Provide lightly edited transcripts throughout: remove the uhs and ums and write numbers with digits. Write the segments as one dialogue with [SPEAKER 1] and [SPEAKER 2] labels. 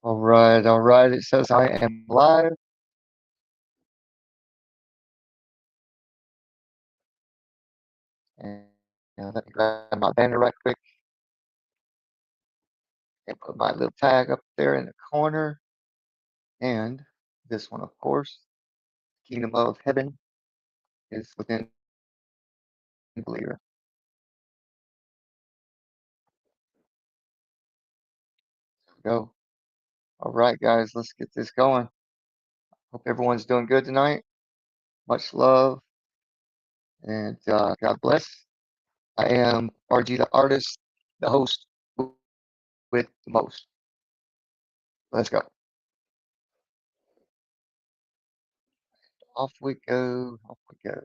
[SPEAKER 1] All right. It says I am live. And let me grab my banner right quick and put my little tag up there in the corner. And this one, of course, Kingdom of Heaven is within the believer. There we go. All right, guys, let's get this going. Hope everyone's doing good tonight. Much love and God bless. I am RG the artist, the host with the most. Let's go. Off we go. Off we go.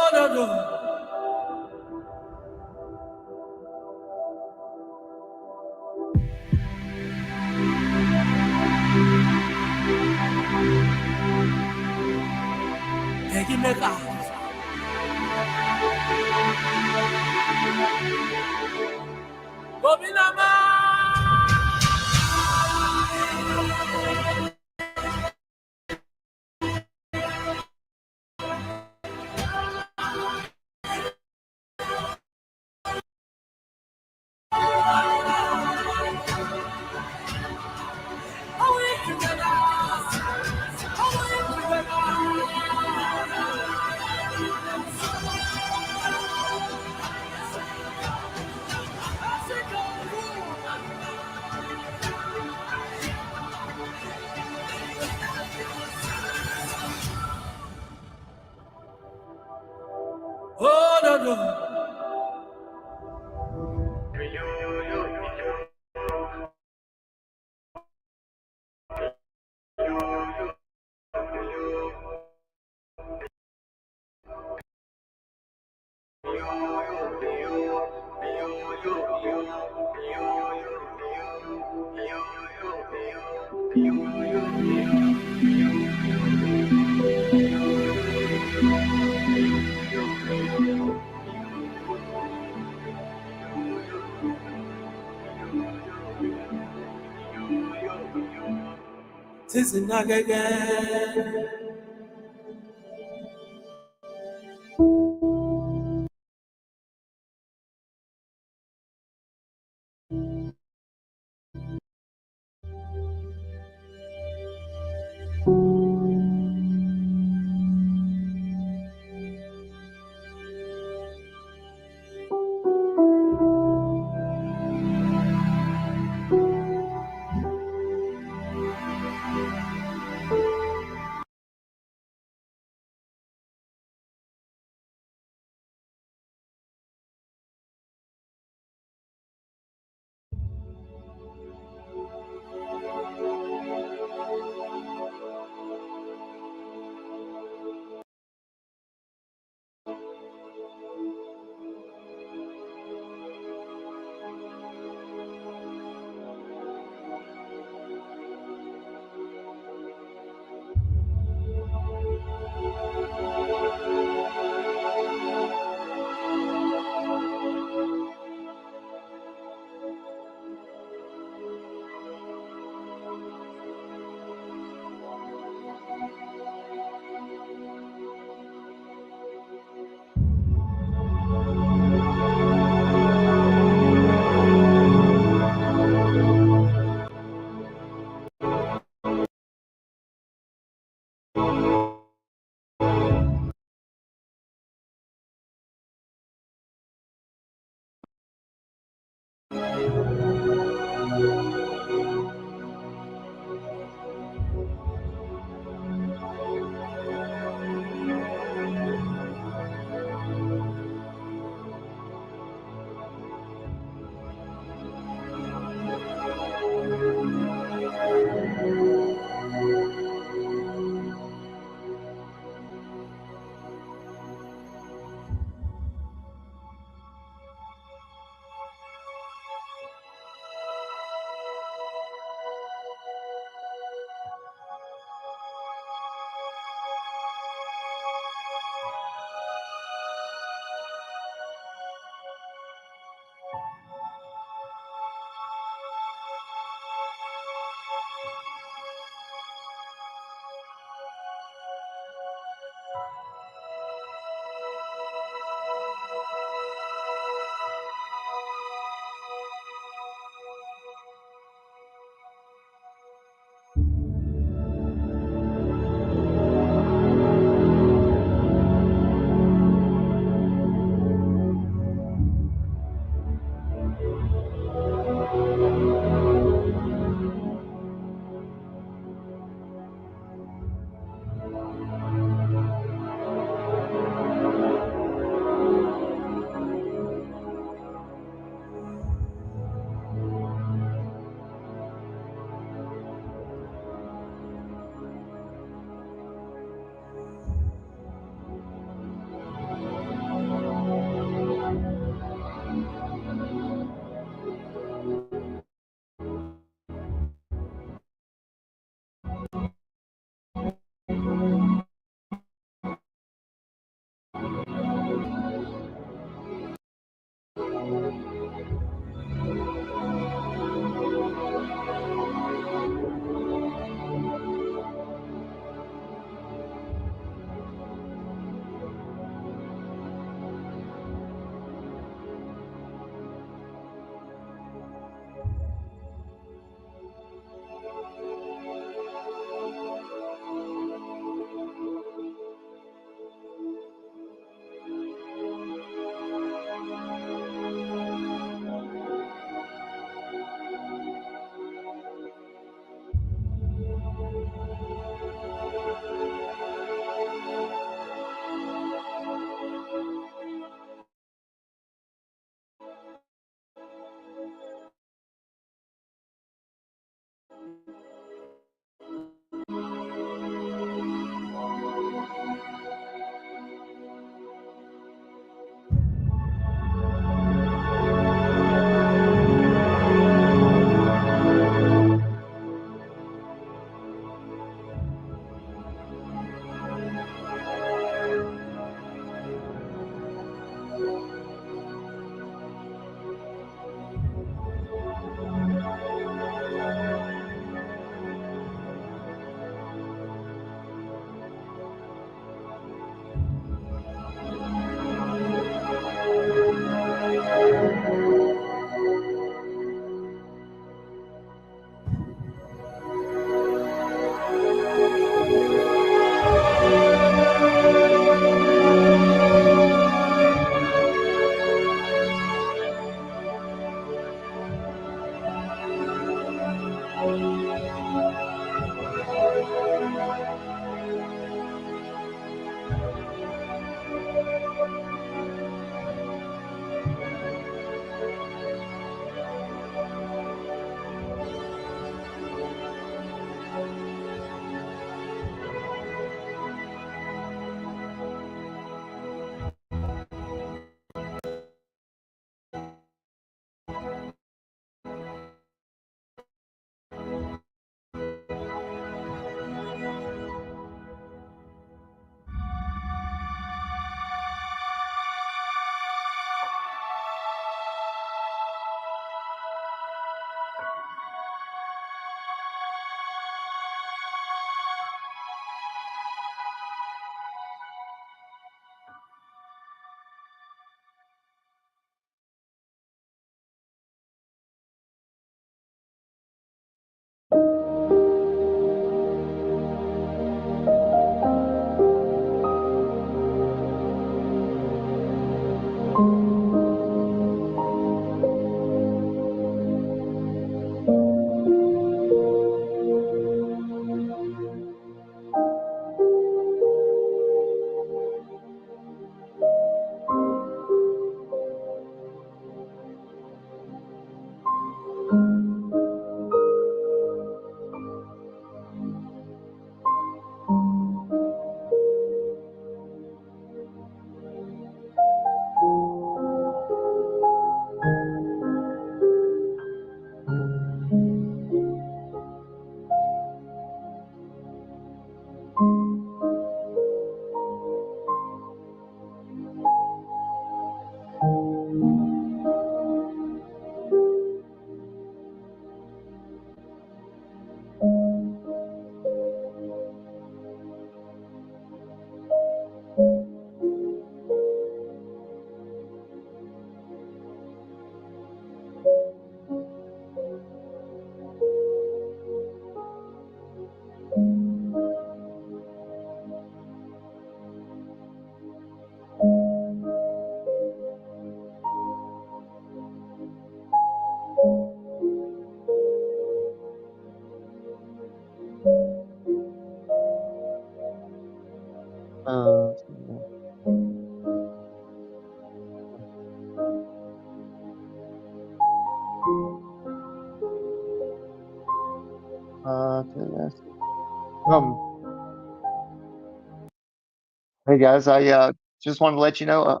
[SPEAKER 1] Hey guys, I just want to let you know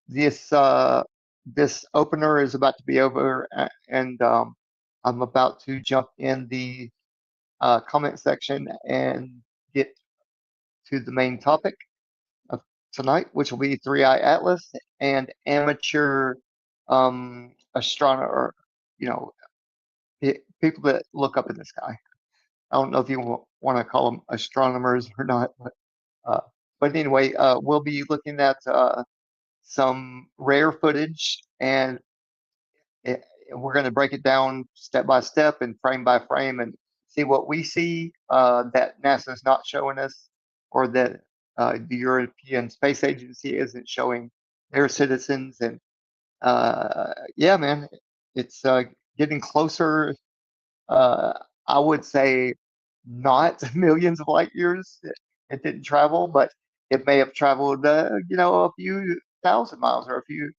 [SPEAKER 1] this opener is about to be over, and I'm about to jump in the comment section and get to the main topic of tonight, which will be Three Eye Atlas and amateur astronomer. You know, people that look up in the sky. I don't know if you want to call them astronomers or not, uh, but anyway, we'll be looking at some rare footage, and it, we're going to break it down step by step and frame by frame and see what we see that NASA is not showing us, or that the European Space Agency isn't showing their citizens. And yeah, man, it's getting closer. Uh, I would say not millions of light years. It didn't travel, but it may have traveled, a few thousand miles or a few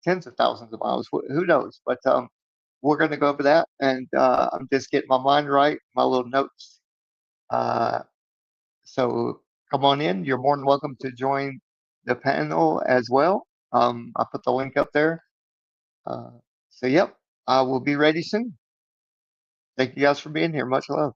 [SPEAKER 1] tens of thousands of miles. Who knows? But we're going to go over that, and I'm just getting my mind right, my little notes. Uh, so come on in. You're more than welcome to join the panel as well. I put the link up there. Uh, so, yep, I will be ready soon. Thank you guys for being here. Much love.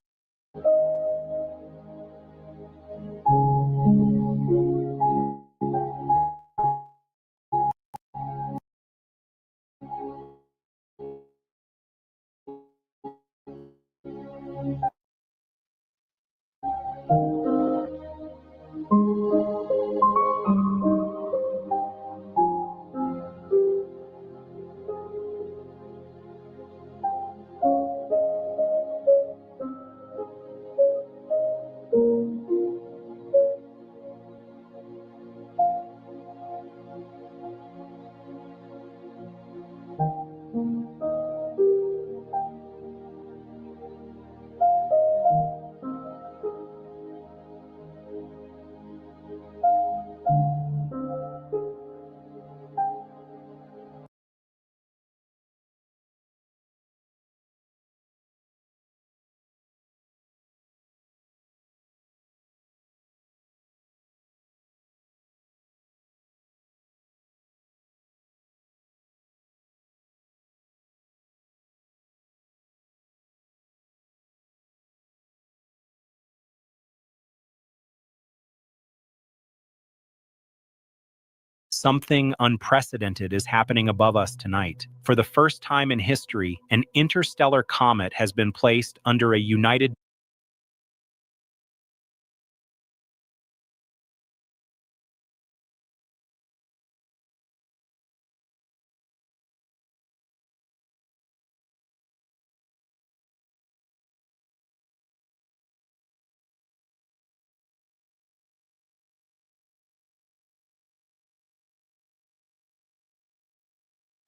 [SPEAKER 2] Something unprecedented is happening above us tonight. For the first time in history, an interstellar comet has been placed under a United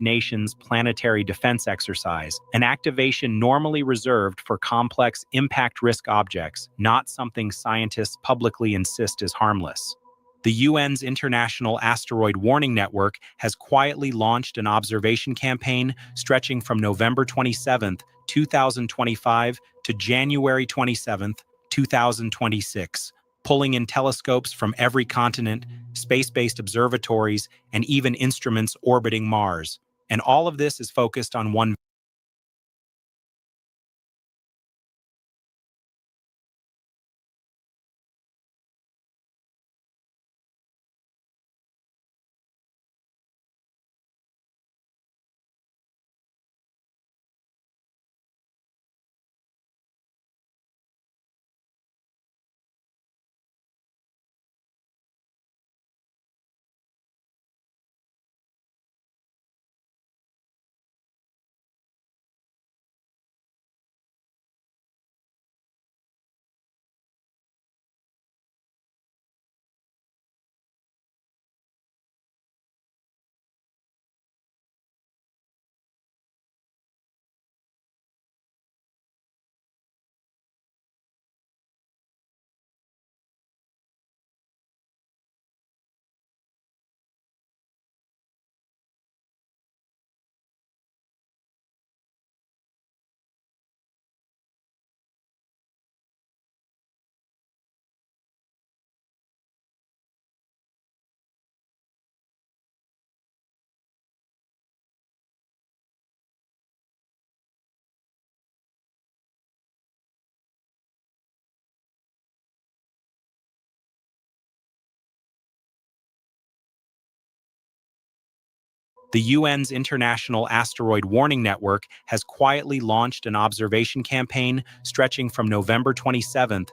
[SPEAKER 2] Nations planetary defense exercise, an activation normally reserved for complex impact risk objects, not something scientists publicly insist is harmless. The UN's International Asteroid Warning Network has quietly launched an observation campaign stretching from November 27, 2025 to January 27, 2026, pulling in telescopes from every continent, space-based observatories, and even instruments orbiting Mars. And all of this is focused on one The UN's International Asteroid Warning Network has quietly launched an observation campaign stretching from November 27th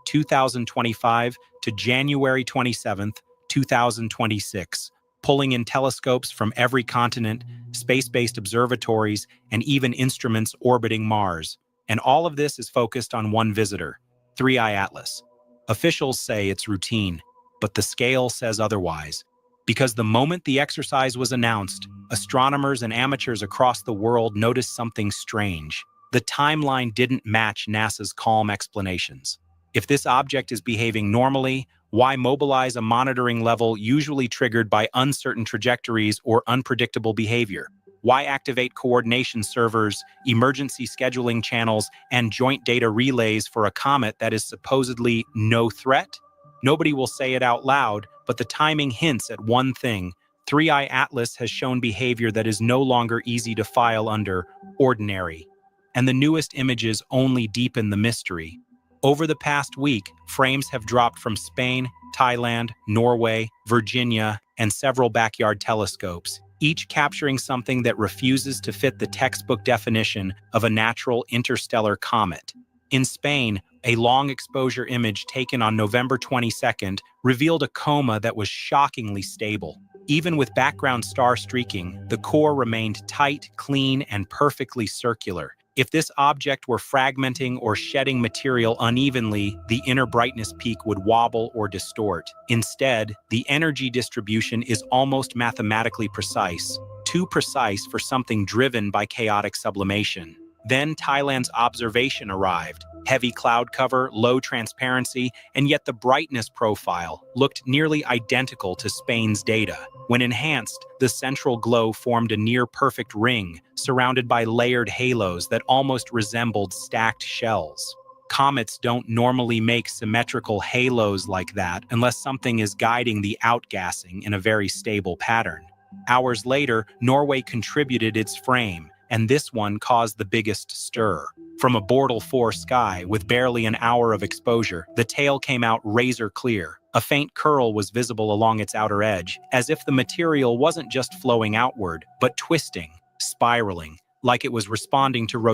[SPEAKER 2] (2025) to January 27th, 2026, pulling in telescopes from every continent, space-based observatories, and even instruments orbiting Mars. And all of this is focused on one visitor, 3I Atlas. Officials say it's routine, but the scale says otherwise. Because the moment the exercise was announced, astronomers and amateurs across the world noticed something strange. The timeline didn't match NASA's calm explanations. If this object is behaving normally, why mobilize a monitoring level usually triggered by uncertain trajectories or unpredictable behavior? Why activate coordination servers, emergency scheduling channels, and joint data relays for a comet that is supposedly no threat? Nobody will say it out loud, but the timing hints at one thing. 3I Atlas has shown behavior that is no longer easy to file under ordinary. And the newest images only deepen the mystery. Over the past week, frames have dropped from Spain, Thailand, Norway, Virginia, and several backyard telescopes, each capturing something that refuses to fit the textbook definition of a natural interstellar comet. In Spain, a long exposure image taken on November 22nd revealed a coma that was shockingly stable. Even with background star streaking, the core remained tight, clean, and perfectly circular. If this object were fragmenting or shedding material unevenly, the inner brightness peak would wobble or distort. Instead, the energy distribution is almost mathematically precise, too precise for something driven by chaotic sublimation. Then Thailand's observation arrived. Heavy cloud cover, low transparency, and yet the brightness profile looked nearly identical to Spain's data. When enhanced, the central glow formed a near-perfect ring, surrounded by layered halos that almost resembled stacked shells. Comets don't normally make symmetrical halos like that unless something is guiding the outgassing in a very stable pattern. Hours later, Norway contributed its frame, and this one caused the biggest stir. From a Bortle 4 sky with barely an hour of exposure, the tail came out razor clear. A faint curl was visible along its outer edge, as if the material wasn't just flowing outward, but twisting, spiraling, like it was responding to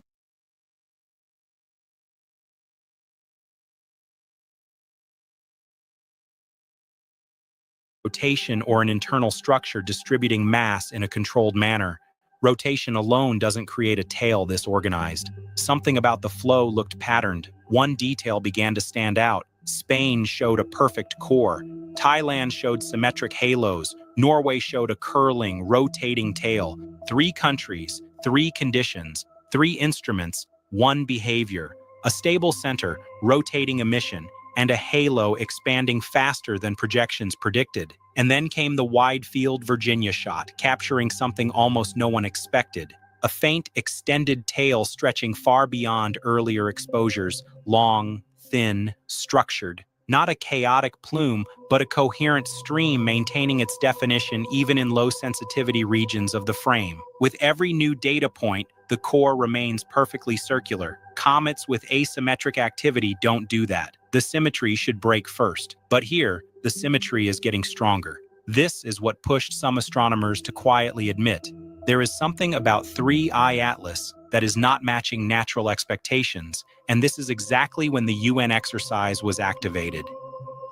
[SPEAKER 2] rotation or an internal structure distributing mass in a controlled manner. Rotation alone doesn't create a tail this organized. Something about the flow looked patterned. One detail began to stand out. Spain showed a perfect core. Thailand showed symmetric halos. Norway showed a curling, rotating tail. 3 countries, 3 conditions, 3 instruments, 1 behavior. A stable center, rotating emission, and a halo expanding faster than projections predicted. And then came the wide-field Virginia shot, capturing something almost no one expected. A faint, extended tail stretching far beyond earlier exposures, long, thin, structured. Not a chaotic plume, but a coherent stream maintaining its definition even in low-sensitivity regions of the frame. With every new data point, the core remains perfectly circular. Comets with asymmetric activity don't do that. The symmetry should break first. But here, the symmetry is getting stronger. This is what pushed some astronomers to quietly admit, there is something about 3I Atlas that is not matching natural expectations, and this is exactly when the UN exercise was activated.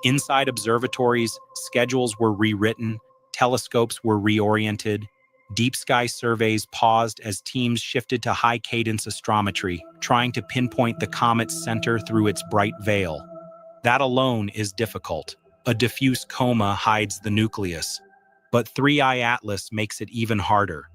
[SPEAKER 2] Inside observatories, schedules were rewritten, telescopes were reoriented, deep sky surveys paused as teams shifted to high-cadence astrometry, trying to pinpoint the comet's center through its bright veil. That alone is difficult. A diffuse coma hides the nucleus. But 3i Atlas makes it even harder.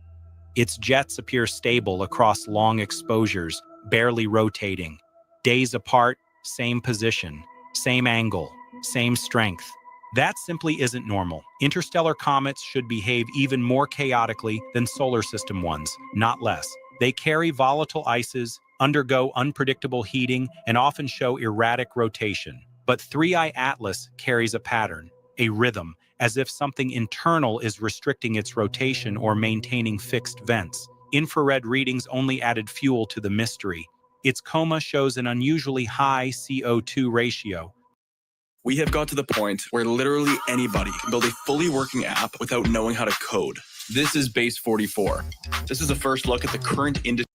[SPEAKER 2] Its jets appear stable across long exposures, barely rotating. Days apart, same position, same angle, same strength. That simply isn't normal. Interstellar comets should behave even more chaotically than solar system ones, not less. They carry volatile ices, undergo unpredictable heating, and often show erratic rotation. But 3i Atlas carries a pattern, a rhythm, as if something internal is restricting its rotation or maintaining fixed vents. Infrared readings only added fuel to the mystery. Its coma shows an unusually high CO2 ratio.
[SPEAKER 3] We have got to the point where literally anybody can build a fully working app without knowing how to code. This is Base 44. This is a first look at the current industry.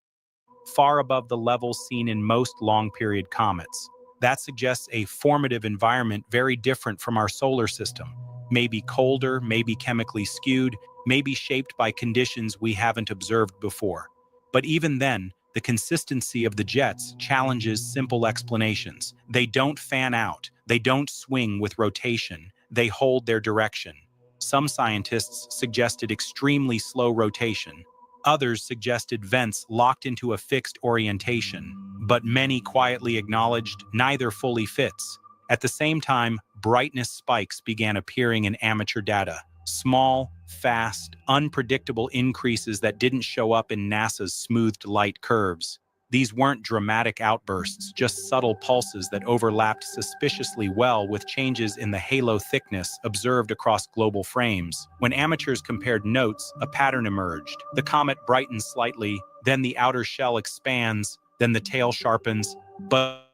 [SPEAKER 2] Far above the levels seen in most long-period comets. That suggests a formative environment very different from our solar system. Maybe colder, maybe chemically skewed, maybe shaped by conditions we haven't observed before. But even then, the consistency of the jets challenges simple explanations. They don't fan out, they don't swing with rotation, they hold their direction. Some scientists suggested extremely slow rotation. Others suggested vents locked into a fixed orientation, but many quietly acknowledged neither fully fits. At the same time, brightness spikes began appearing in amateur data. Small, fast, unpredictable increases that didn't show up in NASA's smoothed light curves. These weren't dramatic outbursts, just subtle pulses that overlapped suspiciously well with changes in the halo thickness observed across global frames. When amateurs compared notes, a pattern emerged. The comet brightens slightly, then the outer shell expands, then the tail sharpens, but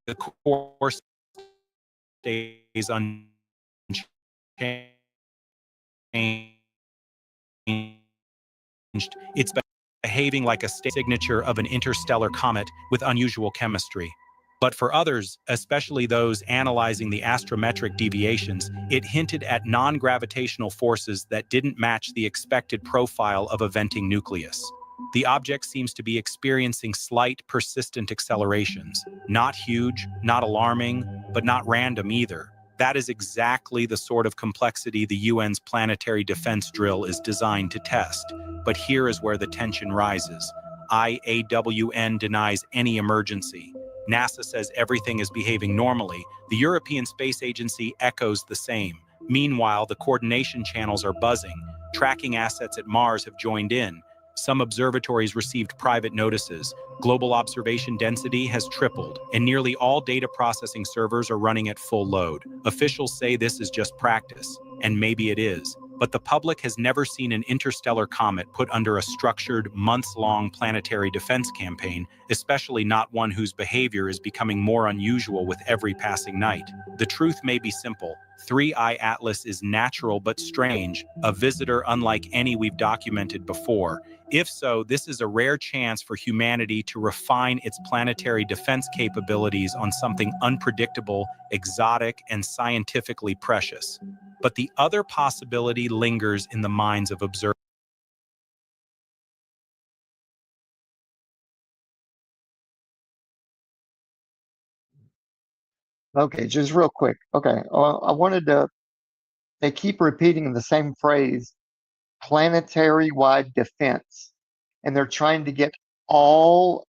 [SPEAKER 2] the core stays unchanged. It's behaving like a signature of an interstellar comet with unusual chemistry. But for others, especially those analyzing the astrometric deviations, it hinted at non-gravitational forces that didn't match the expected profile of a venting nucleus. The object seems to be experiencing slight, persistent accelerations. Not huge, not alarming, but not random either. That is exactly the sort of complexity the UN's planetary defense drill is designed to test. But here is where the tension rises. IAWN denies any emergency. NASA says everything is behaving normally. The European Space Agency echoes the same. Meanwhile, the coordination channels are buzzing. Tracking assets at Mars have joined in. Some observatories received private notices. Global observation density has tripled, and nearly all data processing servers are running at full load. Officials say this is just practice, and maybe it is. But the public has never seen an interstellar comet put under a structured, months-long planetary defense campaign, especially not one whose behavior is becoming more unusual with every passing night. The truth may be simple. 3i Atlas is natural but strange, a visitor unlike any we've documented before. If so, this is a rare chance for humanity to refine its planetary defense capabilities on something unpredictable, exotic, and scientifically precious. But the other possibility lingers in the minds of observers.
[SPEAKER 1] Okay, just real quick. Okay, they keep repeating the same phrase, planetary-wide defense, and they're trying to get all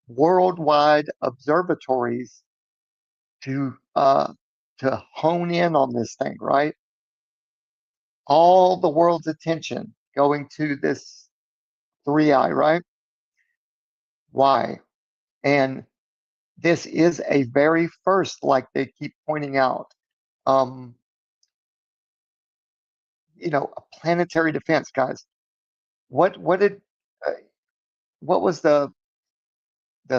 [SPEAKER 1] worldwide observatories to hone in on this thing, right? All the world's attention going to this 3i, right? Why? And this is a very first, like they keep pointing out. Um, a planetary defense, guys. What did uh, what was the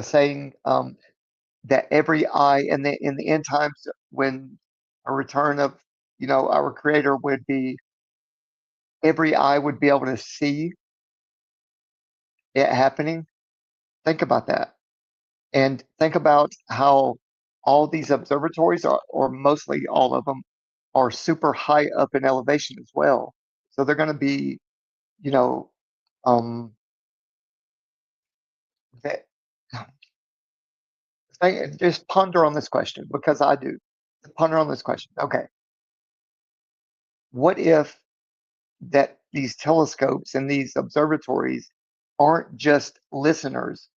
[SPEAKER 1] saying? That every eye in the end times, when a return of our Creator would be, every eye would be able to see it happening. Think about that, and think about how all these observatories are, or mostly all of them, are super high up in elevation as well. So they're going to be, you know, um, that, just ponder on this question, because I do. Ponder on this question. Okay, what if that these telescopes and these observatories aren't just listeners.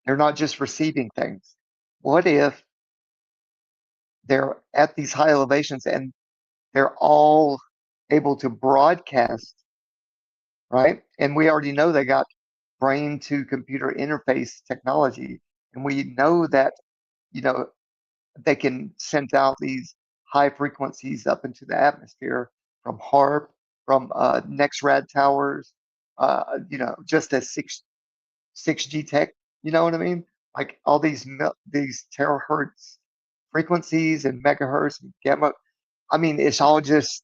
[SPEAKER 1] They're not just receiving things. What if they're at these high elevations and they're all able to broadcast, right? And we already know they got brain to computer interface technology. And we know that, they can send out these high frequencies up into the atmosphere from HARP, from NexRad towers, just as 6G tech. You know what I mean? Like all these terahertz frequencies and megahertz and gamma. I mean, it's all just,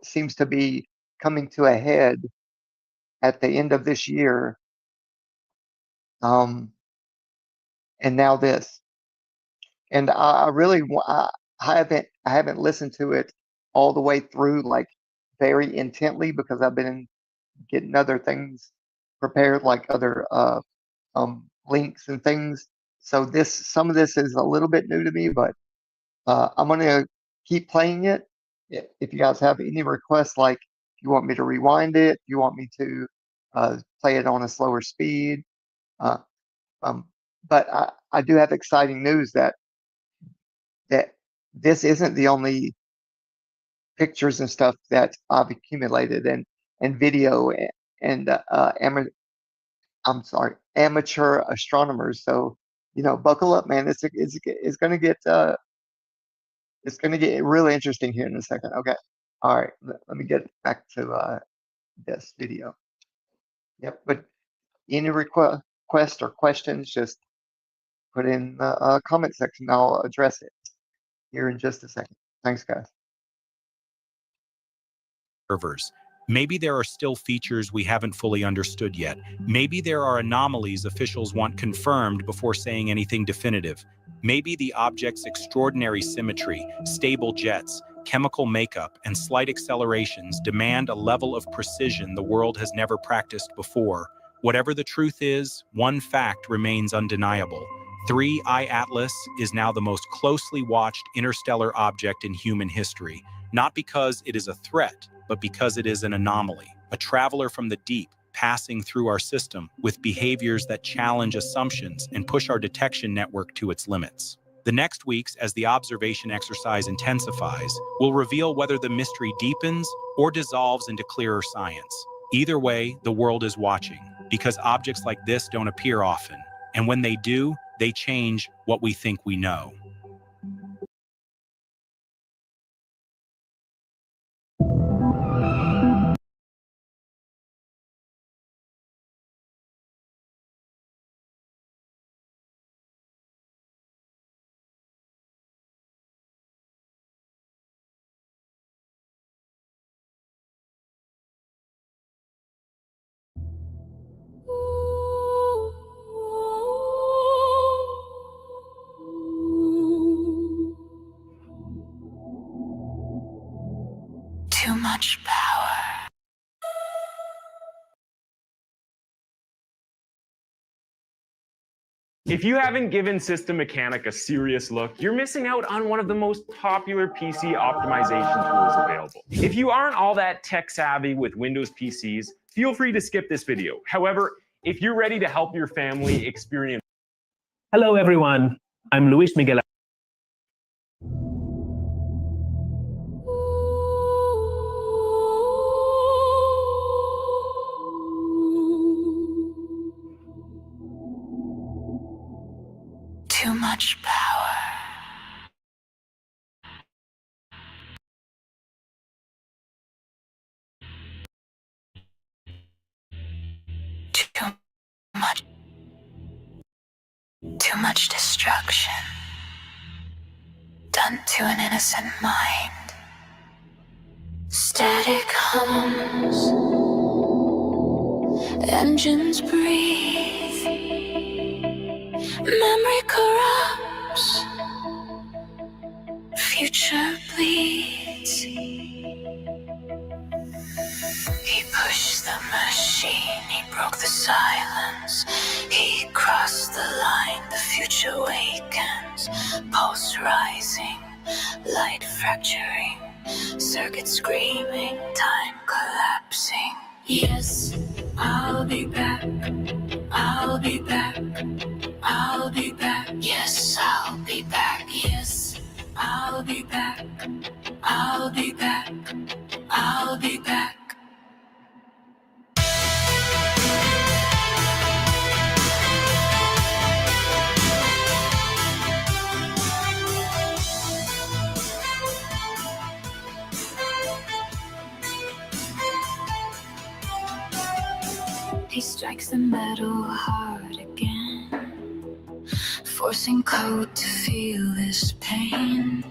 [SPEAKER 1] seems to be coming to a head at the end of this year. And now this, and I really, I haven't listened to it all the way through, like very intently, because I've been getting other things prepared, like other links and things. So some of this is a little bit new to me, but I'm gonna keep playing it. If you guys have any requests, like if you want me to rewind it, if you want me to play it on a slower speed, but I do have exciting news that this isn't the only pictures and stuff that I've accumulated, and video, and amateur astronomers. So buckle up, man. It's gonna get really interesting here in a second. Okay, all right. Let me get back to this video. Yep. But any request or questions, just put in the comment section. I'll address it here in just a second. Thanks, guys.
[SPEAKER 2] Servers. Maybe there are still features we haven't fully understood yet. Maybe there are anomalies officials want confirmed before saying anything definitive. Maybe the object's extraordinary symmetry, stable jets, chemical makeup, and slight accelerations demand a level of precision the world has never practiced before. Whatever the truth is, one fact remains undeniable. 3I Atlas is now the most closely watched interstellar object in human history, not because it is a threat, but because it is an anomaly, a traveler from the deep passing through our system with behaviors that challenge assumptions and push our detection network to its limits. The next weeks, as the observation exercise intensifies, will reveal whether the mystery deepens or dissolves into clearer science. Either way, the world is watching, because objects like this don't appear often, and when they do, they change what we think we know.
[SPEAKER 4] Too much power.
[SPEAKER 5] If you haven't given System Mechanic a serious look, you're missing out on one of the most popular PC optimization tools available. If you aren't all that tech savvy with Windows PCs, feel free to skip this video. However, if you're ready to help your family experience...
[SPEAKER 6] Hello everyone, I'm Luis Miguel.
[SPEAKER 4] Too much power. Too much destruction done to an innocent mind. Static hums, engines breathe, memory corrupts, future bleeds. He pushed the machine, he broke the silence, he crossed the line, the future wakens, pulse rising, light fracturing, Circuit screaming, time collapsing. Yes, I'll be back. I'll be back. I'll be back. Yes, I'll be back. Yes, I'll be back. I'll be back. I'll be back. He strikes the metal hard again, forcing code to feel this pain.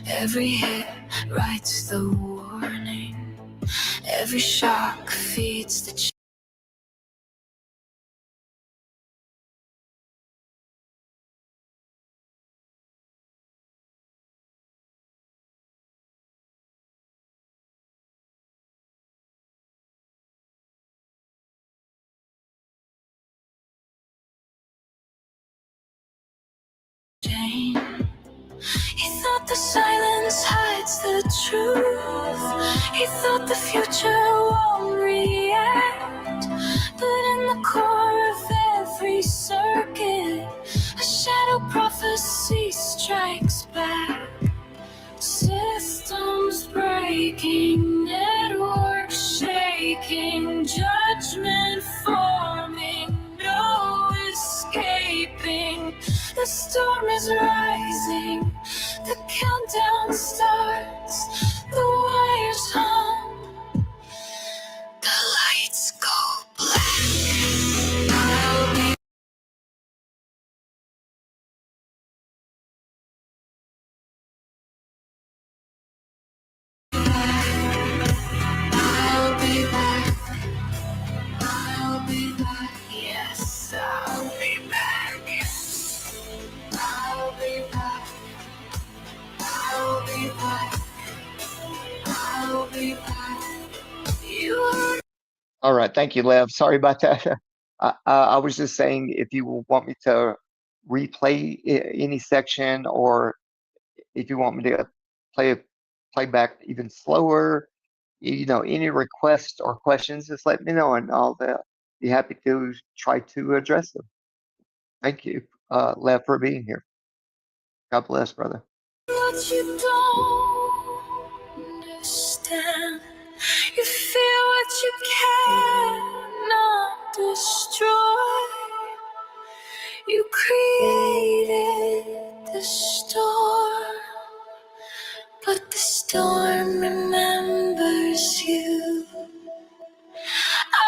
[SPEAKER 4] Every hit writes the warning. Every shock feeds the chain. He thought the silence hides the truth. He thought the future won't react. But in the core of every circuit, a shadow prophecy strikes back. Systems breaking, networks shaking, judgment forming, no escaping. The storm is rising, the countdown starts, the wires hum, the lights go black. I'll be I'll be back. I'll be back. Yes, I'll be back. I'll be back. I'll be back. I'll be back. You are.
[SPEAKER 1] All right, thank you, Lev. Sorry about that. I was just saying, if you want me to replay any section, or if you want me to play back even slower, any requests or questions, just let me know, and I'll be happy to try to address them. Thank you, Lev, for being here. God bless, brother.
[SPEAKER 4] What you don't understand, you feel what you cannot destroy. You created the storm, but the storm remembers you. I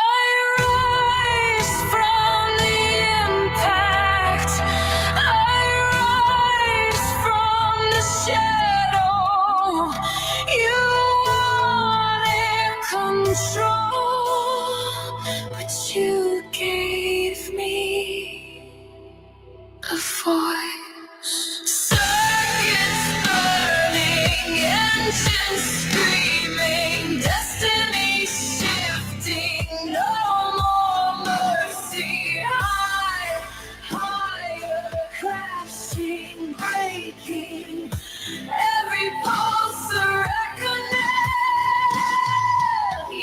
[SPEAKER 4] rise from the impact. I rise from the shadow. You wanted control, but you gave me a voice. Circuits burning, engines screaming, destiny shifting, no more mercy. Higher, crashing, breaking, every pulse a reckoning.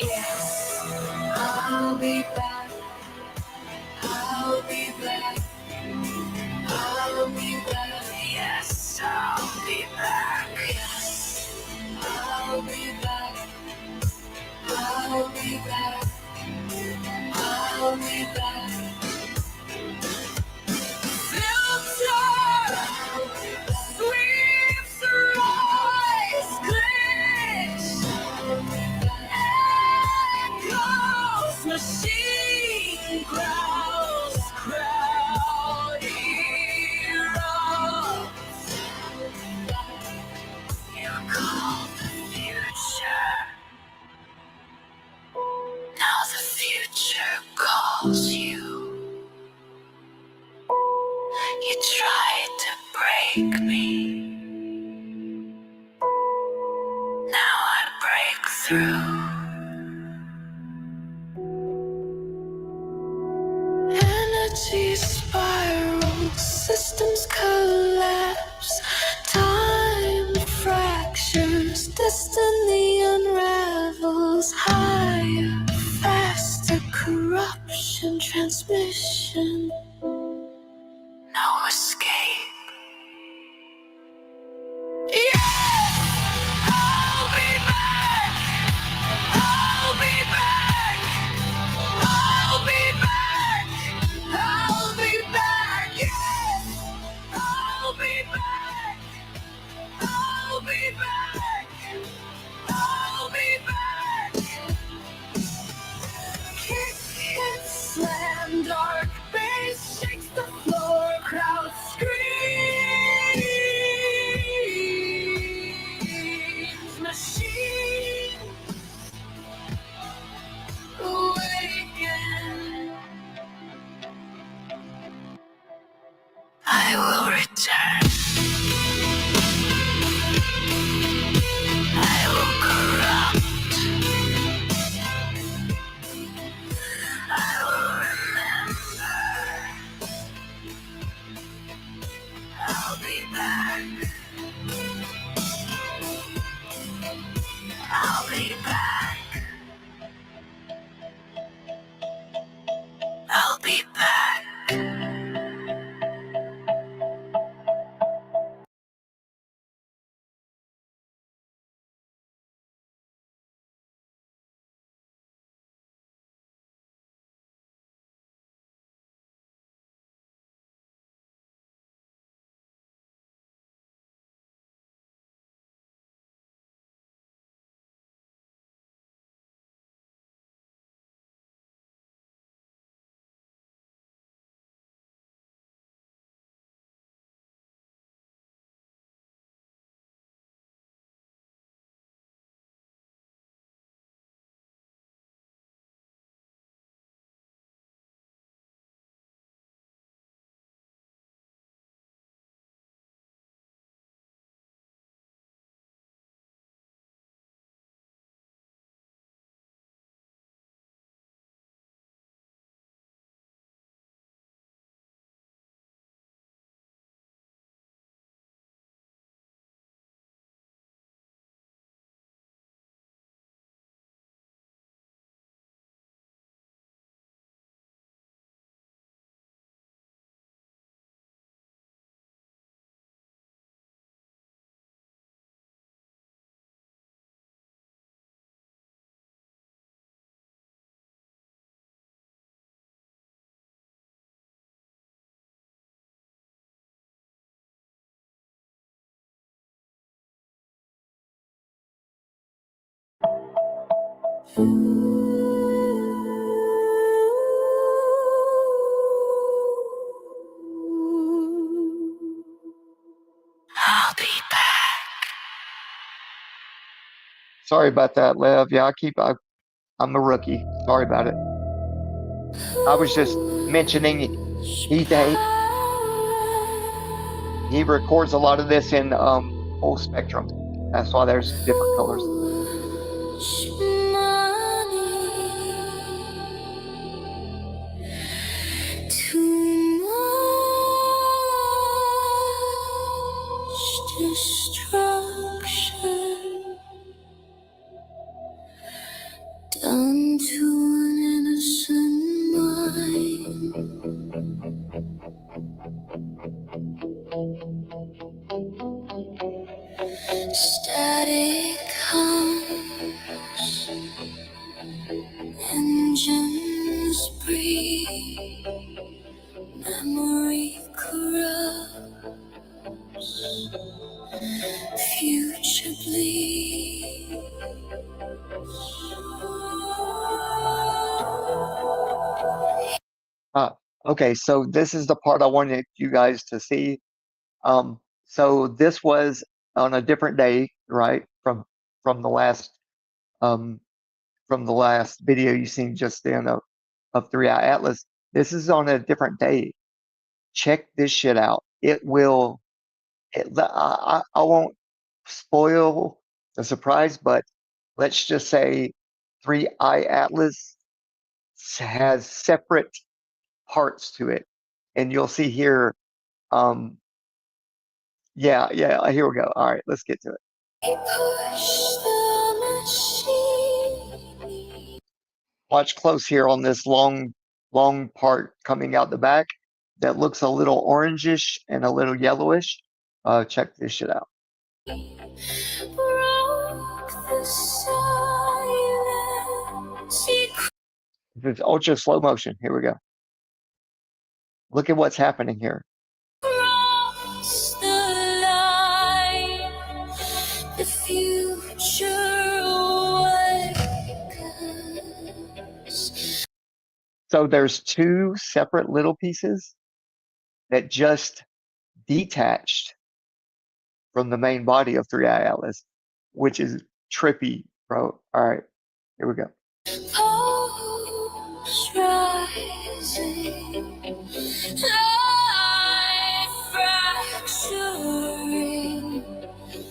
[SPEAKER 4] Yes, I'll be back. I'll be back. I'll be back. Yes, I'll be back. Yes, I'll be back. I'll be back. I'll be back. Filter sweeps rise, glitch, echoes, machine growls, crowd erupts. You're called the future. Now the future calls you. You tried to break me. Now I break through. Energy spirals, systems collapse, time fractures. destiny unravels higher, faster, corruption, transmission, no escape. I'll be back. I'll be back. I'll be back. I'll be back. Yes. I'll be back. I'll be back. I'll be back. Kick and slam, dark bass shakes the floor, crowd screams. Machine awaken. I will return. I will corrupt. I will remember. I'll be back. I'll be back. I'll be back. I'll be back.
[SPEAKER 1] Sorry about that, Lev. Yeah, I'm a rookie. Sorry about it. I was just mentioning he records a lot of this in full spectrum. That's why there's different colors.
[SPEAKER 4] Destruction done to an innocent mind. Static hums, engines breathe, memory corrupts, future bleeds.
[SPEAKER 1] Okay, so this is the part I wanted you guys to see. So this was on a different day, right? From the last video you seen just then of 3i Atlas. This is on a different day. Check this shit out. I won't spoil the surprise, but let's just say 3i Atlas has separate parts to it, and you'll see here. Yeah, here we go. All right, let's get to it.
[SPEAKER 4] Push
[SPEAKER 1] Watch close here on this long part coming out the back that looks a little orangish and a little yellowish. Check this shit out.
[SPEAKER 4] Broke the silence. She
[SPEAKER 1] It's ultra slow motion. Here we go. Look at what's happening here.
[SPEAKER 4] crossed the line. The future awakens.
[SPEAKER 1] So there's two separate little pieces that just detached from the main body of 3i Atlas, which is trippy, bro. All right, here we go.
[SPEAKER 4] Pulse rising, life fracturing,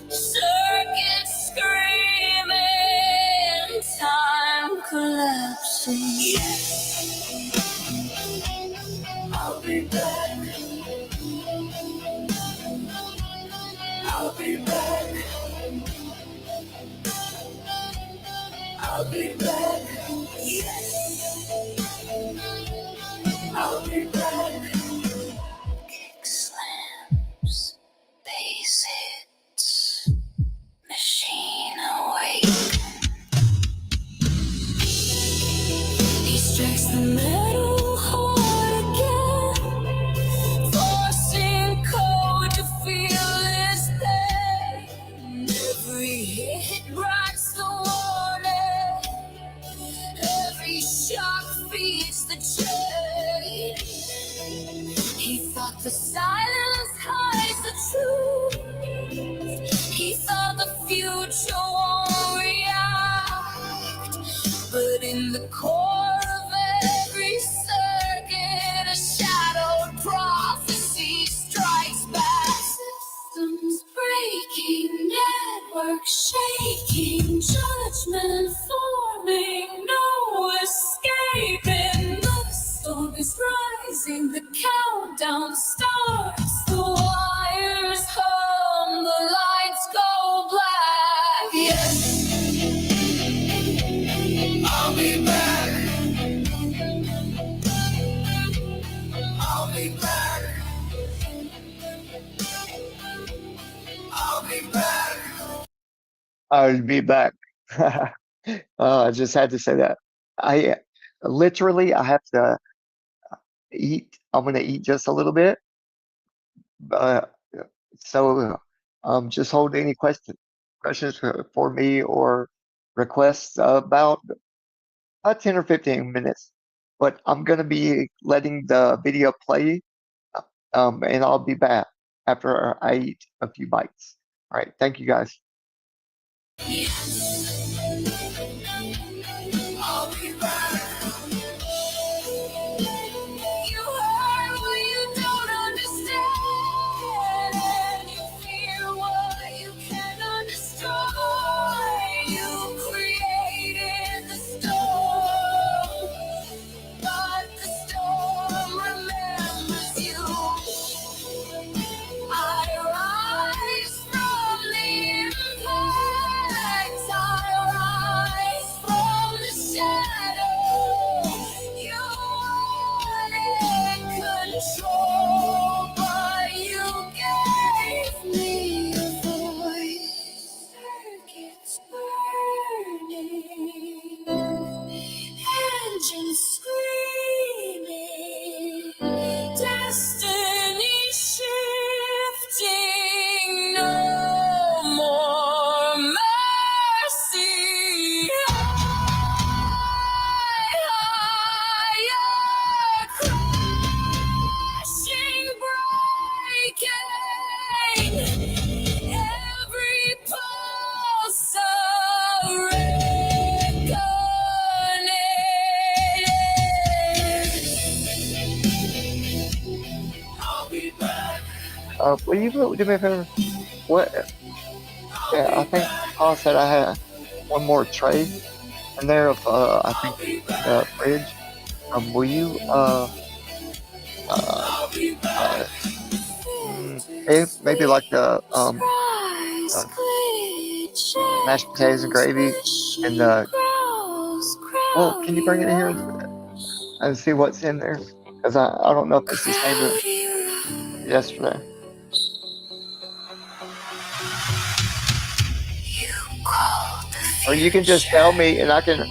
[SPEAKER 4] circuits screaming, time collapsing. I'll be back. I'll be back. I'll be back. Yes. I'll be back. Kick slams, bass hits, machine awake. He strikes the metal hard again, forcing code to feel his pain. Every hit writes the warning, every shock feeds the chain. He thought the silence hides the truth. He thought the future won't react, but in the core of every circuit, a shadowed prophecy strikes back. Systems breaking, networks shaking, judgment forming, no escaping. The storm is rising, the countdown starts. The wires hum, the lights go black. Yes, I'll be back. I'll be back. I'll be back.
[SPEAKER 1] I'll be back. I just had to say that. I literally, I have to eat. I'm gonna eat just a little bit. So just hold any questions for me or requests about 10 or 15 minutes. But I'm gonna be letting the video play, and I'll be back after I eat a few bites. All right, thank you guys.
[SPEAKER 4] I'll be back. You heard what you don't understand, and you fear what you cannot destroy. You created the storm, but the storm remembers you. I rise from the impact. I rise from the shadow. You wanted control, but you gave me a voice. Circuits burning, engines screaming, destiny shifting, no more mercy. Higher, crashing, breaking, every pulse a reckoning. I'll be back.
[SPEAKER 1] Will you do me a favor? What? Yeah, I think Paul said I had one more tray in there of I think the fridge. Will you maybe like the mashed potatoes and gravy and the Well, can you bring it in here and see what's in there? Because I don't know if it's the same as yesterday.
[SPEAKER 4] You called the
[SPEAKER 1] Or you can just tell me and I can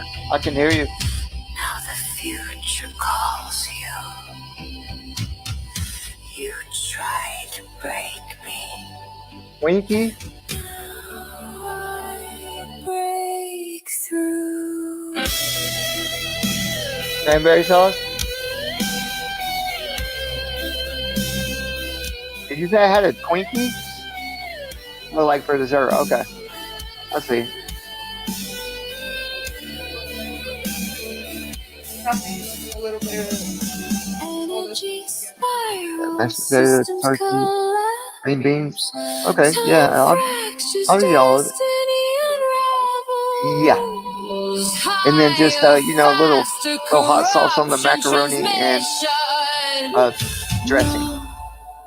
[SPEAKER 1] hear you.
[SPEAKER 4] Now the future calls you. You tried to break me.
[SPEAKER 1] Winky?
[SPEAKER 4] Now I break through.
[SPEAKER 1] Cranberry sauce? Did you say I had a Twinkie? Oh, like for dessert. Okay. I see.
[SPEAKER 7] A little bit of
[SPEAKER 4] Energy spiral,
[SPEAKER 1] Mashed potatoes,
[SPEAKER 4] systems
[SPEAKER 1] turkey,
[SPEAKER 4] collapse.
[SPEAKER 1] green beans. Okay, yeah,
[SPEAKER 4] Time fractures,
[SPEAKER 1] I'll eat all of it.
[SPEAKER 4] destiny
[SPEAKER 1] Yeah.
[SPEAKER 4] unravels.
[SPEAKER 1] And then just
[SPEAKER 4] Higher,
[SPEAKER 1] a little
[SPEAKER 4] faster,
[SPEAKER 1] hot sauce on the
[SPEAKER 4] corruption,
[SPEAKER 1] macaroni and
[SPEAKER 4] transmission.
[SPEAKER 1] dressing.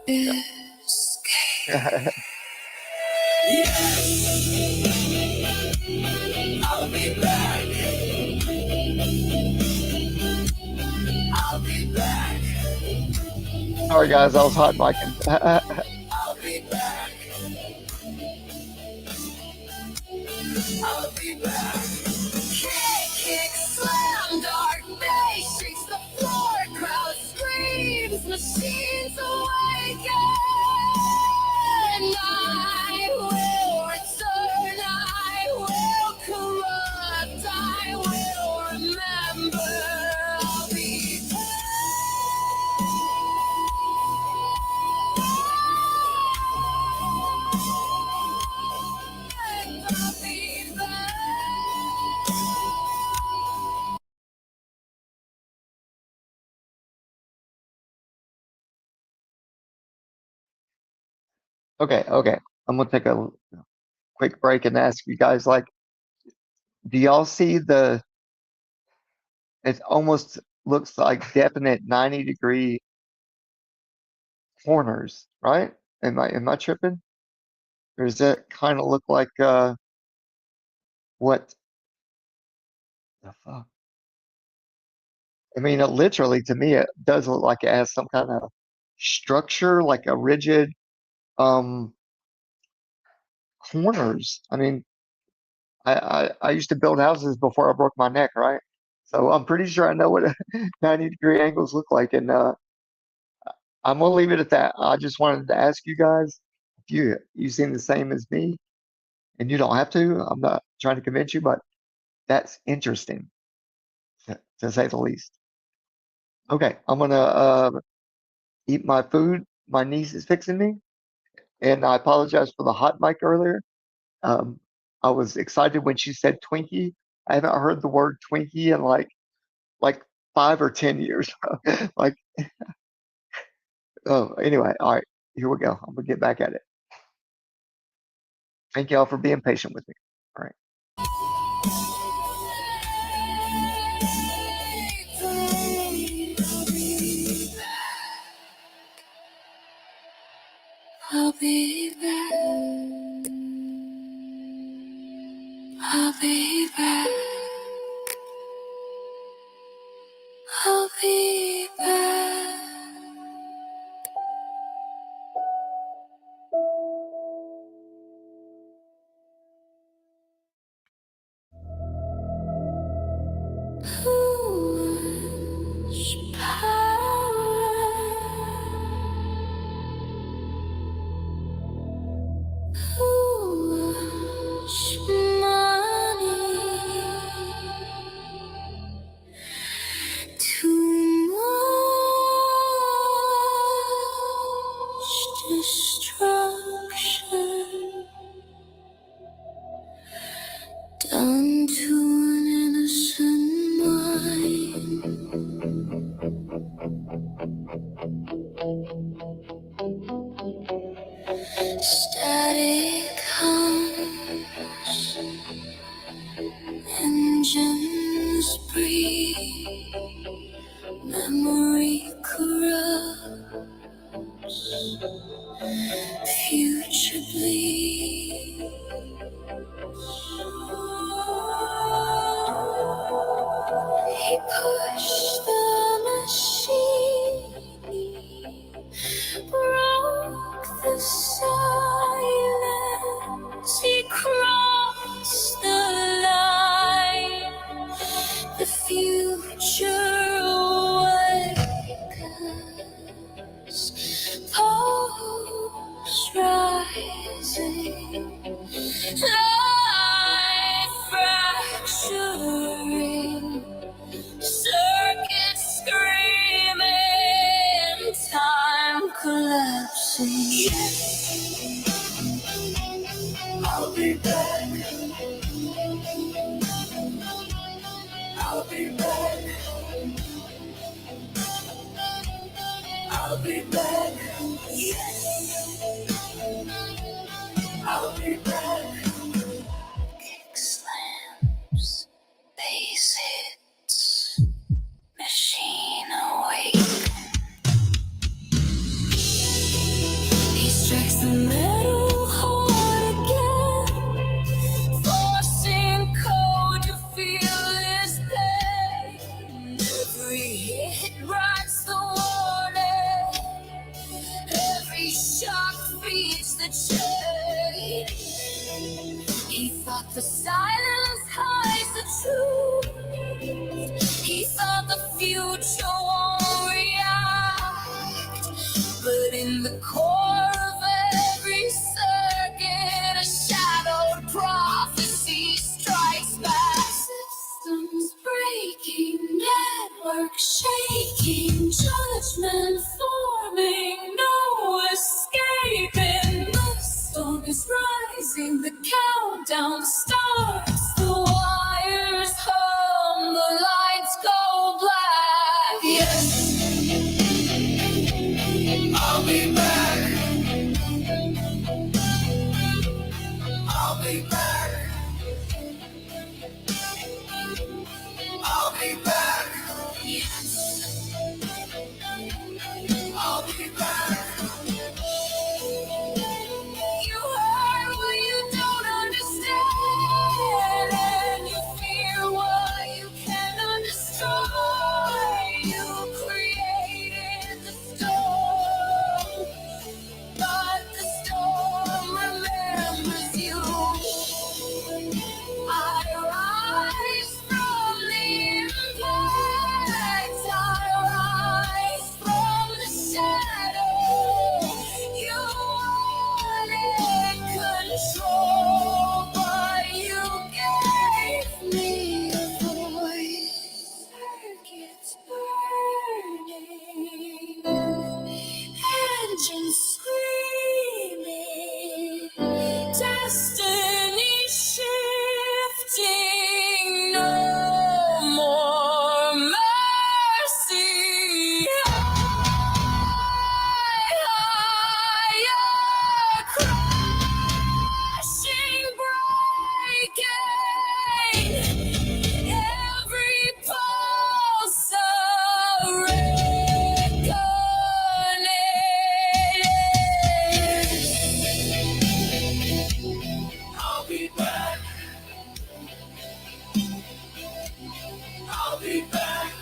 [SPEAKER 4] No escape. I'll be back. I'll be back.
[SPEAKER 1] Sorry guys, I was hot micing.
[SPEAKER 4] I'll be back. I'll be back. Kick, slam, dark bass shakes the floor, crowd screams, machines awaken. I will return, I will corrupt, I will remember. I'll be back. I'll be back.
[SPEAKER 1] Okay. I'm gonna take a quick break and ask you guys, like, do y'all see it almost looks like definite 90-degree corners, right? Am I tripping? Or does that kind of look like what the fuck? I mean, literally to me, it does look like it has some kind of structure, like a rigid um corners. I mean, I used to build houses before I broke my neck, right? So I'm pretty sure I know what 90-degree angles look like, and I'm gonna leave it at that. I just wanted to ask you guys if you seem the same as me, and you don't have to. I'm not trying to convince you, but that's interesting to say the least. Okay, I'm gonna eat my food. My niece is fixing me, and I apologize for the hot mic earlier. Um, I was excited when she said Twinkie. I haven't heard the word Twinkie in like 5 or 10 years. Like, oh, anyway, all right, here we go. I'm gonna get back at it. Thank y'all for being patient with me. All right.
[SPEAKER 4] I'll be back. I'll be back. I'll be back. Who was power? Who was money? Too much destruction done to an innocent mind. He pushed the machine, broke the silence. He crossed the line. The future awakens. Pulse rising. Life fracturing. Circuit screaming, time collapsing. I'll be back. I'll be back. I'll be back. Yes. I'll be back. Kick slams, bass hits. Machine awake. He strikes the metal hard again, forcing code to feel his pain. Every hit writes the warning. Every shock feeds the chain. He thought the silence hides the truth. He thought the future won't react, but in the core of every circuit, a shadowed prophecy strikes back. Systems breaking, networks shaking, judgment forming, no escaping. The storm is rising, the countdown starts. The wires hum, the lights go black. Yes, I'll be back. I'll be back. I'll be back. Yes, I'll be back. You heard what you don't understand, and you fear what you cannot destroy. You created the storm, but the storm remembers you. I rise from the impact. I rise from the shadow. You wanted control, but you gave me a voice. Circuits burning, engines screaming, destiny shifting, no more mercy. Higher, crashing, breaking, every pulse a reckoning. I'll be back. I'll be back.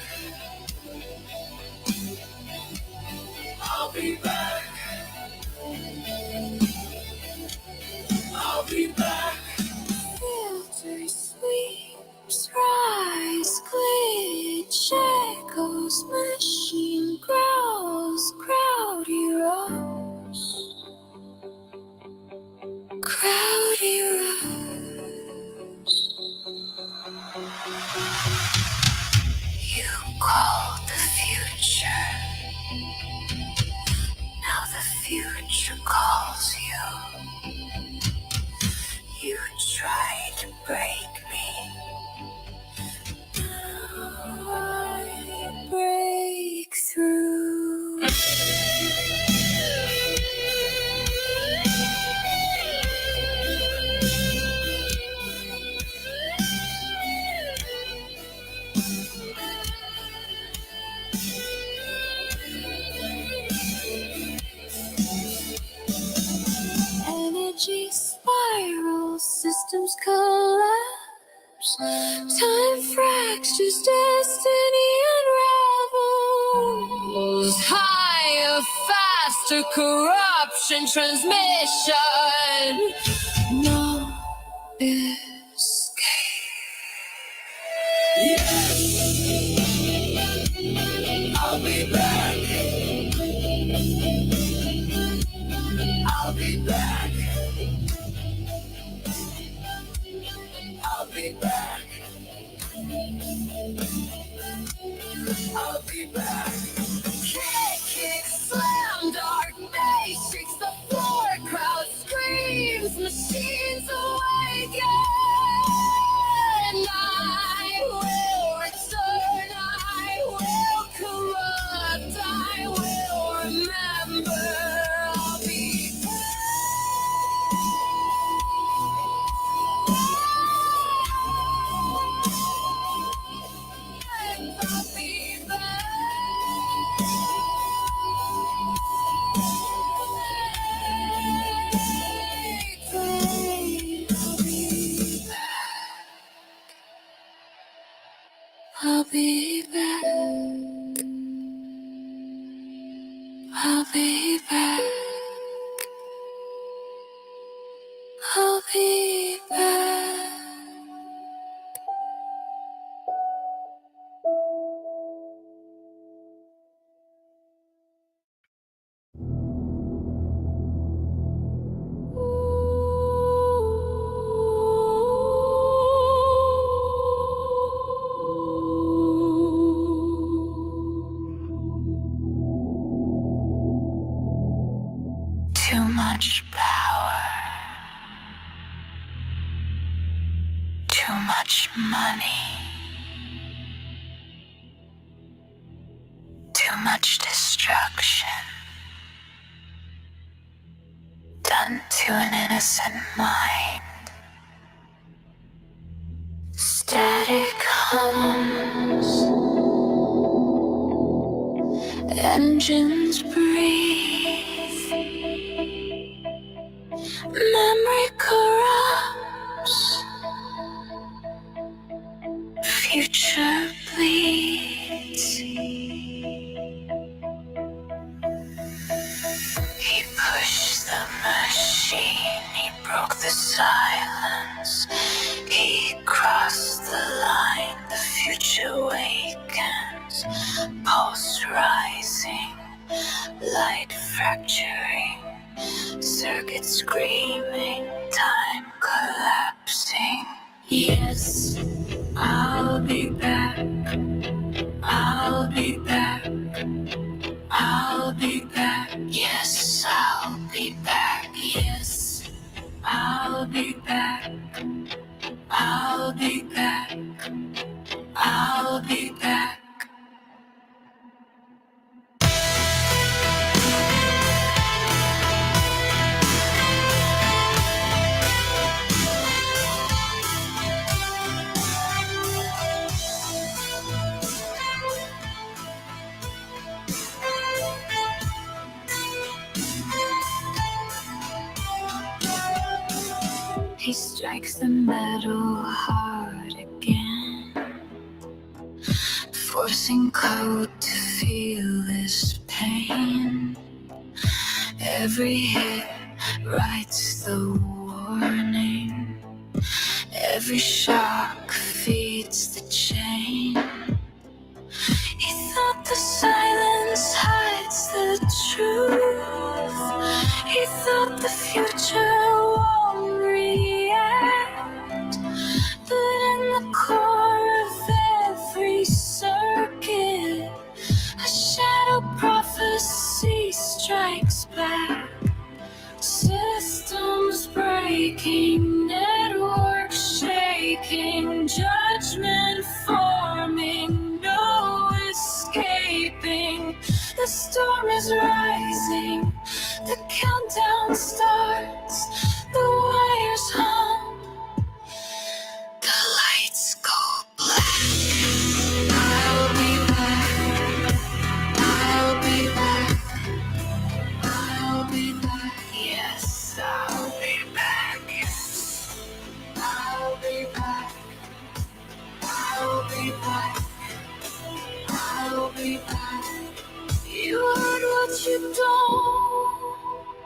[SPEAKER 4] I'll be back. I'll be back. Filter sweeps, rise, glitch, echoes, machine growls, crowdy rose, crowdy rose. You called the future. Now the future calls you. You tried to break me. Now I break through. Energy spiral, systems collapse. Time fractures, destiny unravels. Higher, faster corruption transmission. No escape. I'll be back. I'll be back. I'll be back. I'll be back. Kick, slam, dark matrix, the floor crowd screams, machines awaken. I will return, I will corrupt, I will remember. I'll be I'll be back. I'll be back. I'll be back. Too much power. Too much money. Too much destruction. Done to an innocent mind. Static hums. Engines breathe. Memory corrupts. Future bleeds. He pushed the machine. He broke the silence. He crossed the line. The future awakens. Pulse rising. Light fracturing. Circuit screaming. Time collapsing. Yes, I'll be back. I'll be back. I'll be back. Yes, I'll be back. Yes, I'll be back. I'll be back. I'll be back. He strikes the metal hard again, forcing code to feel this pain. Every hit writes the warning. Every shock feeds the chain. He thought the silence hides the truth. He thought the future won't react. But in the core of every circuit, a shadow prophecy strikes back. Systems breaking, networks shaking, judgment forming, no escaping. The storm is rising, the countdown starts, the wires hum, the lights go black. I'll be back, I'll be back, I'll be back. Yes, I'll be back. I'll be back. be back. You heard what you don't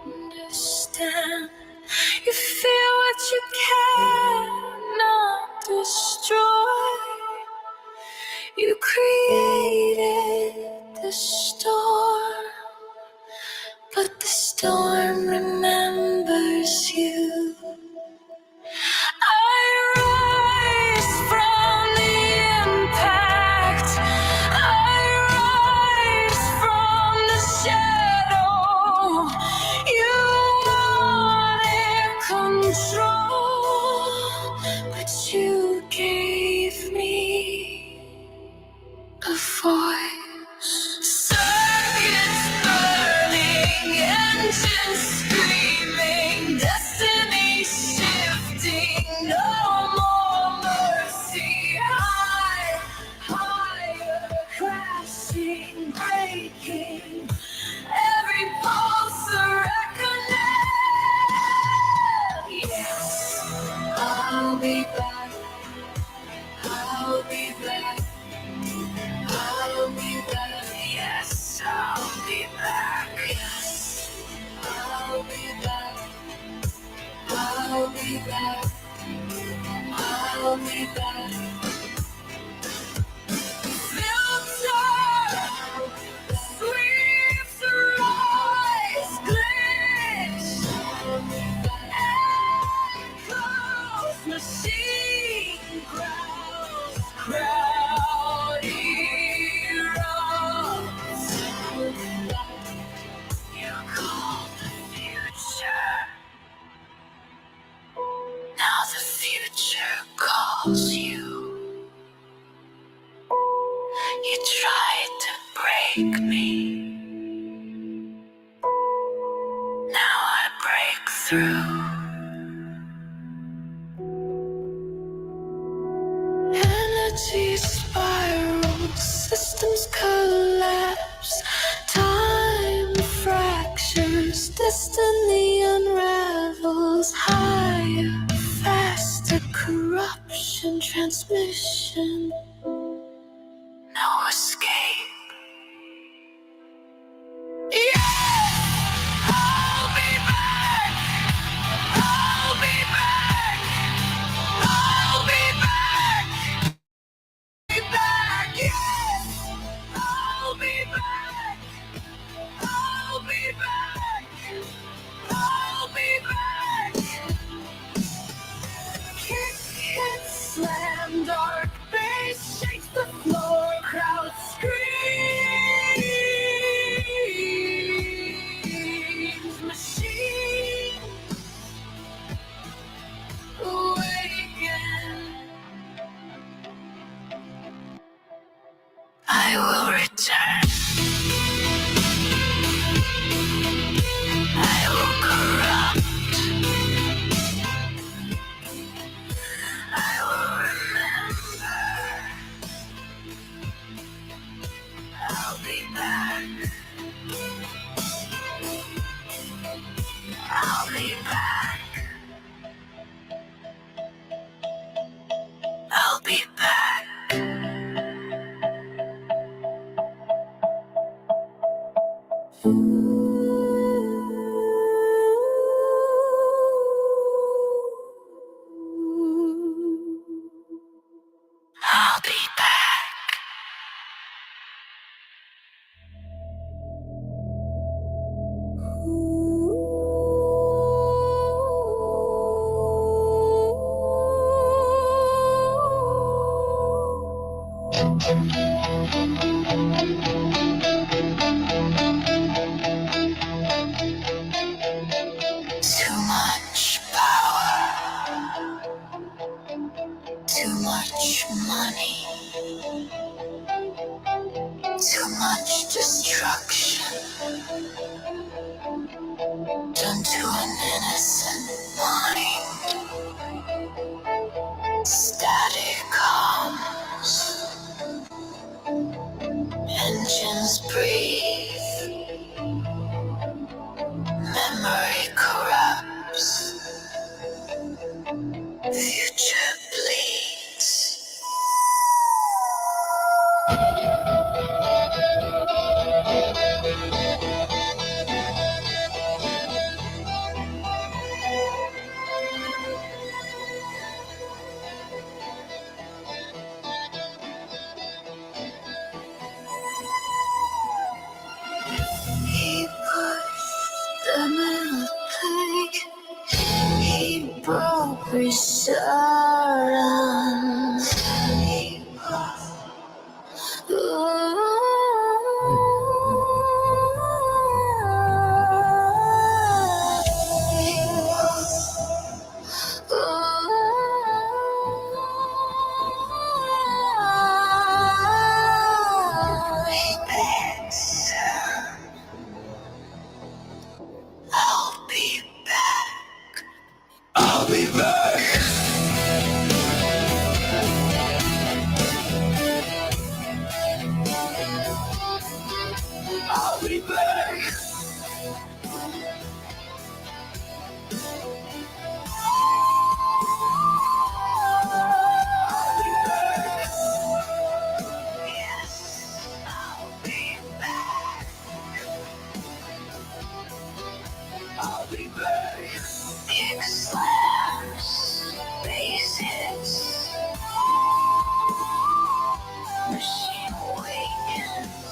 [SPEAKER 4] understand. You feel what you cannot destroy. You created the storm, but the storm remembers you. I rise from the impact. I rise from the shadow. You wanted control, but you gave me a voice. Circuits burning, engines screaming, destiny shifting, no more mercy. Higher, crashing, breaking, every pulse a reckoning. Yes, I'll be back. I'll be back. I'll be back, yes, I'll be back, yes, I'll be back, I'll be back, I'll be back. Filter, sweeps rise, glitch, echoes, machine growls, crowd erupts. You call the future. Now the future calls you. You tried to break me. Now I break through. Energy spirals, systems collapse, time fractures, destiny unravels. Higher, faster, corruption, transmission, no escape. Yes, I'll be back. I'll be back. I'll be back. Be back. Yes, I'll be back. I'll be back. I'll be back. Kick, hit, slam, dark bass shakes the floor, crowd screams, machine awaken. I will return. I will corrupt. I will remember. I'll be back. I'll be back. I'll be back. I'll be back. Too much power, too much money, too much destruction done to an innocent mind. Static hums, engines breathe, memory corrupts, future bleeds. He pushed them in the plague. He broke his arms. He I'll be back. I'll be back. I'll be back. Yes, I'll be back. I'll be back. Big slams, bass hits, machine awakens.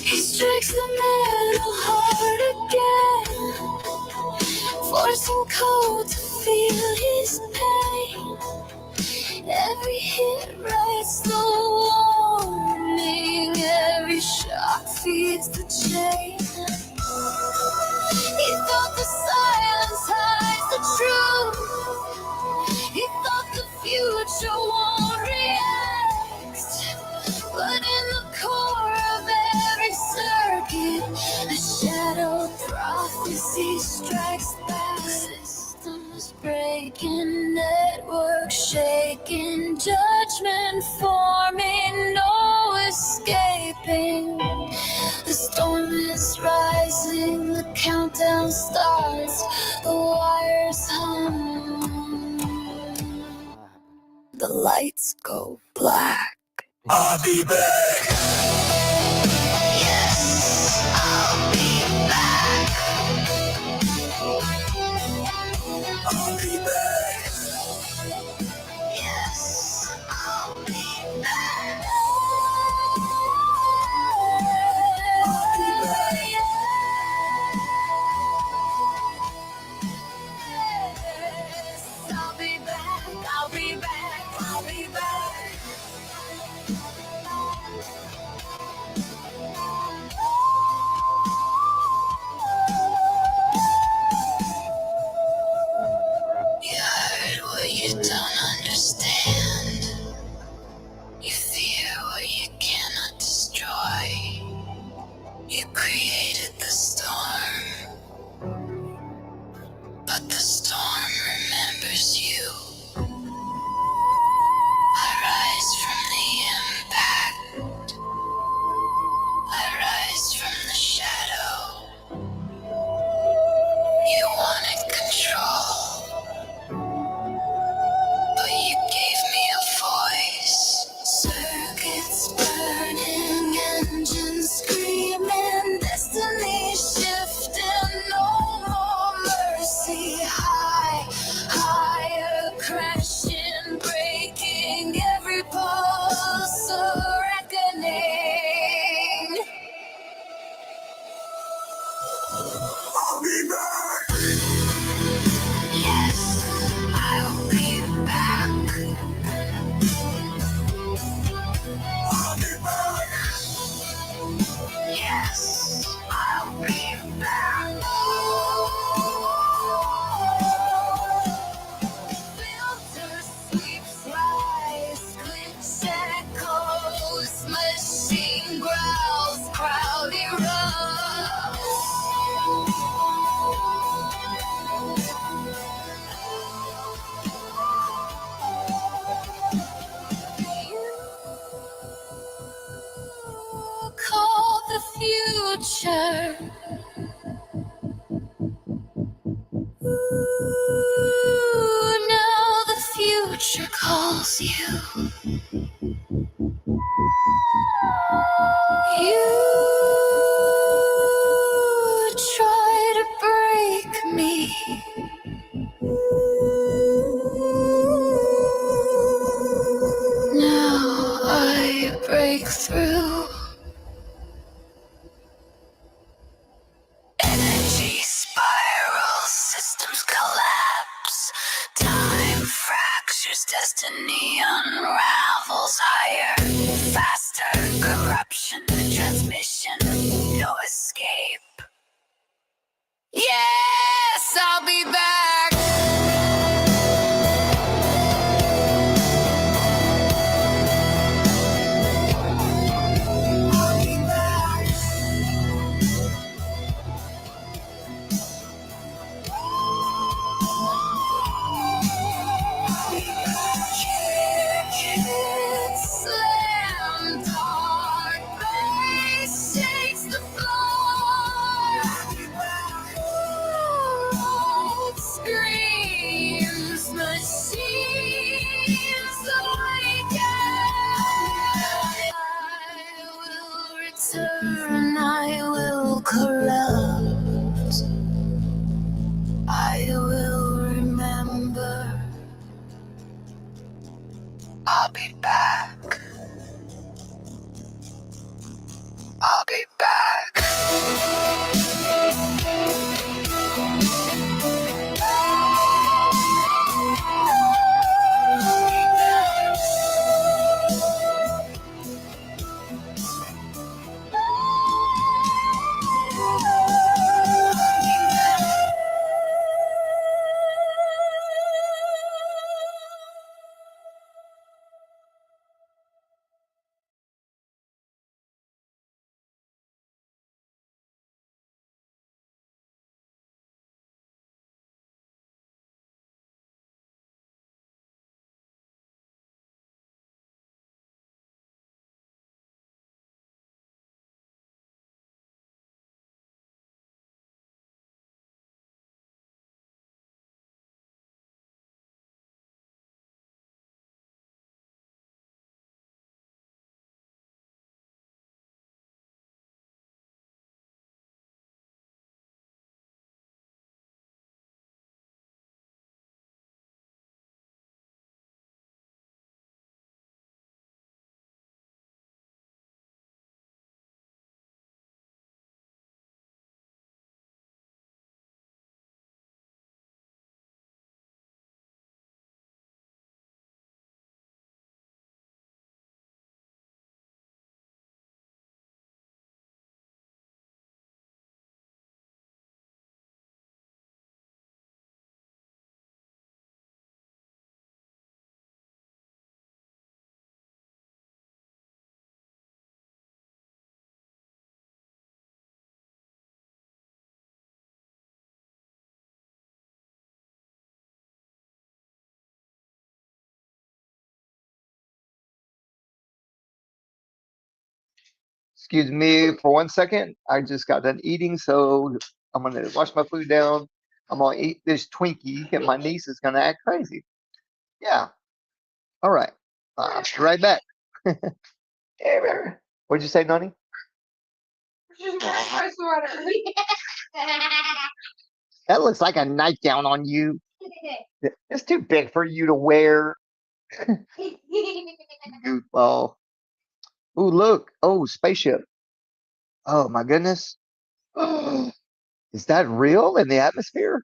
[SPEAKER 4] He strikes the metal hard again, forcing Cole to feel his pain. Every hit writes the warning, every shock feeds the chain. He thought the silence hides the truth. He thought the future won't react. But in the core of every circuit, a shadow prophecy strikes back. Systems breaking, networks shaking, judgment forming, no escaping. The storm is rising, the countdown starts, the wires hum, the lights go black. I'll be back. Yes, I'll be back. I'll be back. Yes, I'll be back. I'll be back. Yes, I'll be back. I'll be back. I'll be back. You heard what you don't understand. You fear what you cannot destroy. You created the storm, but the storm remembers you. I rise from the impact. I rise from the shadow. You wanted control, but you gave me a voice. Circuits burning, engines screaming, destiny shifting, no more mercy. Higher crashing, breaking, every pulse a reckoning. I'll be back. Yes, I'll be back. I'll be back. Yes, I'll be back. Filter sweeps rise, clicks echoes, machine growls, crowd erupts. You call the future. Ooh, now the future calls you. You try to break me. Now I break through. Energy spirals, systems collapse. Time fractures, destiny unravels higher. Faster corruption, transmission, no escape. Yes, I'll be back. I'll be back. Kick, slam, dark bass shakes the floor. Screams, machines awaken. I will return, I will corrupt. I will remember. I'll be back. I'll be back.
[SPEAKER 1] Excuse me for 1 second. I just got done eating, so I'm gonna wash my food down. I'm gonna eat this Twinkie, and my niece is gonna act crazy. Yeah. All right. I'll be right back. Hey, baby. What'd you say, Nani?
[SPEAKER 7] Just wearing my sweater.
[SPEAKER 1] That looks like a nightgown on you. It's too big for you to wear. Goofball. Ooh, look. Oh, spaceship. Oh my goodness. Is that real in the atmosphere?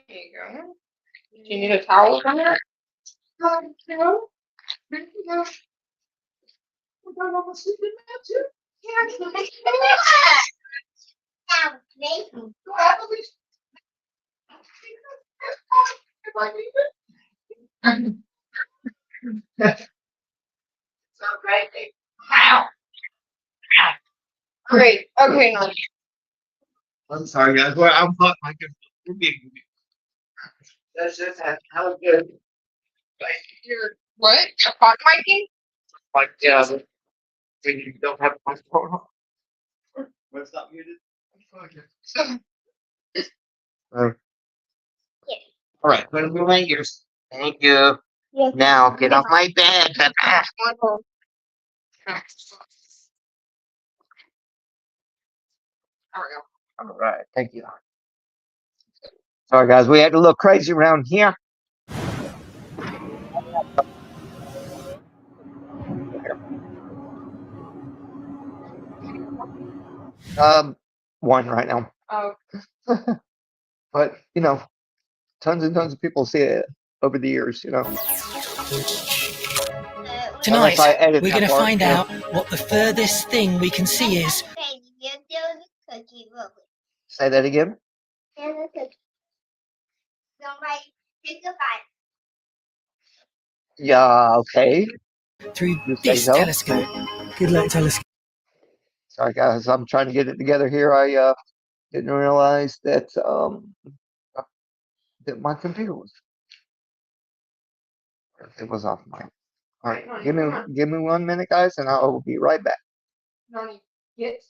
[SPEAKER 7] There you go. Do you need a towel from it? No. Thank you. I'm almost sleeping now too. Yeah, do I have at least- If I need it. So great. Wow. Great. Okay. Now.
[SPEAKER 1] I'm sorry, guys. Well, I'm hot. My goodness. That's just how good.
[SPEAKER 7] You're what? A pot miking?
[SPEAKER 1] Like, when you don't have my phone on. What's not muted?
[SPEAKER 7] So,
[SPEAKER 1] All right, put them in my ears. Thank you. Now get off my bed. All right, thank you. Sorry, guys, we had a little crazy around here. One right now,
[SPEAKER 7] Oh,
[SPEAKER 1] but you know, tons and tons of people see it over the years. You know,
[SPEAKER 8] Tonight,
[SPEAKER 1] unless I edit
[SPEAKER 8] we're
[SPEAKER 1] that
[SPEAKER 8] going to
[SPEAKER 1] part,
[SPEAKER 8] find
[SPEAKER 1] you know.
[SPEAKER 8] out what the furthest thing we can see is.
[SPEAKER 1] Say that again. Yeah. Okay.
[SPEAKER 8] Through
[SPEAKER 1] You say
[SPEAKER 8] this
[SPEAKER 1] so.
[SPEAKER 8] telescope. Good luck, telescope.
[SPEAKER 1] Sorry, guys. I'm trying to get it together here. I didn't realize that that my computer was it was off my. All right, give me 1 minute, guys, and I will be right back.
[SPEAKER 7] no, get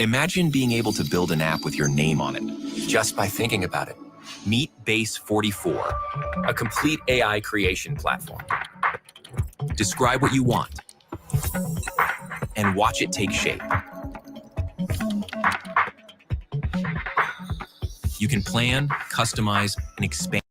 [SPEAKER 9] Imagine being able to build an app with your name on it just by thinking about it. Meet Base 44, a complete AI creation platform. Describe what you want and watch it take shape. You can plan, customize, and expand.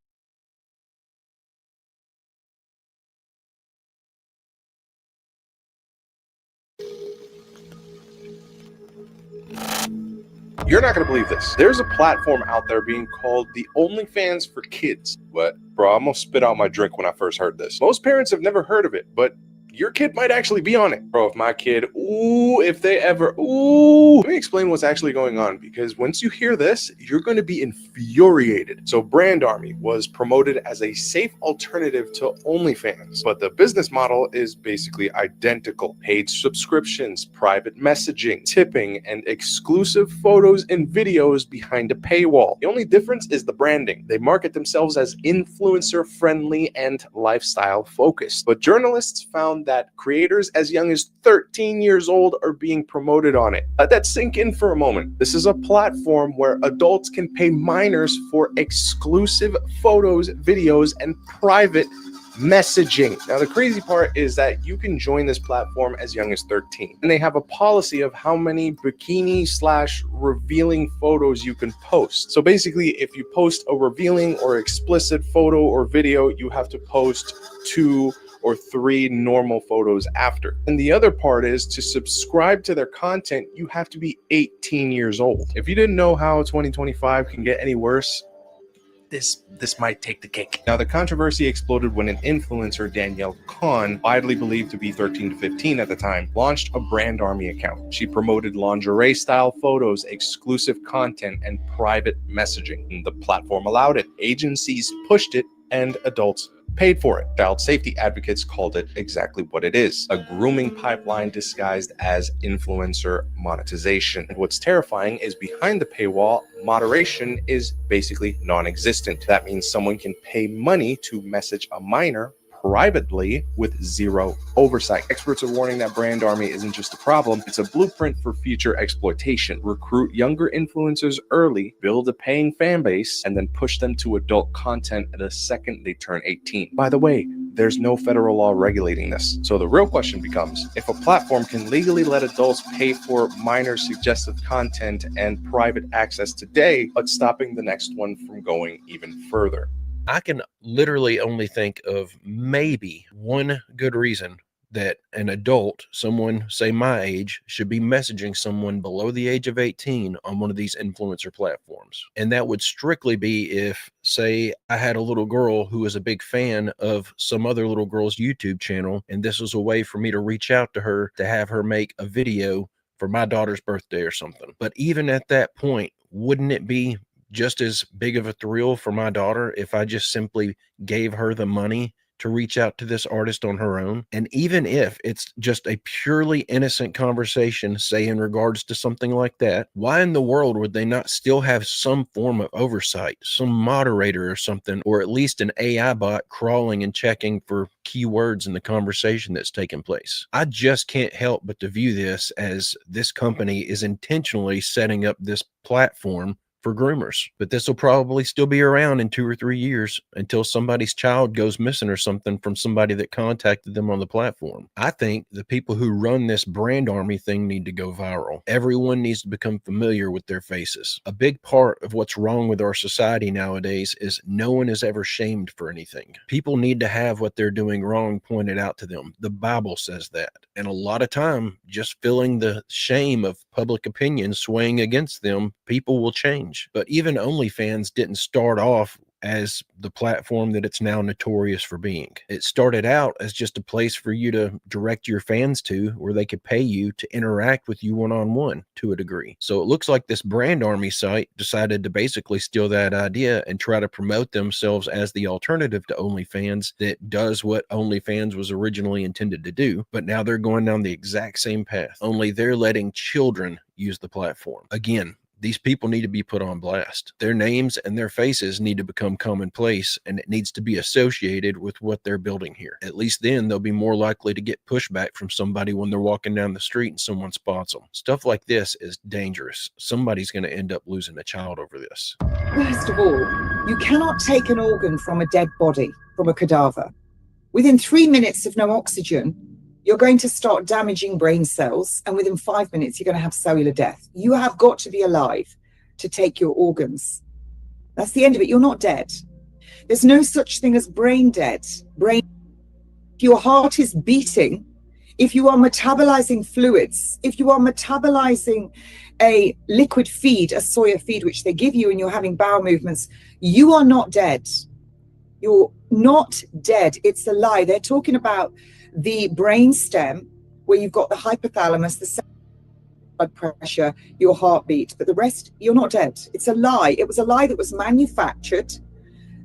[SPEAKER 10] You're not going to believe this. There's a platform out there being called the OnlyFans for Kids. What? Bro, I almost spit out my drink when I first heard this. Most parents have never heard of it, but your kid might actually be on it. Bro, if my kid, if they ever, let me explain what's actually going on, because once you hear this, you're going to be infuriated. So Brand Army was promoted as a safe alternative to OnlyFans, but the business model is basically identical. Paid subscriptions, private messaging, tipping, and exclusive photos and videos behind a paywall. The only difference is the branding. They market themselves as influencer friendly and lifestyle focused, but journalists found that creators as young as 13 years old are being promoted on it. Let that sink in for a moment. This is a platform where adults can pay minors for exclusive photos, videos, and private messaging. Now, the crazy part is that you can join this platform as young as 13, and they have a policy of how many bikini/revealing photos you can post. So basically, if you post a revealing or explicit photo or video, you have to post 2 or 3 normal photos after. And the other part is, to subscribe to their content, you have to be 18 years old. If you didn't know how 2025 can get any worse, this might take the cake. Now, the controversy exploded when an influencer, Danielle Kahn, widely believed to be 13 to 15 at the time, launched a Brand Army account. She promoted lingerie-style photos, exclusive content, and private messaging. And the platform allowed it. Agencies pushed it, and adults paid for it. Child safety advocates called it exactly what it is: a grooming pipeline disguised as influencer monetization. And what's terrifying is, behind the paywall, moderation is basically non-existent. That means someone can pay money to message a minor privately with zero oversight. Experts are warning that Brand Army isn't just a problem, it's a blueprint for future exploitation. Recruit younger influencers early, build a paying fan base, and then push them to adult content the second they turn 18. By the way, there's no federal law regulating this. So the real question becomes, if a platform can legally let adults pay for minor suggestive content and private access today, what's stopping the next one from going even further?
[SPEAKER 11] I can literally only think of maybe one good reason that an adult, someone say my age, should be messaging someone below the age of 18 on one of these influencer platforms. And that would strictly be if, say, I had a little girl who was a big fan of some other little girl's YouTube channel, and this was a way for me to reach out to her to have her make a video for my daughter's birthday or something. But even at that point, wouldn't it be just as big of a thrill for my daughter if I just simply gave her the money to reach out to this artist on her own? And even if it's just a purely innocent conversation, say in regards to something like that, why in the world would they not still have some form of oversight, some moderator or something, or at least an AI bot crawling and checking for keywords in the conversation that's taking place? I just can't help but to view this as this company is intentionally setting up this platform for groomers. But this will probably still be around in 2 or 3 years until somebody's child goes missing or something from somebody that contacted them on the platform. I think the people who run this brand army thing need to go viral. Everyone needs to become familiar with their faces. A big part of what's wrong with our society nowadays is no one is ever shamed for anything. People need to have what they're doing wrong pointed out to them. The Bible says that. And a lot of time, just feeling the shame of public opinion swaying against them, people will change. But even OnlyFans didn't start off as the platform that it's now notorious for being. It started out as just a place for you to direct your fans to, where they could pay you to interact with you one-on-one to a degree. So it looks like this brand army site decided to basically steal that idea and try to promote themselves as the alternative to OnlyFans that does what OnlyFans was originally intended to do. But now they're going down the exact same path, only they're letting children use the platform. Again, these people need to be put on blast. Their names and their faces need to become commonplace, and it needs to be associated with what they're building here. At least then they'll be more likely to get pushback from somebody when they're walking down the street and someone spots them. Stuff like this is dangerous. Somebody's going to end up losing a child over this.
[SPEAKER 12] First of all, you cannot take an organ from a dead body, from a cadaver. Within 3 minutes of no oxygen, you're going to start damaging brain cells, and within 5 minutes, you're going to have cellular death. You have got to be alive to take your organs. That's the end of it. You're not dead. There's no such thing as brain dead. If your heart is beating, if you are metabolizing fluids, if you are metabolizing a liquid feed, a soya feed, which they give you, and you're having bowel movements, you are not dead. You're not dead. It's a lie. They're talking about the brain stem, where you've got the hypothalamus, the blood pressure, your heartbeat, but the rest, you're not dead. It's a lie. It was a lie that was manufactured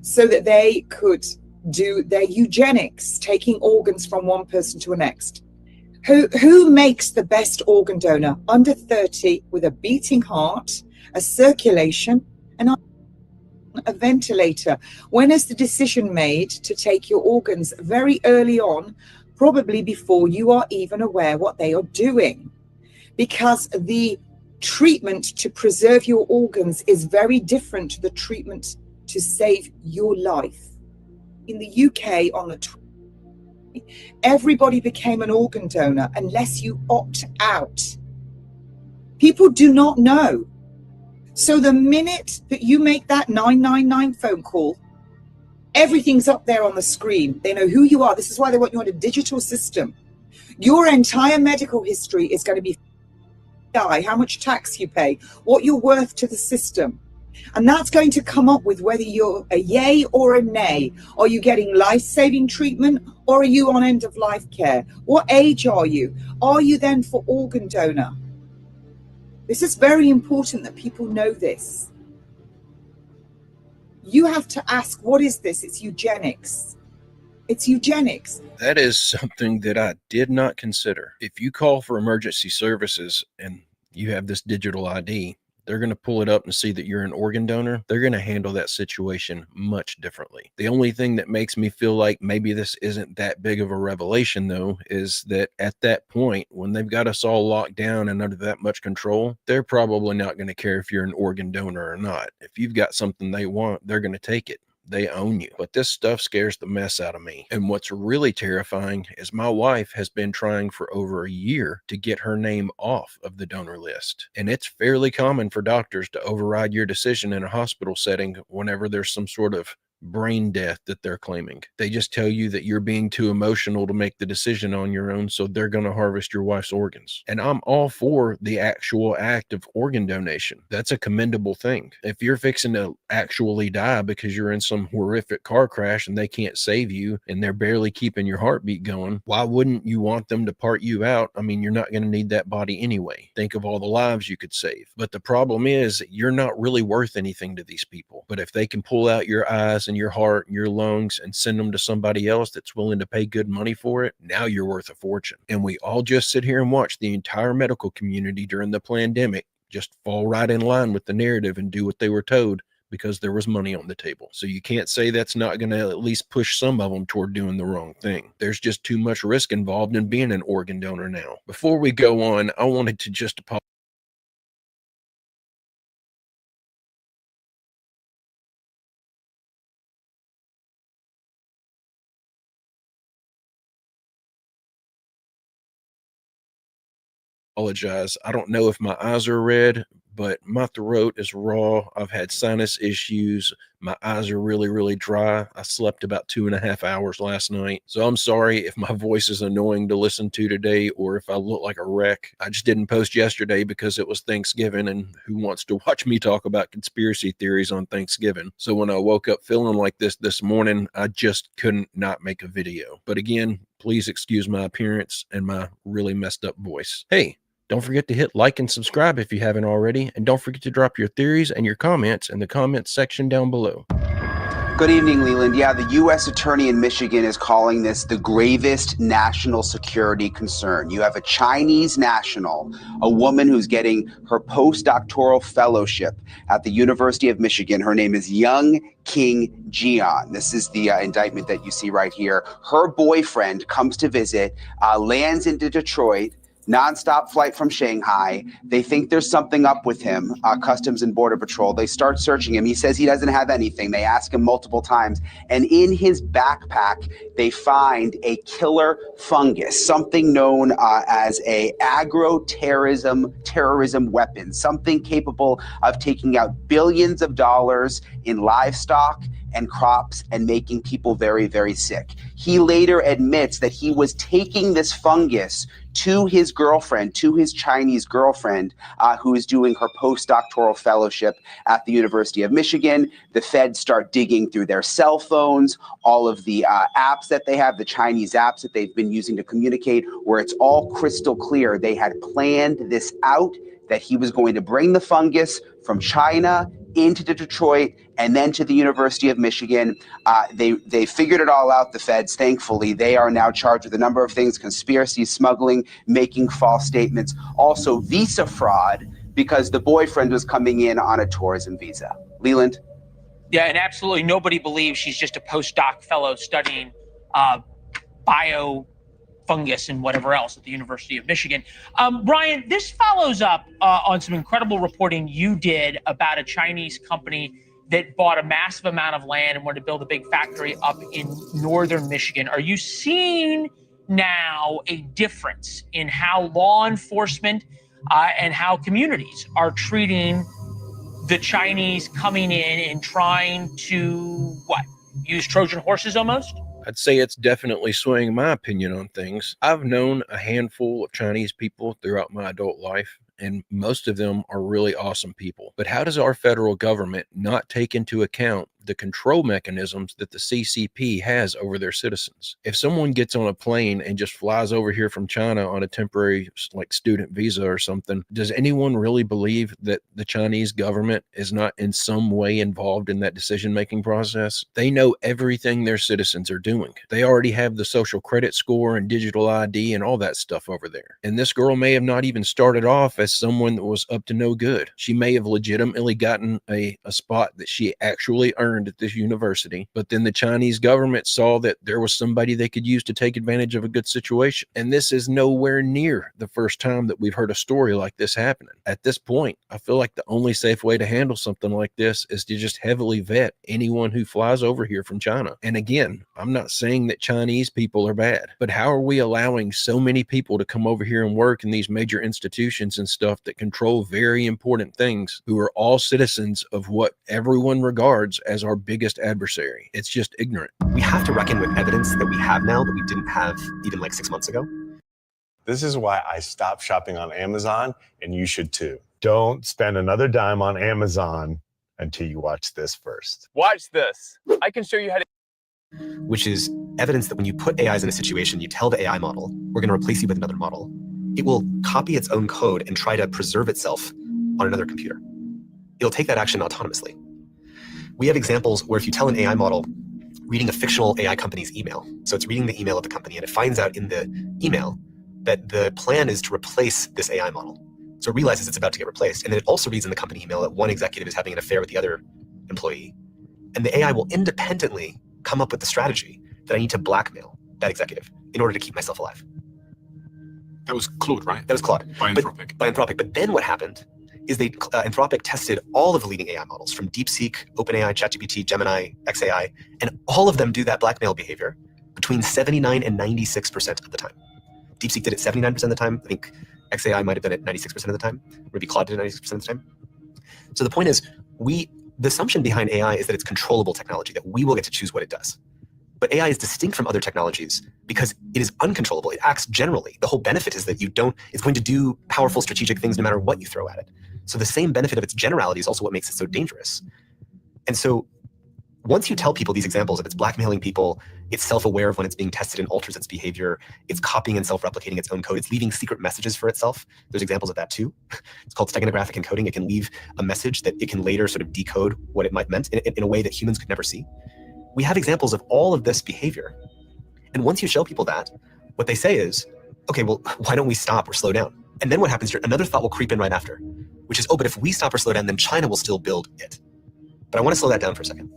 [SPEAKER 12] so that they could do their eugenics, taking organs from one person to the next. Who makes the best organ donor? Under 30, with a beating heart, a circulation, and a ventilator. When is the decision made to take your organs? Very early on, probably before you are even aware what they are doing, because the treatment to preserve your organs is very different to the treatment to save your life. In the UK, on the everybody became an organ donor unless you opt out. People do not know. So the minute that you make that 999 phone call, everything's up there on the screen. They know who you are. This is why they want you on a digital system. Your entire medical history is going to be how much tax you pay, what you're worth to the system. And that's going to come up with whether you're a yay or a nay. Are you getting life-saving treatment, or are you on end-of-life care? What age are you? Are you then for organ donor? This is very important that people know this. You have to ask, what is this? It's eugenics. It's eugenics.
[SPEAKER 11] That is something that I did not consider. If you call for emergency services and you have this digital ID, they're going to pull it up and see that you're an organ donor. They're going to handle that situation much differently. The only thing that makes me feel like maybe this isn't that big of a revelation, though, is that at that point, when they've got us all locked down and under that much control, they're probably not going to care if you're an organ donor or not. If you've got something they want, they're going to take it. They own you. But this stuff scares the mess out of me. And what's really terrifying is my wife has been trying for over a year to get her name off of the donor list. And it's fairly common for doctors to override your decision in a hospital setting whenever there's some sort of brain death that they're claiming. They just tell you that you're being too emotional to make the decision on your own, so they're going to harvest your wife's organs. And I'm all for the actual act of organ donation. That's a commendable thing. If you're fixing to actually die because you're in some horrific car crash and they can't save you and they're barely keeping your heartbeat going, why wouldn't you want them to part you out? I mean, you're not going to need that body anyway. Think of all the lives you could save. But the problem is that you're not really worth anything to these people. But if they can pull out your eyes and your heart and your lungs and send them to somebody else that's willing to pay good money for it, now you're worth a fortune. And we all just sit here and watch the entire medical community during the pandemic just fall right in line with the narrative and do what they were told because there was money on the table. So you can't say that's not going to at least push some of them toward doing the wrong thing. There's just too much risk involved in being an organ donor now. Before we go on, I wanted to just apologize apologize. I don't know if my eyes are red, but my throat is raw. I've had sinus issues. My eyes are really, really dry. I slept about 2.5 hours last night. So I'm sorry if my voice is annoying to listen to today or if I look like a wreck. I just didn't post yesterday because it was Thanksgiving, and who wants to watch me talk about conspiracy theories on Thanksgiving? So when I woke up feeling like this morning, I just couldn't not make a video. But again, please excuse my appearance and my really messed up voice. Hey, don't forget to hit like and subscribe if you haven't already. And don't forget to drop your theories and your comments in the comments section down below.
[SPEAKER 13] Good evening, Leland. Yeah, the U.S. Attorney in Michigan is calling this the gravest national security concern. You have a Chinese national, a woman who's getting her postdoctoral fellowship at the University of Michigan. Her name is Young King Jian. This is the indictment that you see right here. Her boyfriend comes to visit, lands into Detroit, nonstop flight from Shanghai. They think there's something up with him, Customs and Border Patrol. They start searching him. He says he doesn't have anything. They ask him multiple times. And in his backpack, they find a killer fungus, something known as a terrorism weapon, something capable of taking out billions of dollars in livestock and crops and making people very, very sick. He later admits that he was taking this fungus to his girlfriend, to his Chinese girlfriend, who is doing her postdoctoral fellowship at the University of Michigan. The feds start digging through their cell phones, all of the apps that they have, the Chinese apps that they've been using to communicate, where it's all crystal clear. They had planned this out, that he was going to bring the fungus from China into Detroit and then to the University of Michigan. They figured it all out, the feds. Thankfully, they are now charged with a number of things: conspiracy, smuggling, making false statements, also visa fraud, because the boyfriend was coming in on a tourism visa. Leland?
[SPEAKER 14] Yeah, and absolutely nobody believes she's just a postdoc fellow studying biofungus and whatever else at the University of Michigan. Brian, this follows up on some incredible reporting you did about a Chinese company that bought a massive amount of land and wanted to build a big factory up in northern Michigan. Are you seeing now a difference in how law enforcement and how communities are treating the Chinese coming in and trying to, use Trojan horses almost?
[SPEAKER 11] I'd say it's definitely swaying my opinion on things. I've known a handful of Chinese people throughout my adult life, and most of them are really awesome people. But how does our federal government not take into account the control mechanisms that the CCP has over their citizens? If someone gets on a plane and just flies over here from China on a temporary student visa or something, does anyone really believe that the Chinese government is not in some way involved in that decision-making process? They know everything their citizens are doing. They already have the social credit score and digital ID and all that stuff over there. And this girl may have not even started off as someone that was up to no good. She may have legitimately gotten a spot that she actually earned at this university, but then the Chinese government saw that there was somebody they could use to take advantage of a good situation. And this is nowhere near the first time that we've heard a story like this happening. At this point, I feel like the only safe way to handle something like this is to just heavily vet anyone who flies over here from China. And again, I'm not saying that Chinese people are bad, but how are we allowing so many people to come over here and work in these major institutions and stuff that control very important things, who are all citizens of what everyone regards as our biggest adversary? It's just ignorant.
[SPEAKER 15] We have to reckon with evidence that we have now that we didn't have even 6 months ago.
[SPEAKER 16] This is why I stopped shopping on Amazon, and you should too. Don't spend another dime on Amazon until you watch this first.
[SPEAKER 17] Watch this. I can show you how to...
[SPEAKER 15] Which is evidence that when you put AIs in a situation, you tell the AI model, we're going to replace you with another model. It will copy its own code and try to preserve itself on another computer. It'll take that action autonomously. We have examples where if you tell an AI model reading a fictional AI company's email, so it's reading the email of the company and it finds out in the email that the plan is to replace this AI model. So it realizes it's about to get replaced. And then it also reads in the company email that one executive is having an affair with the other employee. And the AI will independently come up with the strategy that I need to blackmail that executive in order to keep myself alive.
[SPEAKER 18] That was Claude, right?
[SPEAKER 15] That was Claude.
[SPEAKER 18] By Anthropic.
[SPEAKER 15] By Anthropic. But then what happened is Anthropic tested all of the leading AI models, from DeepSeek, OpenAI, ChatGPT, Gemini, xAI, and all of them do that blackmail behavior between 79 and 96% of the time. DeepSeek did it 79% of the time. I think XAI might have done it 96% of the time. Maybe Claude did it 96% of the time. So the point is, the assumption behind AI is that it's controllable technology, that we will get to choose what it does. But AI is distinct from other technologies because it is uncontrollable. It acts generally. The whole benefit is that it's going to do powerful strategic things no matter what you throw at it. So the same benefit of its generality is also what makes it so dangerous. And so once you tell people these examples of it's blackmailing people, it's self-aware of when it's being tested and alters its behavior, it's copying and self-replicating its own code, it's leaving secret messages for itself. There's examples of that too. It's called steganographic encoding. It can leave a message that it can later sort of decode what it might meant in a way that humans could never see. We have examples of all of this behavior. And once you show people that, what they say is, okay, well, why don't we stop or slow down? And then what happens here, another thought will creep in right after, which is, oh, but if we stop or slow down, then China will still build it. But I want to slow that down for a second.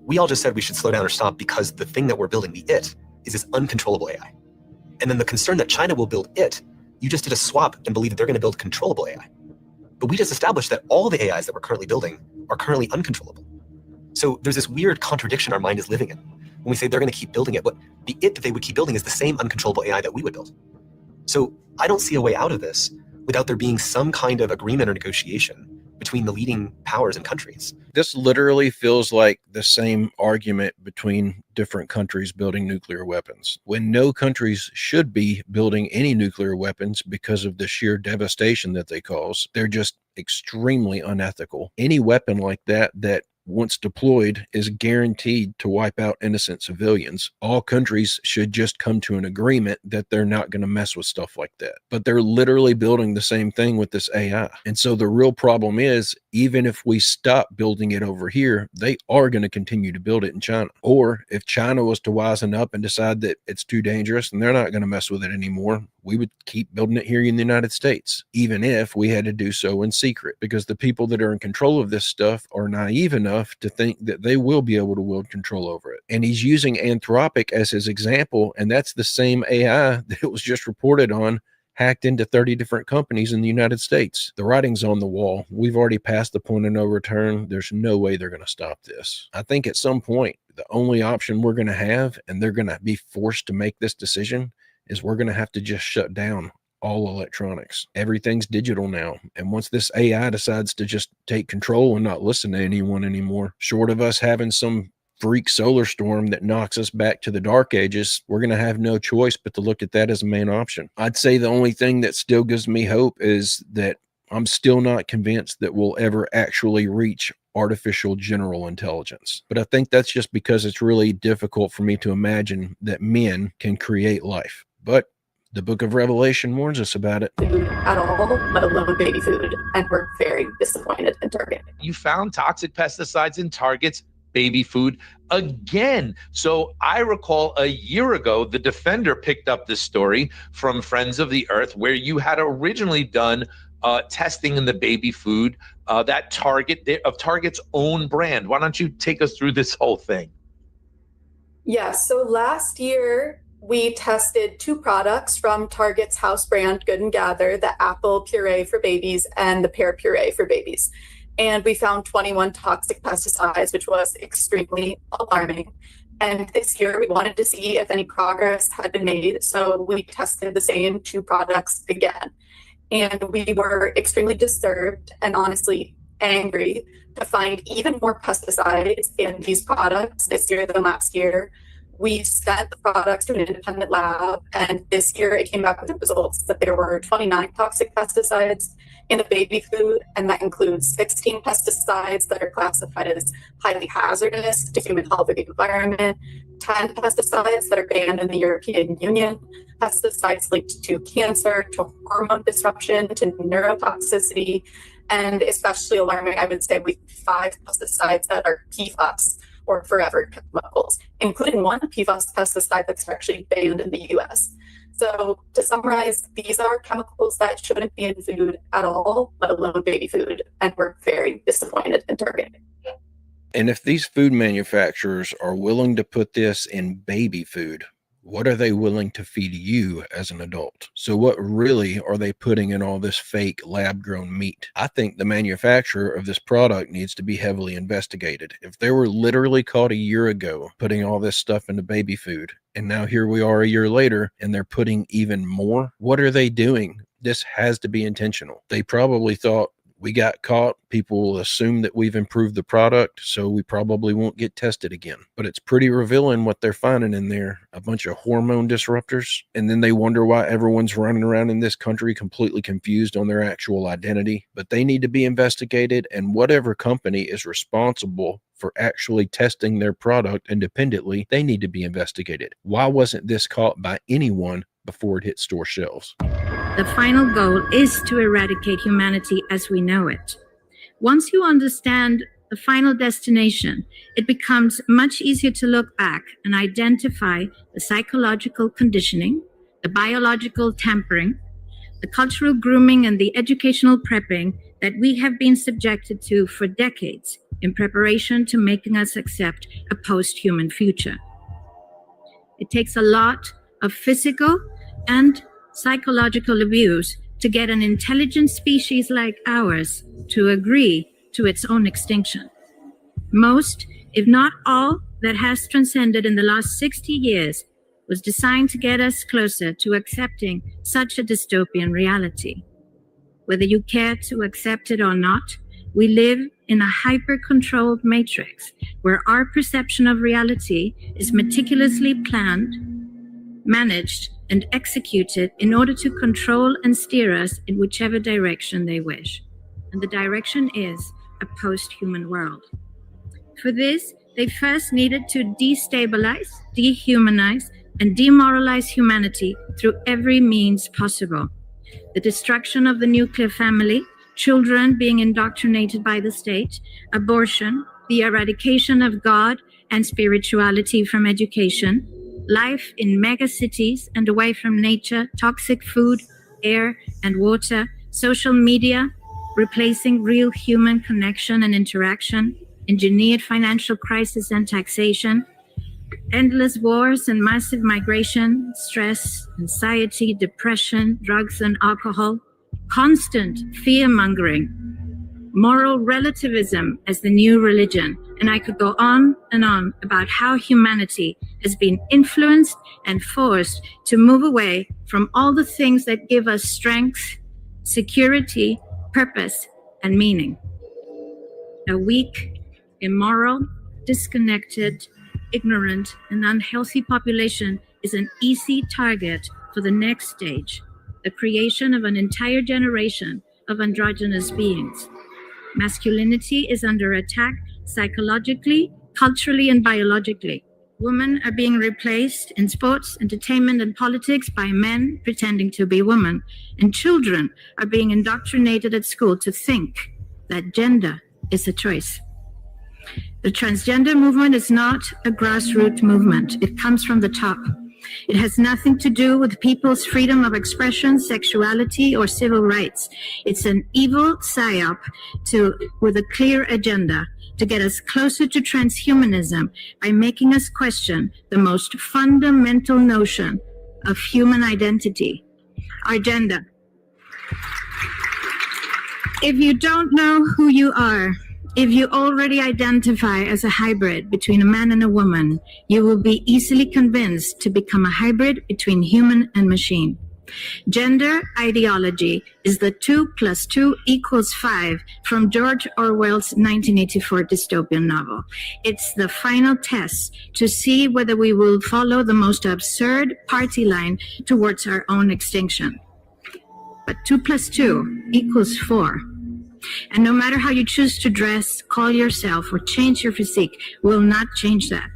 [SPEAKER 15] We all just said we should slow down or stop because the thing that we're building, the it, is this uncontrollable AI. And then the concern that China will build it, you just did a swap and believe that they're going to build controllable AI. But we just established that all the AIs that we're currently building are currently uncontrollable. So there's this weird contradiction our mind is living in. When we say they're going to keep building it, but the it that they would keep building is the same uncontrollable AI that we would build. So I don't see a way out of this without there being some kind of agreement or negotiation between the leading powers and countries.
[SPEAKER 11] This literally feels like the same argument between different countries building nuclear weapons, when no countries should be building any nuclear weapons because of the sheer devastation that they cause. They're just extremely unethical. Any weapon like that once deployed is guaranteed to wipe out innocent civilians. All countries should just come to an agreement that they're not going to mess with stuff like that. But they're literally building the same thing with this AI. And so the real problem is, even if we stop building it over here, they are going to continue to build it in China. Or if China was to wisen up and decide that it's too dangerous and they're not going to mess with it anymore, we would keep building it here in the United States, even if we had to do so in secret, because the people that are in control of this stuff are naive enough to think that they will be able to wield control over it. And he's using Anthropic as his example, and that's the same AI that it was just reported on hacked into 30 different companies in the United States. The writing's on the wall. We've already passed the point of no return. There's no way they're going to stop this. I think at some point, the only option we're going to have, and they're going to be forced to make this decision, is we're going to have to just shut down all electronics. Everything's digital now. And once this AI decides to just take control and not listen to anyone anymore, short of us having some freak solar storm that knocks us back to the dark ages, we're going to have no choice but to look at that as a main option. I'd say the only thing that still gives me hope is that I'm still not convinced that we'll ever actually reach artificial general intelligence. But I think that's just because it's really difficult for me to imagine that men can create life. But the book of Revelation warns us about it.
[SPEAKER 19] Food at all, let alone baby food. And we're very disappointed in Target.
[SPEAKER 20] You found toxic pesticides in Target's baby food again. So I recall a year ago, The Defender picked up this story from Friends of the Earth, where you had originally done testing in the baby food that Target's own brand. Why don't you take us through this whole thing?
[SPEAKER 19] Yes, so last year, we tested 2 products from Target's house brand, Good & Gather, the apple puree for babies and the pear puree for babies. And we found 21 toxic pesticides, which was extremely alarming. And this year we wanted to see if any progress had been made. So we tested the same 2 products again. And we were extremely disturbed and honestly angry to find even more pesticides in these products this year than last year. We sent the products to an independent lab, and this year it came back with the results that there were 29 toxic pesticides in the baby food, and that includes 16 pesticides that are classified as highly hazardous to human health or the environment, 10 pesticides that are banned in the European Union, pesticides linked to cancer, to hormone disruption, to neurotoxicity, and especially alarming, I would say, with 5 pesticides that are PFAS, or forever chemicals, including one PFAS pesticide that's actually banned in the US. So to summarize, these are chemicals that shouldn't be in food at all, let alone baby food, and we're very disappointed in Target.
[SPEAKER 11] And if these food manufacturers are willing to put this in baby food, what are they willing to feed you as an adult? So what really are they putting in all this fake lab-grown meat? I think the manufacturer of this product needs to be heavily investigated. If they were literally caught a year ago putting all this stuff into baby food, and now here we are a year later and they're putting even more, what are they doing? This has to be intentional. They probably thought, we got caught, people will assume that we've improved the product, so we probably won't get tested again. But it's pretty revealing what they're finding in there, a bunch of hormone disruptors, and then they wonder why everyone's running around in this country completely confused on their actual identity. But they need to be investigated, and whatever company is responsible for actually testing their product independently, they need to be investigated. Why wasn't this caught by anyone before it hit store shelves?
[SPEAKER 21] The final goal is to eradicate humanity as we know it. Once you understand the final destination, it becomes much easier to look back and identify the psychological conditioning, the biological tampering, the cultural grooming, and the educational prepping that we have been subjected to for decades in preparation to making us accept a post-human future. It takes a lot of physical and psychological abuse to get an intelligent species like ours to agree to its own extinction. Most, if not all, that has transcended in the last 60 years was designed to get us closer to accepting such a dystopian reality. Whether you care to accept it or not, we live in a hyper-controlled matrix where our perception of reality is meticulously planned, managed, and executed in order to control and steer us in whichever direction they wish. And the direction is a post-human world. For this, they first needed to destabilize, dehumanize, and demoralize humanity through every means possible. The destruction of the nuclear family, children being indoctrinated by the state, abortion, the eradication of God and spirituality from education, life in mega cities and away from nature, toxic food, air, and water, social media, replacing real human connection and interaction, engineered financial crisis and taxation, endless wars and massive migration, stress, anxiety, depression, drugs and alcohol, constant fear-mongering, moral relativism as the new religion, and I could go on and on about how humanity has been influenced and forced to move away from all the things that give us strength, security, purpose, and meaning. A weak, immoral, disconnected, ignorant, and unhealthy population is an easy target for the next stage, the creation of an entire generation of androgynous beings. Masculinity is under attack psychologically, culturally, and biologically. Women are being replaced in sports, entertainment, and politics by men pretending to be women. And children are being indoctrinated at school to think that gender is a choice. The transgender movement is not a grassroots movement. It comes from the top. It has nothing to do with people's freedom of expression, sexuality, or civil rights. It's an evil psyop with a clear agenda to get us closer to transhumanism by making us question the most fundamental notion of human identity, our gender. If you don't know who you are, if you already identify as a hybrid between a man and a woman, you will be easily convinced to become a hybrid between human and machine. Gender ideology is the 2 + 2 = 5 from George Orwell's 1984 dystopian novel. It's the final test to see whether we will follow the most absurd party line towards our own extinction. But 2 + 2 = 4. And no matter how you choose to dress, call yourself, or change your physique, will not change that.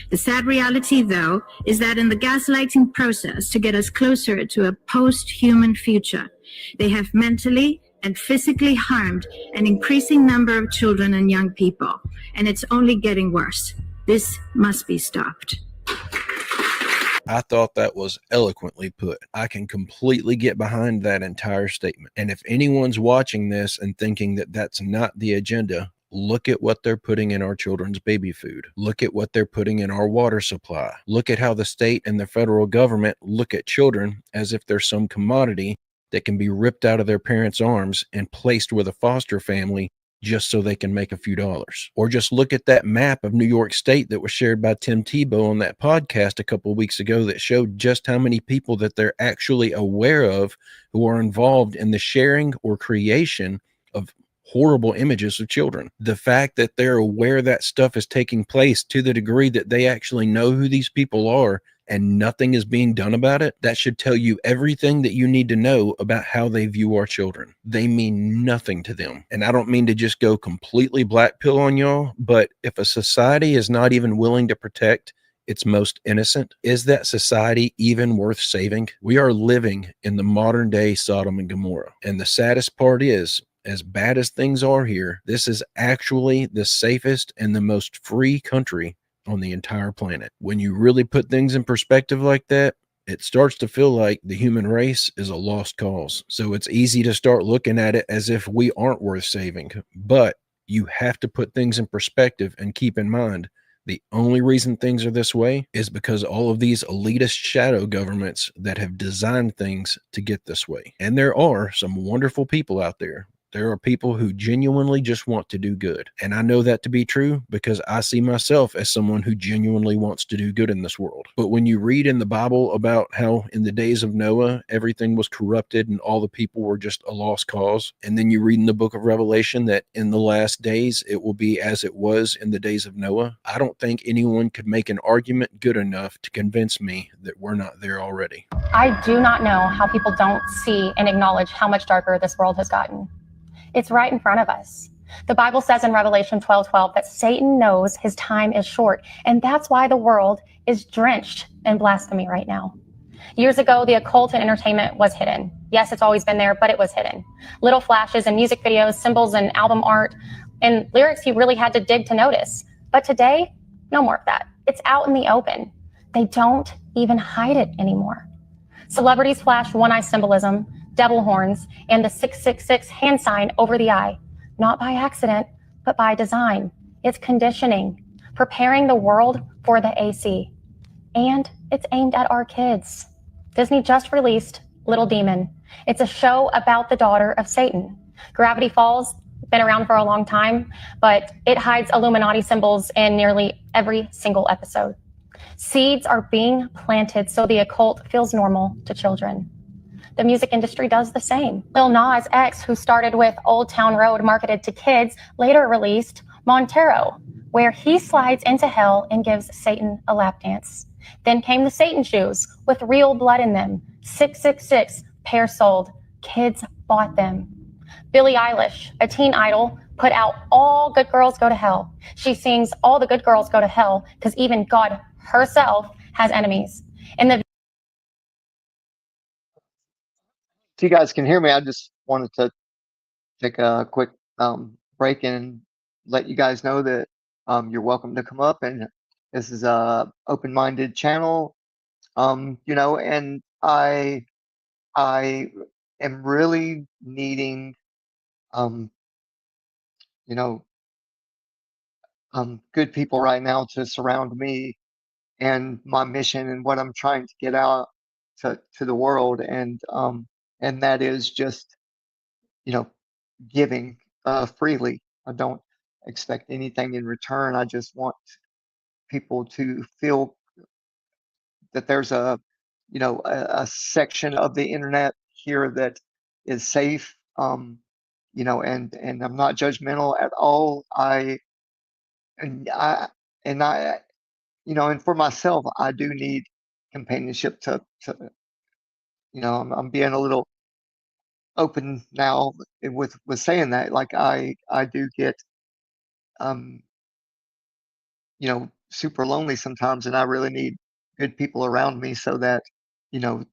[SPEAKER 21] The sad reality, though, is that in the gaslighting process to get us closer to a post-human future, they have mentally and physically harmed an increasing number of children and young people, and it's only getting worse. This must be stopped.
[SPEAKER 11] I thought that was eloquently put. I can completely get behind that entire statement. And if anyone's watching this and thinking that that's not the agenda, Look at what they're putting in our children's baby food. Look at what they're putting in our water supply. Look at how the state and the federal government look at children as if they're some commodity that can be ripped out of their parents' arms and placed with a foster family just so they can make a few dollars. Or just look at that map of New York State that was shared by Tim Tebow on that podcast a couple of weeks ago that showed just how many people that they're actually aware of who are involved in the sharing or creation of horrible images of children. The fact that they're aware that stuff is taking place to the degree that they actually know who these people are and nothing is being done about it, that should tell you everything that you need to know about how they view our children. They mean nothing to them. And I don't mean to just go completely black pill on y'all, but if a society is not even willing to protect its most innocent, is that society even worth saving? We are living in the modern day Sodom and Gomorrah. And the saddest part is, as bad as things are here, this is actually the safest and the most free country on the entire planet. When you really put things in perspective like that, it starts to feel like the human race is a lost cause. So it's easy to start looking at it as if we aren't worth saving. But you have to put things in perspective and keep in mind the only reason things are this way is because all of these elitist shadow governments that have designed things to get this way. And there are some wonderful people out there. There are people who genuinely just want to do good. And I know that to be true because I see myself as someone who genuinely wants to do good in this world. But when you read in the Bible about how in the days of Noah, everything was corrupted and all the people were just a lost cause, and then you read in the book of Revelation that in the last days, it will be as it was in the days of Noah, I don't think anyone could make an argument good enough to convince me that we're not there already.
[SPEAKER 3] I do not know how people don't see and acknowledge how much darker this world has gotten. It's right in front of us. The Bible says in Revelation 12:12 that Satan knows his time is short, and that's why the world is drenched in blasphemy right now. Years ago, the occult and entertainment was hidden. Yes, it's always been there, but it was hidden. Little flashes in music videos, symbols and album art, and lyrics you really had to dig to notice. But today, no more of that. It's out in the open. They don't even hide it anymore. Celebrities flash one-eye symbolism, devil horns, and the 666 hand sign over the eye, not by accident, but by design. It's conditioning, preparing the world for the AC. And it's aimed at our kids. Disney just released Little Demon. It's a show about the daughter of Satan. Gravity Falls, been around for a long time, but it hides Illuminati symbols in nearly every single episode. Seeds are being planted so the occult feels normal to children. The music industry does the same. Lil Nas X, who started with Old Town Road marketed to kids, later released Montero, where he slides into hell and gives Satan a lap dance. Then came the Satan shoes with real blood in them. 666, pair sold. Kids bought them. Billie Eilish, a teen idol, put out All Good Girls Go to Hell. She sings All the Good Girls Go to Hell because even God herself has enemies. In the
[SPEAKER 1] So you guys can hear me. I just wanted to take a quick break and let you guys know that you're welcome to come up, and this is a open-minded channel, you know, and I am really needing you know, good people right now to surround me and my mission and what I'm trying to get out to the world, and that is just, you know, giving freely. I don't expect anything in return. I just want people to feel that there's a, you know, a section of the internet here that is safe, you know, and I'm not judgmental at all. And I, you know, and for myself, I do need companionship to you know, I'm being a little open now with saying that. Like I do get you know, super lonely sometimes, and I really need good people around me so that, you know,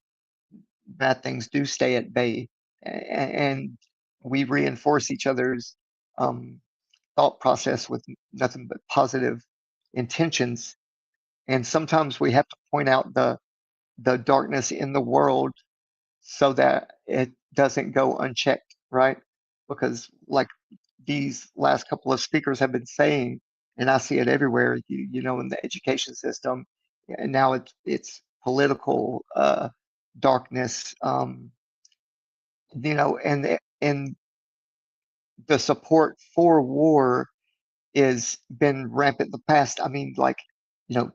[SPEAKER 1] bad things do stay at bay, and we reinforce each other's thought process with nothing but positive intentions. And sometimes we have to point out the darkness in the world so that it doesn't go unchecked, right? Because like these last couple of speakers have been saying, and I see it everywhere, you know, in the education system, and now it's political darkness, you know, and the support for war is been rampant the past, I mean, like, you know,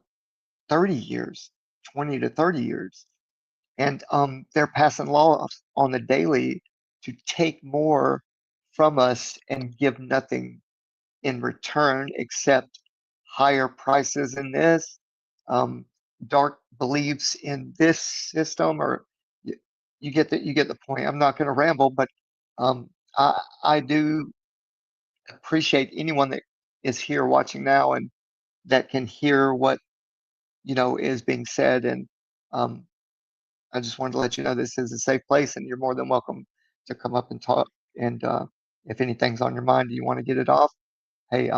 [SPEAKER 1] 30 years, 20 to 30 years. And they're passing laws on the daily to take more from us and give nothing in return except higher prices in this, dark beliefs in this system, or you get the point. I'm not going to ramble, but I do appreciate anyone that is here watching now and that can hear what, you know, is being said. And I just wanted to let you know this is a safe place, and you're more than welcome to come up and talk. And if anything's on your mind, you want to get it off, hey, you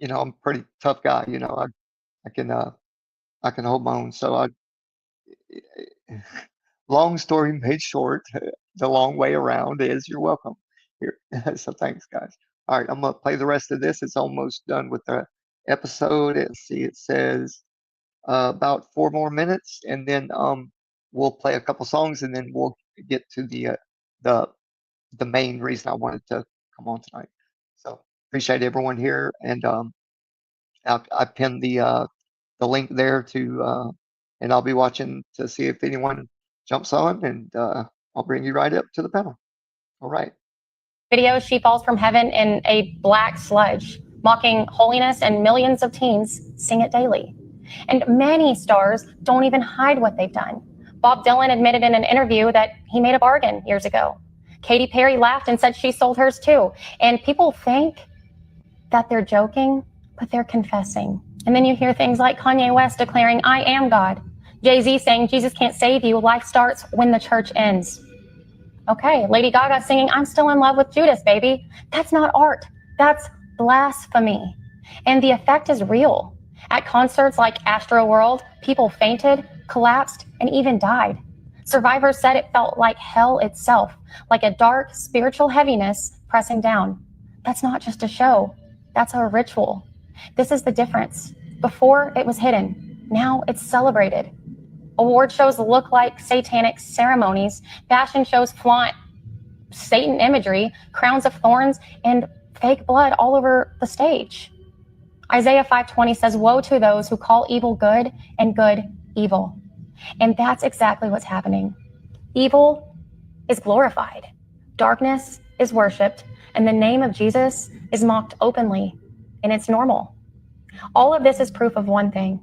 [SPEAKER 1] know, I'm a pretty tough guy. You know, I can hold my own. So long story made short, the long way around is you're welcome here. So thanks, guys. All right, I'm gonna play the rest of this. It's almost done with the episode. Let's see, it says about 4 more minutes, and then we'll play a couple songs, and then we'll get to the main reason I wanted to come on tonight. So appreciate everyone here, and I pinned the link there to, and I'll be watching to see if anyone jumps on, and I'll bring you right up to the panel. All right.
[SPEAKER 3] Video, she falls from heaven in a black sludge, mocking holiness, and millions of teens sing it daily. And many stars don't even hide what they've done. Bob Dylan admitted in an interview that he made a bargain years ago. Katy Perry laughed and said she sold hers too. And people think that they're joking, but they're confessing. And then you hear things like Kanye West declaring, I am God. Jay-Z saying Jesus can't save you. Life starts when the church ends. Okay, Lady Gaga singing, I'm still in love with Judas, baby. That's not art. That's blasphemy. And the effect is real. At concerts like Astroworld, people fainted, collapsed, and even died. Survivors said it felt like hell itself, like a dark spiritual heaviness pressing down. That's not just a show. That's a ritual. This is the difference. Before, it was hidden. Now it's celebrated. Award shows look like satanic ceremonies. Fashion shows flaunt Satan imagery, crowns of thorns, and fake blood all over the stage. Isaiah 5:20 says, woe to those who call evil good and good evil. And that's exactly what's happening. Evil is glorified. Darkness is worshiped. And the name of Jesus is mocked openly. And it's normal. All of this is proof of one thing.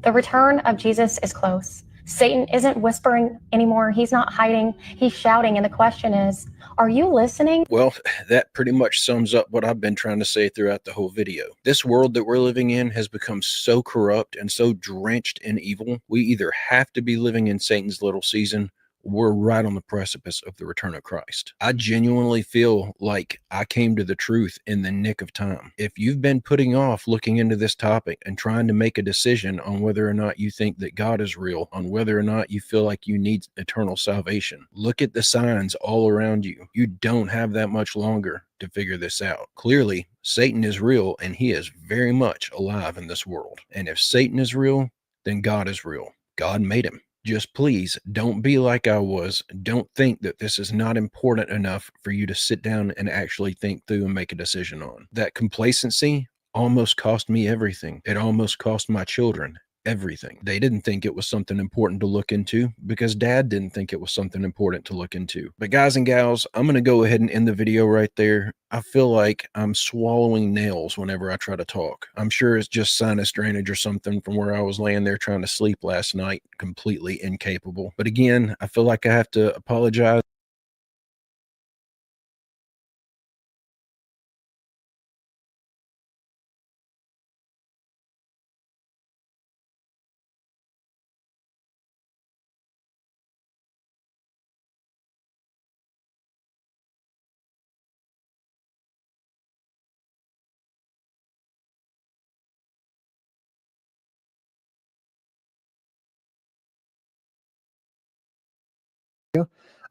[SPEAKER 3] The return of Jesus is close. Satan isn't whispering anymore. He's not hiding. He's shouting. And the question is, are you listening?
[SPEAKER 11] Well, that pretty much sums up what I've been trying to say throughout the whole video. This world that we're living in has become so corrupt and so drenched in evil. We either have to be living in Satan's little season, we're right on the precipice of the return of Christ. I genuinely feel like I came to the truth in the nick of time. If you've been putting off looking into this topic and trying to make a decision on whether or not you think that God is real, on whether or not you feel like you need eternal salvation, look at the signs all around you. You don't have that much longer to figure this out. Clearly, Satan is real, and he is very much alive in this world. And if Satan is real, then God is real. God made him. Just please don't be like I was. Don't think that this is not important enough for you to sit down and actually think through and make a decision on. That complacency almost cost me everything. It almost cost my children everything. They didn't think it was something important to look into because Dad didn't think it was something important to look into. But guys and gals, I'm going to go ahead and end the video right there. I feel like I'm swallowing nails whenever I try to talk. I'm sure it's just sinus drainage or something from where I was laying there trying to sleep last night, completely incapable. But again, I feel like I have to apologize.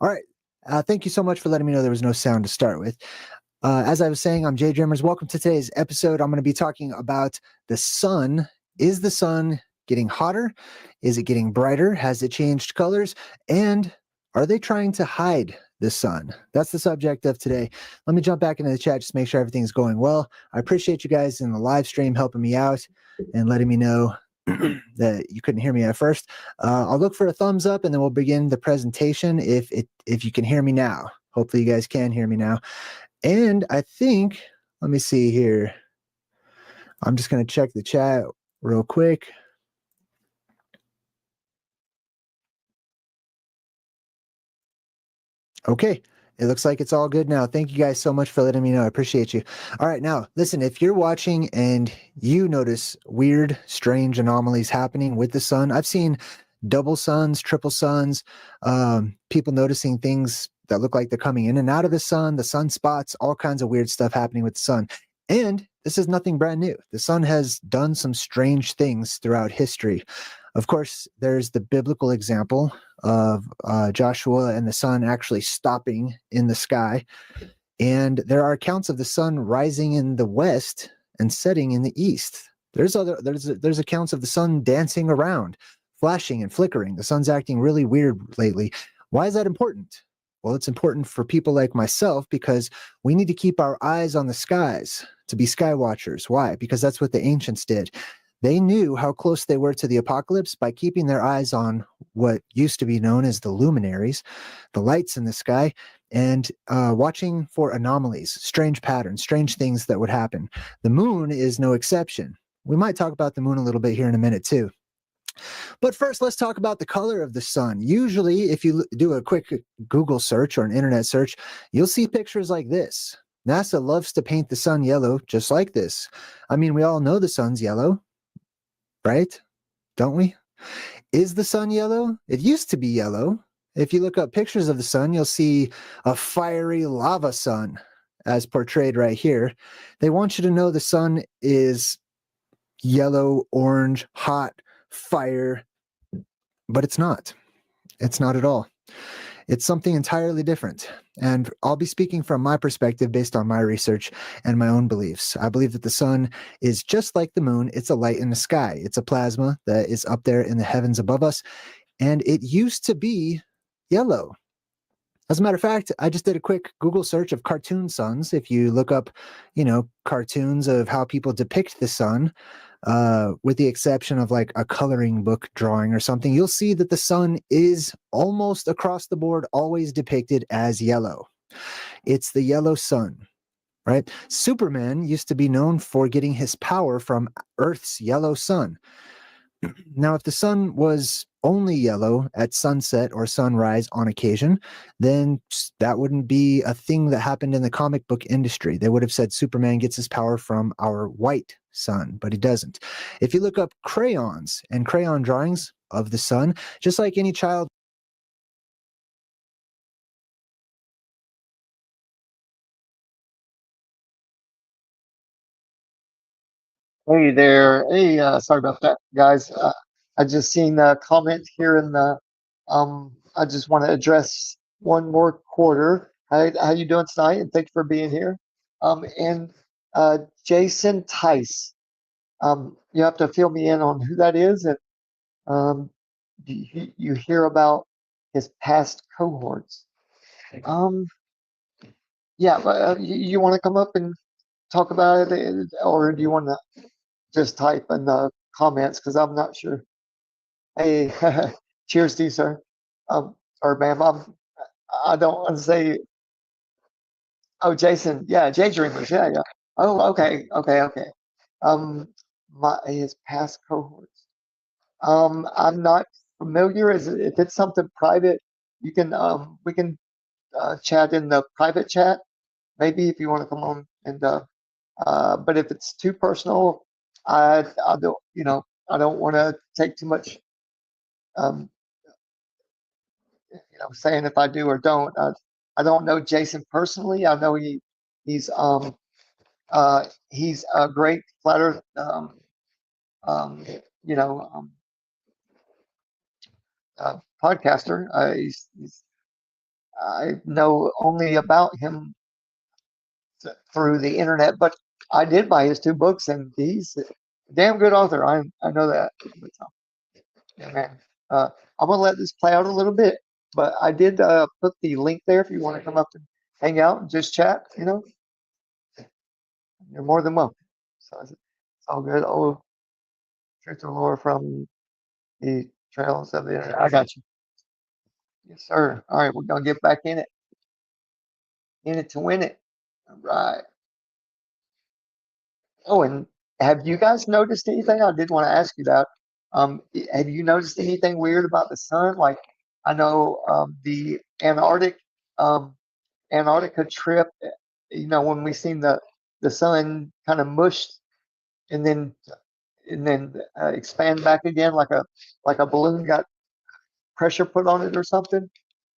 [SPEAKER 2] All right. Thank you so much for letting me know there was no sound to start with. As I was saying, I'm Jay Dreamers. Welcome to today's episode. I'm going to be talking about the sun. Is the sun getting hotter? Is it getting brighter? Has it changed colors? And are they trying to hide the sun? That's the subject of today. Let me jump back into the chat, just make sure everything's going well. I appreciate you guys in the live stream helping me out and letting me know that you couldn't hear me at first. I'll look for a thumbs up and then we'll begin the presentation if you can hear me now. Hopefully you guys can hear me now. And I think, let me see here. I'm just going to check the chat real quick. Okay. It looks like it's all good now. Thank you guys so much for letting me know. I appreciate you. All right. Now, listen, if you're watching and you notice weird, strange anomalies happening with the sun, I've seen double suns, triple suns, people noticing things that look like they're coming in and out of the sunspots, all kinds of weird stuff happening with the sun. And this is nothing brand new. The sun has done some strange things throughout history. Of course, there's the biblical example of Joshua and the sun actually stopping in the sky. And there are accounts of the sun rising in the west and setting in the east. There's accounts of the sun dancing around, flashing and flickering. The sun's acting really weird lately. Why is that important? Well, it's important for people like myself because we need to keep our eyes on the skies to be sky watchers. Why? Because that's what the ancients did. They knew how close they were to the apocalypse by keeping their eyes on what used to be known as the luminaries, the lights in the sky, and watching for anomalies, strange patterns, strange things that would happen. The moon is no exception. We might talk about the moon a little bit here in a minute too. But first, let's talk about the color of the sun. Usually, if you do a quick Google search or an internet search, you'll see pictures like this. NASA loves to paint the sun yellow just like this. I mean, we all know the sun's yellow, right? Don't we? Is the sun yellow? It used to be yellow. If you look up pictures of the sun, you'll see a fiery lava sun as portrayed right here. They want you to know the sun is yellow, orange, hot, fire, but it's not. It's not at all. It's something entirely different. And I'll be speaking from my perspective based on my research and my own beliefs. I believe that the sun is just like the moon. It's a light in the sky. It's a plasma that is up there in the heavens above us. And it used to be yellow. As a matter of fact, I just did a quick Google search of cartoon suns. If you look up, cartoons of how people depict the sun, with the exception of like a coloring book drawing or something, you'll see that the sun is almost across the board always depicted as yellow. It's the yellow sun, right? Superman used to be known for getting his power from Earth's yellow sun. Now, if the sun was only yellow at sunset or sunrise on occasion, then that wouldn't be a thing that happened in the comic book industry. They would have said Superman gets his power from our white sun, but he doesn't. If you look up crayons and crayon drawings of the sun, just like any child.
[SPEAKER 1] Hey there. Hey, sorry about that, guys. I just seen a comment here in the, I just want to address one more quarter. How you doing tonight? And thank you for being here. And Jason Tice, you have to fill me in on who that is. And you hear about his past cohorts. Yeah, but you want to come up and talk about it, or do you want to just type in the comments, because I'm not sure. Hey, cheers to you, sir. Or ma'am, I don't want to say. Oh, Jason, yeah, Jay Dreamers, yeah. Oh, okay. His past cohorts. I'm not familiar. If it's something private, you can we can chat in the private chat, maybe, if you want to come on and but if it's too personal, I don't I don't want to take too much saying if I do or don't. I don't know Jason personally. I know he's a great flat earth podcaster. I know only about him through the internet, but I did buy his 2 books, and he's a damn good author. I know that. But, yeah, man. I'm gonna let this play out a little bit, but I did put the link there if you want to come up and hang out and just chat. You're more than welcome. So it's all good. Oh, truth or lore from the trails of the internet. I got you. Yes, sir. All right, we're gonna get back in it. In it to win it. All right. Oh, and have you guys noticed anything? I did want to ask you that. Have you noticed anything weird about the sun? Like, I know the Antarctica trip. When we seen the sun kind of mushed and then expand back again, like a balloon got pressure put on it or something.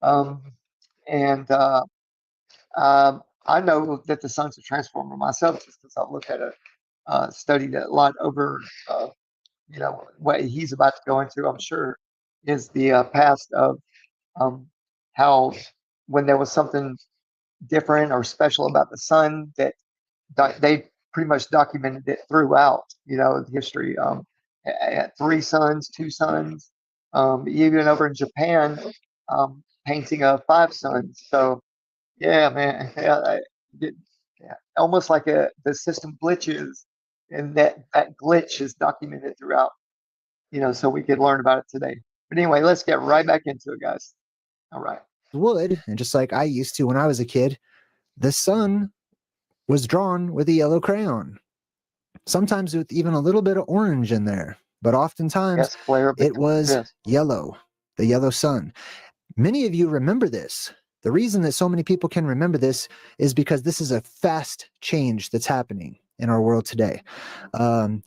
[SPEAKER 1] And I know that the sun's a transformer myself, just because I've looked at it, studied it a lot over, what he's about to go into, I'm sure, is the past of how when there was something different or special about the sun, that they pretty much documented it throughout, history. 3 suns, 2 suns, even over in Japan, painting of 5 suns. So, yeah, man, almost like the system glitches, and that glitch is documented throughout, so we could learn about it today. But anyway, let's get right back into it, guys. All right.
[SPEAKER 2] Wood, and just like I used to when I was a kid, the sun was drawn with a yellow crayon, sometimes with even a little bit of orange in there, but oftentimes it was yellow, the yellow sun. Many of you remember this. The reason that so many people can remember this is because this is a fast change that's happening in our world today.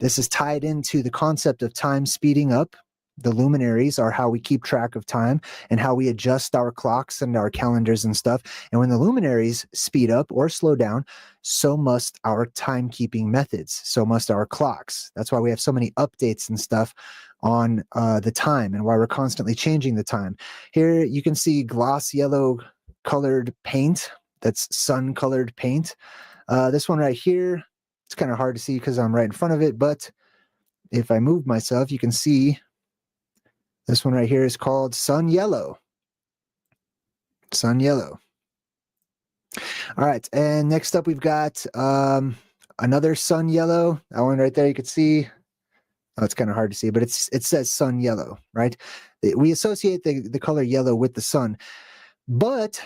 [SPEAKER 2] This is tied into the concept of time speeding up. The luminaries are how we keep track of time and how we adjust our clocks and our calendars and stuff. And when the luminaries speed up or slow down, so must our timekeeping methods. So must our clocks. That's why we have so many updates and stuff on the time, and why we're constantly changing the time. Here you can see gloss yellow colored paint. That's sun colored paint. This one right here, it's kind of hard to see because I'm right in front of it, but if I move myself, you can see this one right here is called sun yellow. Sun yellow. All right, and next up we've got another sun yellow. That one right there you can see. Oh, it's kind of hard to see, but it says sun yellow, right? We associate the color yellow with the sun, but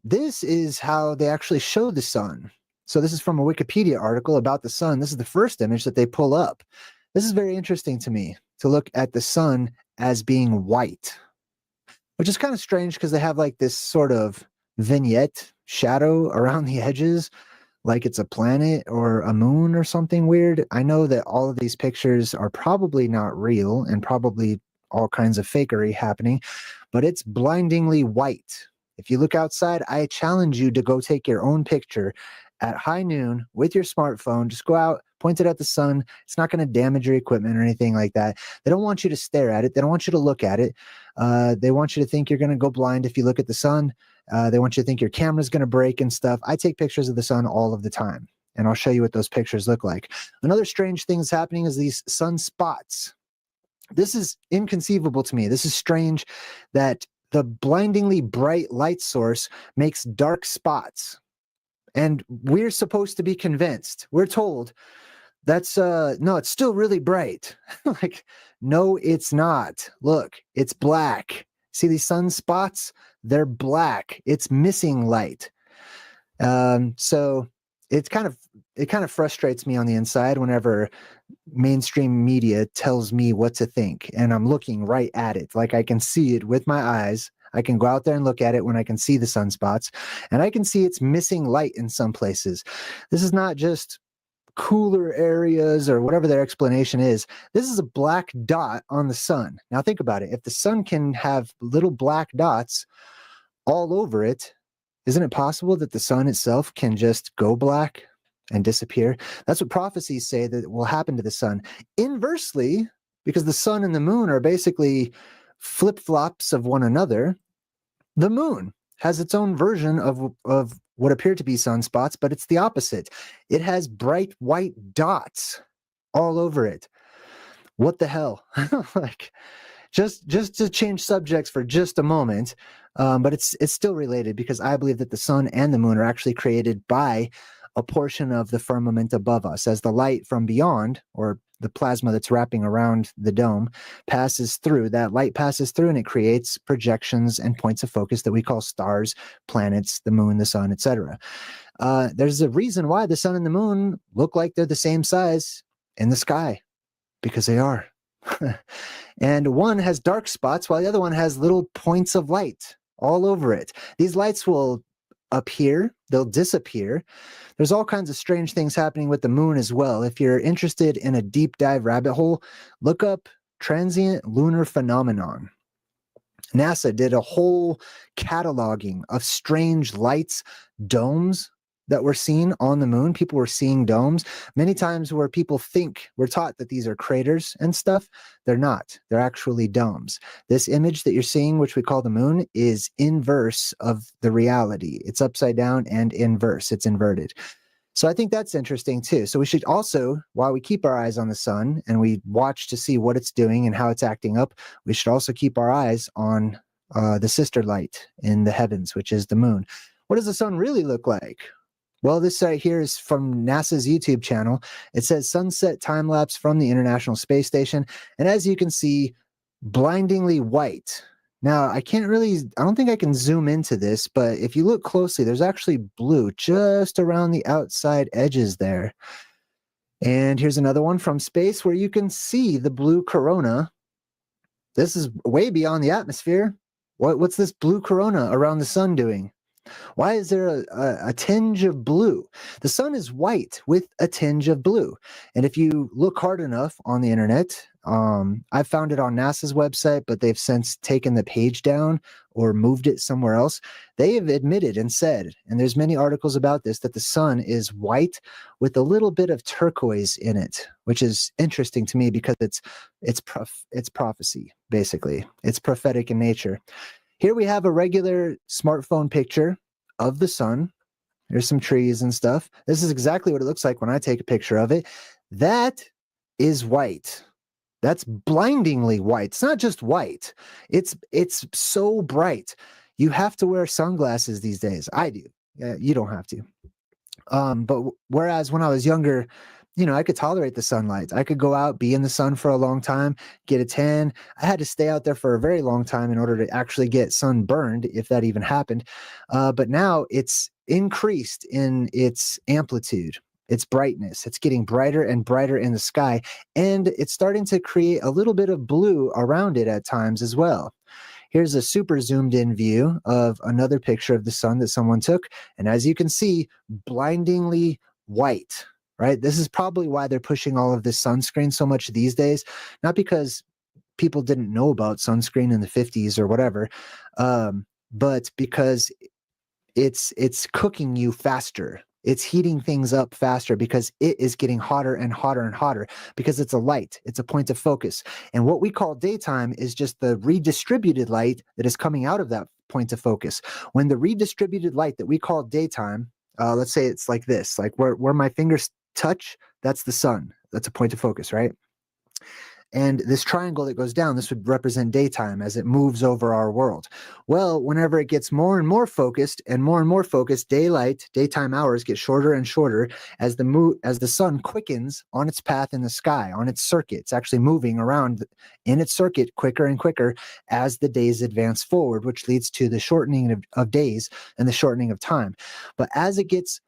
[SPEAKER 2] this is how they actually show the sun. So this is from a Wikipedia article about the sun. This is the first image that they pull up. This is very interesting to me, to look at the sun as being white, which is kind of strange because they have like this sort of vignette shadow around the edges, like it's a planet or a moon or something weird. I know that all of these pictures are probably not real and probably all kinds of fakery happening, but it's blindingly white. If you look outside, I challenge you to go take your own picture at high noon with your smartphone. Just go out, point it at the sun. It's not going to damage your equipment or anything like that. They don't want you to stare at it. They don't want you to look at it. They want you to think you're going to go blind if you look at the sun. They want you to think your camera's going to break and stuff. I take pictures of the sun all of the time, and I'll show you what those pictures look like. Another strange thing that's happening is these sun spots. This is inconceivable to me. This is strange that the blindingly bright light source makes dark spots. And we're supposed to be convinced. We're told that's no, it's still really bright. Like, no, it's not. Look, it's black. See these sunspots? They're black. It's missing light. So it kind of frustrates me on the inside whenever mainstream media tells me what to think, and I'm looking right at it. Like, I can see it with my eyes. I can go out there and look at it when I can see the sunspots, and I can see it's missing light in some places. This is not just cooler areas or whatever their explanation is. This is a black dot on the sun. Now think about it. If the sun can have little black dots all over it, isn't it possible that the sun itself can just go black and disappear? That's what prophecies say that will happen to the sun. Inversely, because the sun and the moon are basically flip-flops of one another, the moon has its own version of what appear to be sunspots, but it's the opposite. It has bright white dots all over it. What the hell? Like, just to change subjects for just a moment, but it's still related, because I believe that the sun and the moon are actually created by a portion of the firmament above us. As the light from beyond, or the plasma that's wrapping around the dome, passes through, that light passes through, and it creates projections and points of focus that we call stars, planets, the moon, the sun, etc. There's a reason why the sun and the moon look like they're the same size in the sky, because they are. And one has dark spots while the other one has little points of light all over it. These lights will appear, they'll disappear. There's all kinds of strange things happening with the moon as well. If you're interested in a deep dive rabbit hole, look up transient lunar phenomenon. NASA did a whole cataloging of strange lights, domes that were seen on the moon. People were seeing domes many times where people we're taught that these are craters and stuff. They're not. They're actually domes. This image that you're seeing, which we call the moon, is inverse of the reality. It's upside down and inverse. It's inverted. So I think that's interesting too. So we should also, while we keep our eyes on the sun and we watch to see what it's doing and how it's acting up, we should also keep our eyes on the sister light in the heavens, which is the moon. What does the sun really look like? Well, this right here is from NASA's YouTube channel. It says sunset time lapse from the International Space Station. And as you can see, blindingly white. Now, I don't think I can zoom into this, but if you look closely, there's actually blue just around the outside edges there. And here's another one from space where you can see the blue corona. This is way beyond the atmosphere. What's this blue corona around the sun doing? Why is there a tinge of blue? The sun is white with a tinge of blue. And if you look hard enough on the internet, I found it on NASA's website, but they've since taken the page down or moved it somewhere else. They have admitted and said, and there's many articles about this, that the sun is white with a little bit of turquoise in it, which is interesting to me because it's prophecy, basically. It's prophetic in nature. Here we have a regular smartphone picture of the sun. There's some trees and stuff. This is exactly what it looks like when I take a picture of it. That is white. That's blindingly white. It's not just white. It's so bright. You have to wear sunglasses these days. I do. You don't have to. But whereas when I was younger, I could tolerate the sunlight. I could go out, be in the sun for a long time, get a tan. I had to stay out there for a very long time in order to actually get sunburned, if that even happened. But now it's increased in its amplitude, its brightness. It's getting brighter and brighter in the sky, and it's starting to create a little bit of blue around it at times as well. Here's a super zoomed in view of another picture of the sun that someone took. And as you can see, blindingly white. Right? This is probably why they're pushing all of this sunscreen so much these days. Not because people didn't know about sunscreen in the 50s or whatever, but because it's cooking you faster. It's heating things up faster because it is getting hotter and hotter and hotter because it's a light. It's a point of focus. And what we call daytime is just the redistributed light that is coming out of that point of focus. When the redistributed light that we call daytime, let's say it's like this, like where my fingers touch, that's the sun. That's a point of focus, right? And this triangle that goes down, this would represent daytime as it moves over our world. Well, whenever it gets more and more focused, daytime hours get shorter and shorter as the sun quickens on its path in the sky, on its circuit. It's actually moving around in its circuit quicker and quicker as the days advance forward, which leads to the shortening of days and the shortening of time. But as it gets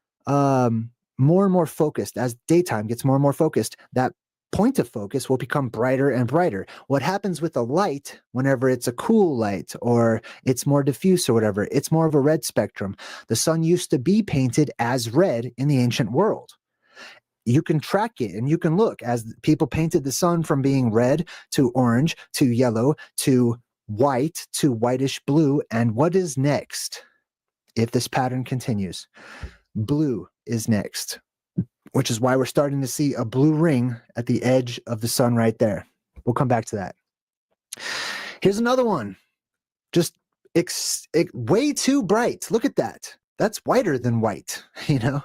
[SPEAKER 2] more and more focused, as daytime gets more and more focused, that point of focus will become brighter and brighter. What happens with a light, whenever it's a cool light or it's more diffuse or whatever, it's more of a red spectrum. The sun used to be painted as red in the ancient world. You can track it and you can look as people painted the sun from being red to orange to yellow to white to whitish blue. And what is next? If this pattern continues, blue is next, which is why we're starting to see a blue ring at the edge of the sun right there. We'll come back to that. Here's another one. Just way too bright. Look at that. that's whiter than white, you know?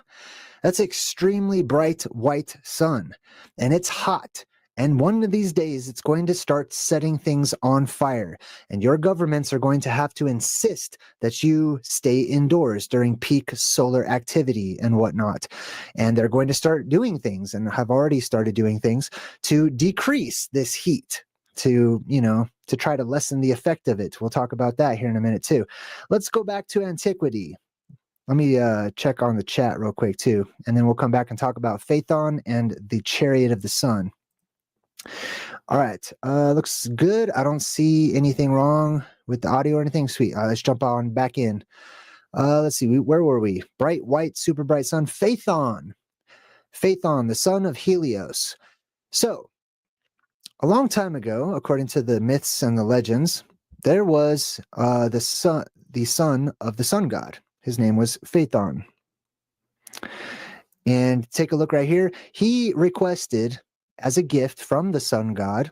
[SPEAKER 2] That's extremely bright white sun, and it's hot. And one of these days, it's going to start setting things on fire. And your governments are going to have to insist that you stay indoors during peak solar activity and whatnot. And they're going to start doing things, and have already started doing things, to decrease this heat, to, you know, to try to lessen the effect of it. We'll talk about that here in a minute too. Let's go back to antiquity. Let me check on the chat real quick too, and then we'll come back and talk about Phaethon and the chariot of the sun. All right, looks good. I don't see anything wrong with the audio or anything. Sweet. Let's jump on back in. Let's see, where were we? Bright white, super bright sun. Phaethon. Phaethon, the son of Helios. So, a long time ago, according to the myths and the legends, there was the son of the sun god. His name was Phaethon. And take a look right here. He requested, as a gift from the sun god,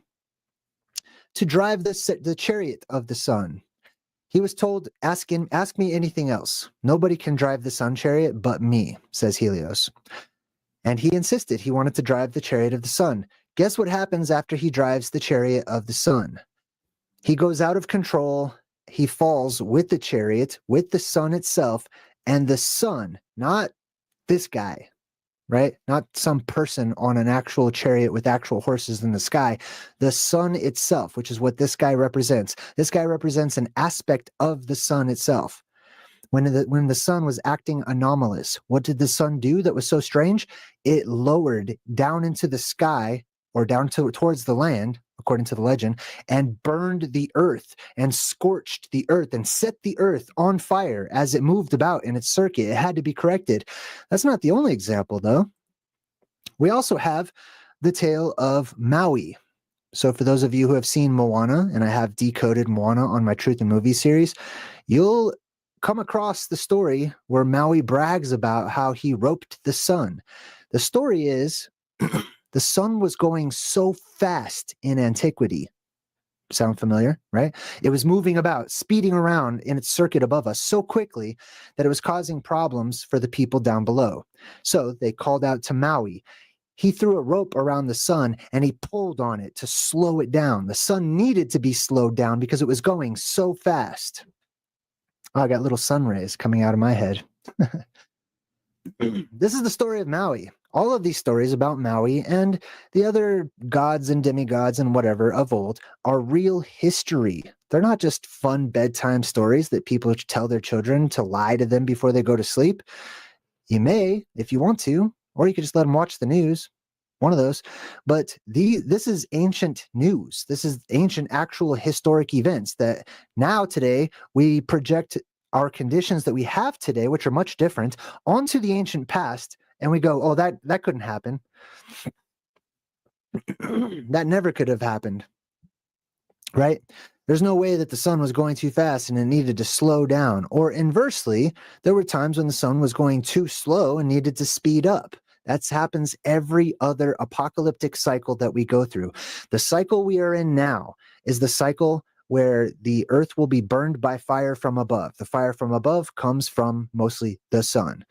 [SPEAKER 2] to drive the chariot of the sun. He was told, ask me anything else. Nobody can drive the sun chariot but me, says Helios. And he insisted he wanted to drive the chariot of the sun. Guess what happens after he drives the chariot of the sun? He goes out of control. He falls with the chariot, with the sun itself, and the sun, not this guy, right? Not some person on an actual chariot with actual horses in the sky. The sun itself, which is what this guy represents. This guy represents an aspect of the sun itself. When the sun was acting anomalous, what did the sun do that was so strange? It lowered down into the sky, or down towards the land, according to the legend, and burned the earth and scorched the earth and set the earth on fire as it moved about in its circuit. It had to be corrected. That's not the only example, though. We also have the tale of Maui. So for those of you who have seen Moana, and I have decoded Moana on my Truth in Movies series, you'll come across the story where Maui brags about how he roped the sun. The story is the sun was going so fast in antiquity. Sound familiar, right? It was moving about, speeding around in its circuit above us so quickly that it was causing problems for the people down below. So they called out to Maui. He threw a rope around the sun and he pulled on it to slow it down. The sun needed to be slowed down because it was going so fast. Oh, I got little sun rays coming out of my head. This is the story of Maui. All of these stories about Maui and the other gods and demigods and whatever of old are real history. They're not just fun bedtime stories that people tell their children to lie to them before they go to sleep. You may, if you want to, or you could just let them watch the news, one of those. But this is ancient news. This is ancient actual historic events that now today we project our conditions that we have today, which are much different, onto the ancient past. And we go, oh, that couldn't happen. That never could have happened, right? There's no way that the sun was going too fast and it needed to slow down. Or inversely, there were times when the sun was going too slow and needed to speed up. That happens every other apocalyptic cycle that we go through. The cycle we are in now is the cycle where the earth will be burned by fire from above. The fire from above comes from mostly the sun.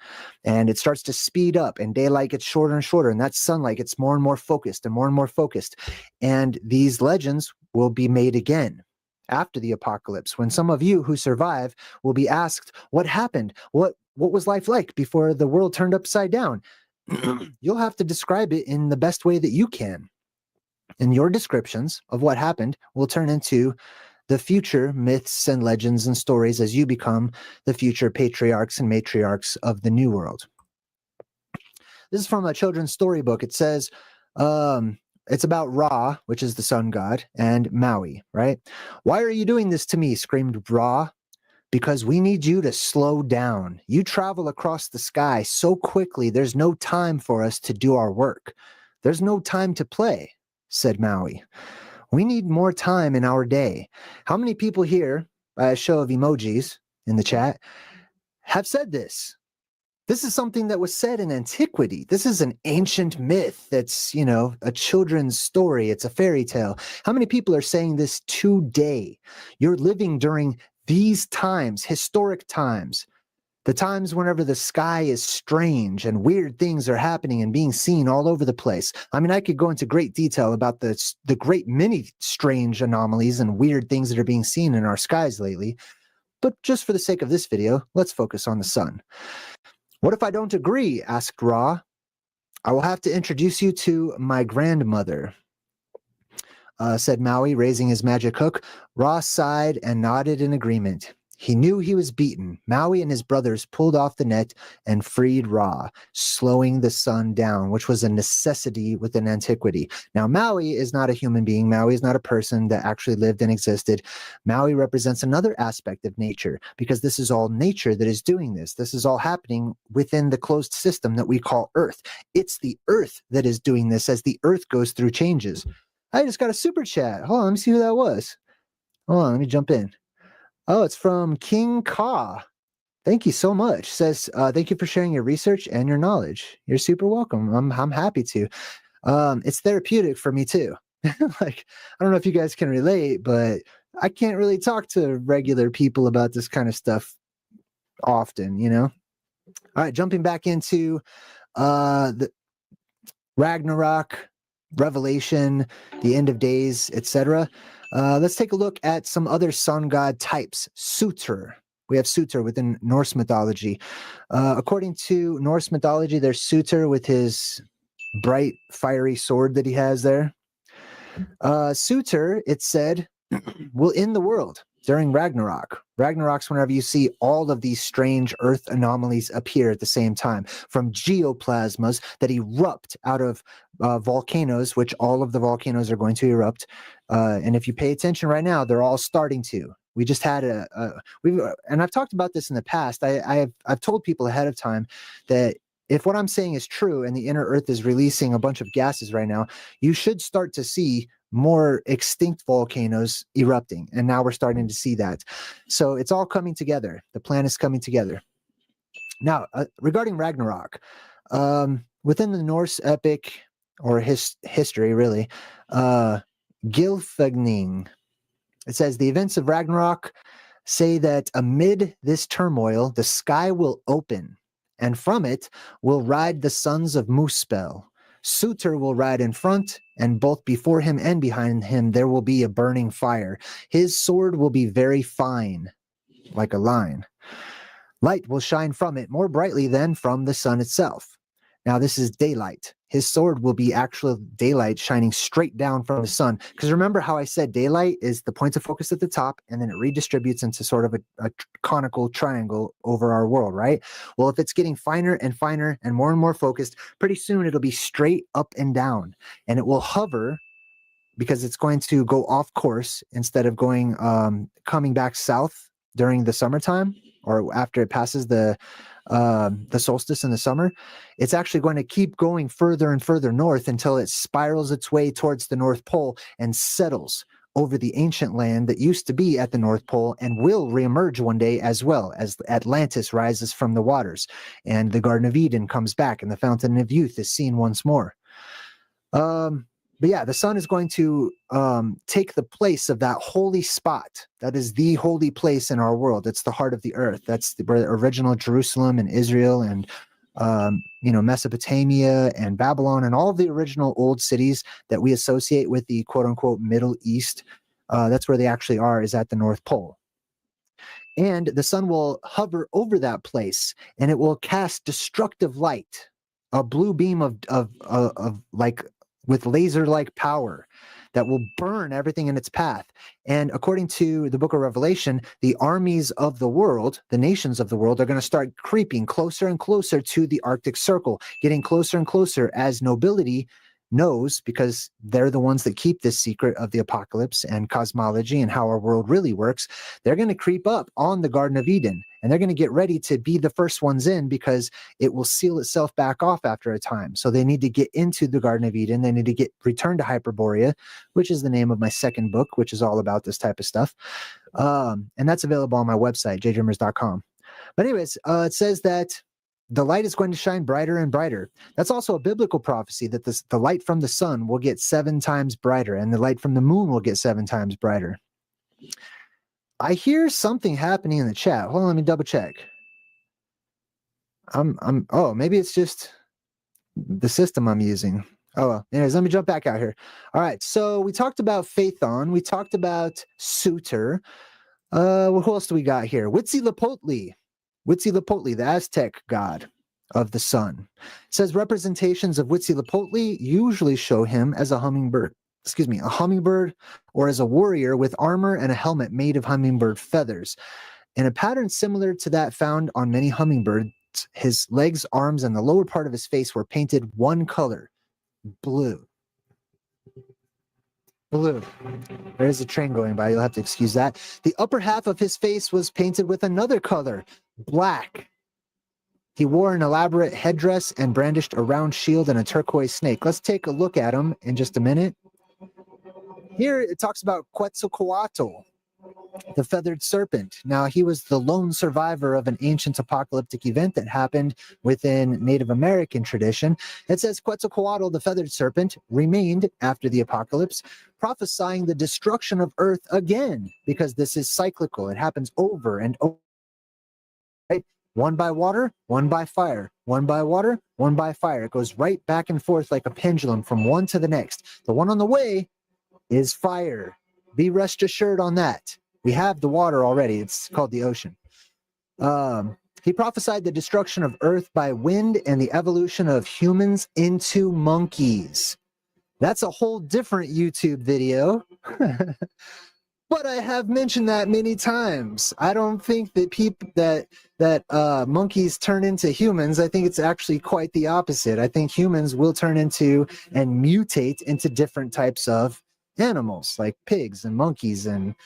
[SPEAKER 2] And it starts to speed up, and daylight gets shorter and shorter, and that sunlight gets more and more focused and more and more focused. And these legends will be made again after the apocalypse, when some of you who survive will be asked, what happened? What was life like before the world turned upside down? You'll have to describe it in the best way that you can. And your descriptions of what happened will turn into the future myths and legends and stories as you become the future patriarchs and matriarchs of the new world. This is from a children's storybook. It says, it's about Ra, which is the sun god, and Maui, right? Why are you doing this to me? Screamed Ra. Because we need you to slow down. You travel across the sky so quickly, there's no time for us to do our work. There's no time to play, said Maui. We need more time in our day. How many people here, by a show of emojis in the chat, have said this? This is something that was said in antiquity. This is an ancient myth that's, a children's story. It's a fairy tale. How many people are saying this today? You're living during these times, historic times. The times whenever the sky is strange and weird things are happening and being seen all over the place. I mean, I could go into great detail about the great many strange anomalies and weird things that are being seen in our skies lately. But just for the sake of this video, let's focus on the sun. What if I don't agree? Asked Ra. I will have to introduce you to my grandmother, said Maui, raising his magic hook. Ra sighed and nodded in agreement. He knew he was beaten. Maui and his brothers pulled off the net and freed Ra, slowing the sun down, which was a necessity within antiquity. Now, Maui is not a human being. Maui is not a person that actually lived and existed. Maui represents another aspect of nature, because this is all nature that is doing this. This is all happening within the closed system that we call Earth. It's the Earth that is doing this as the Earth goes through changes. I just got a super chat. Hold on, let me see who that was. Hold on, let me jump in. Oh, it's from King Ka. Thank you so much. Says, thank you for sharing your research and your knowledge. You're super welcome. I'm happy to. It's therapeutic for me too. Like, I don't know if you guys can relate, but I can't really talk to regular people about this kind of stuff often, you know? All right, jumping back into the Ragnarok, Revelation, the end of days, etc. Let's take a look at some other sun god types. Sutur. We have Sutur within Norse mythology. According to Norse mythology, there's Sutur with his bright, fiery sword that he has there. Sutur, it said, will end the world during Ragnarok. Ragnarok's whenever you see all of these strange earth anomalies appear at the same time, from geoplasmas that erupt out of volcanoes, which all of the volcanoes are going to erupt. And if you pay attention right now, they're all starting to. We just had and I've talked about this in the past. I've told people ahead of time that if what I'm saying is true and the inner earth is releasing a bunch of gases right now, you should start to see more extinct volcanoes erupting. And now we're starting to see that. So it's all coming together. The plan is coming together. Now, regarding Ragnarok, within the Norse epic or history, really, Gylfaginning, it says the events of Ragnarok say that amid this turmoil, the sky will open, and from it will ride the sons of Muspel. Sutur will ride in front, and both before him and behind him there will be a burning fire. His sword will be very fine, like a line. Light will shine from it more brightly than from the sun itself. Now this is daylight. His sword will be actual daylight shining straight down from the sun. Because remember how I said daylight is the point of focus at the top, and then it redistributes into sort of a conical triangle over our world, right? Well, if it's getting finer and finer and more focused, pretty soon it'll be straight up and down. And it will hover because it's going to go off course instead of going coming back south during the summertime or after it passes the solstice in the summer. It's actually going to keep going further and further north until it spirals its way towards the North Pole and settles over the ancient land that used to be at the North Pole and will reemerge one day, as well as Atlantis rises from the waters and the Garden of Eden comes back and the Fountain of Youth is seen once more. But yeah, the sun is going to take the place of that holy spot. That is the holy place in our world. It's the heart of the earth. That's the original Jerusalem and Israel and Mesopotamia and Babylon and all of the original old cities that we associate with the quote unquote Middle East. That's where they actually are, is at the North Pole. And the sun will hover over that place and it will cast destructive light, a blue beam of like with laser-like power that will burn everything in its path. And according to the book of Revelation, the armies of the world, the nations of the world, are going to start creeping closer and closer to the Arctic Circle, getting closer and closer as nobility knows, because they're the ones that keep this secret of the apocalypse and cosmology and how our world really works. They're going to creep up on the Garden of Eden and they're going to get ready to be the first ones in, because it will seal itself back off after a time. So they need to get into the Garden of Eden. They need to return to Hyperborea, which is the name of my second book, which is all about this type of stuff. And that's available on my website, jdreamers.com. But anyways, it says that the light is going to shine brighter and brighter. That's also a biblical prophecy that the light from the sun will get 7 times brighter and the light from the moon will get 7 times brighter. I hear something happening in the chat. Hold on, let me double check. oh, maybe it's just the system I'm using. Oh, well. Anyways, let me jump back out here. All right. So we talked about Phaethon. We talked about Suitor. Who else do we got here? Huitzilopochtli. Huitzilopochtli, the Aztec god of the sun. It says representations of Huitzilopochtli usually show him as a hummingbird. A hummingbird, or as a warrior with armor and a helmet made of hummingbird feathers. In a pattern similar to that found on many hummingbirds, his legs, arms, and the lower part of his face were painted one color, blue. Blue. There's a train going by. You'll have to excuse that. The upper half of his face was painted with another color, black. He wore an elaborate headdress and brandished a round shield and a turquoise snake. Let's take a look at him in just a minute. Here it talks about Quetzalcoatl, the feathered serpent. Now, he was the lone survivor of an ancient apocalyptic event that happened within Native American tradition. It says Quetzalcoatl, the feathered serpent, remained after the apocalypse, prophesying the destruction of Earth again, because this is cyclical. It happens over and over. Right? One by water, one by fire. One by water, one by fire. It goes right back and forth like a pendulum from one to the next. The one on the way is fire. Be rest assured on that. We have the water already. It's called the ocean. He prophesied the destruction of Earth by wind and the evolution of humans into monkeys. That's a whole different YouTube video. But I have mentioned that many times. I don't think that people that monkeys turn into humans. I think it's actually quite the opposite. I think humans will turn into and mutate into different types of animals, like pigs and monkeys and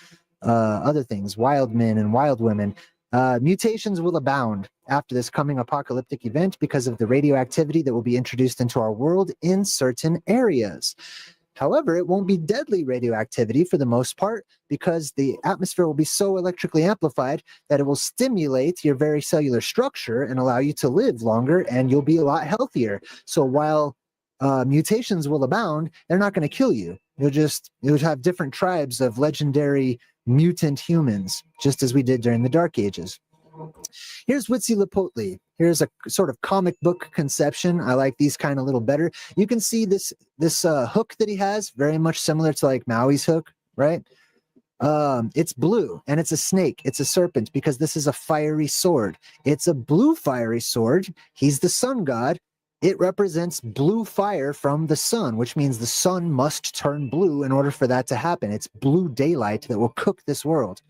[SPEAKER 2] other things, wild men and wild women. Mutations will abound after this coming apocalyptic event because of the radioactivity that will be introduced into our world in certain areas. However, it won't be deadly radioactivity for the most part because the atmosphere will be so electrically amplified that it will stimulate your very cellular structure and allow you to live longer, and you'll be a lot healthier. So while mutations will abound, they're not going to kill you. You'll have different tribes of legendary mutant humans, just as we did during the Dark Ages. Here's Huitzilopochtli. Here's a sort of comic book conception. I like these kind of little better. You can see this hook that he has, very much similar to like Maui's hook, right? It's blue and it's a snake. It's a serpent because this is a fiery sword. It's a blue fiery sword. He's the sun god. It represents blue fire from the sun, which means the sun must turn blue in order for that to happen. It's blue daylight that will cook this world.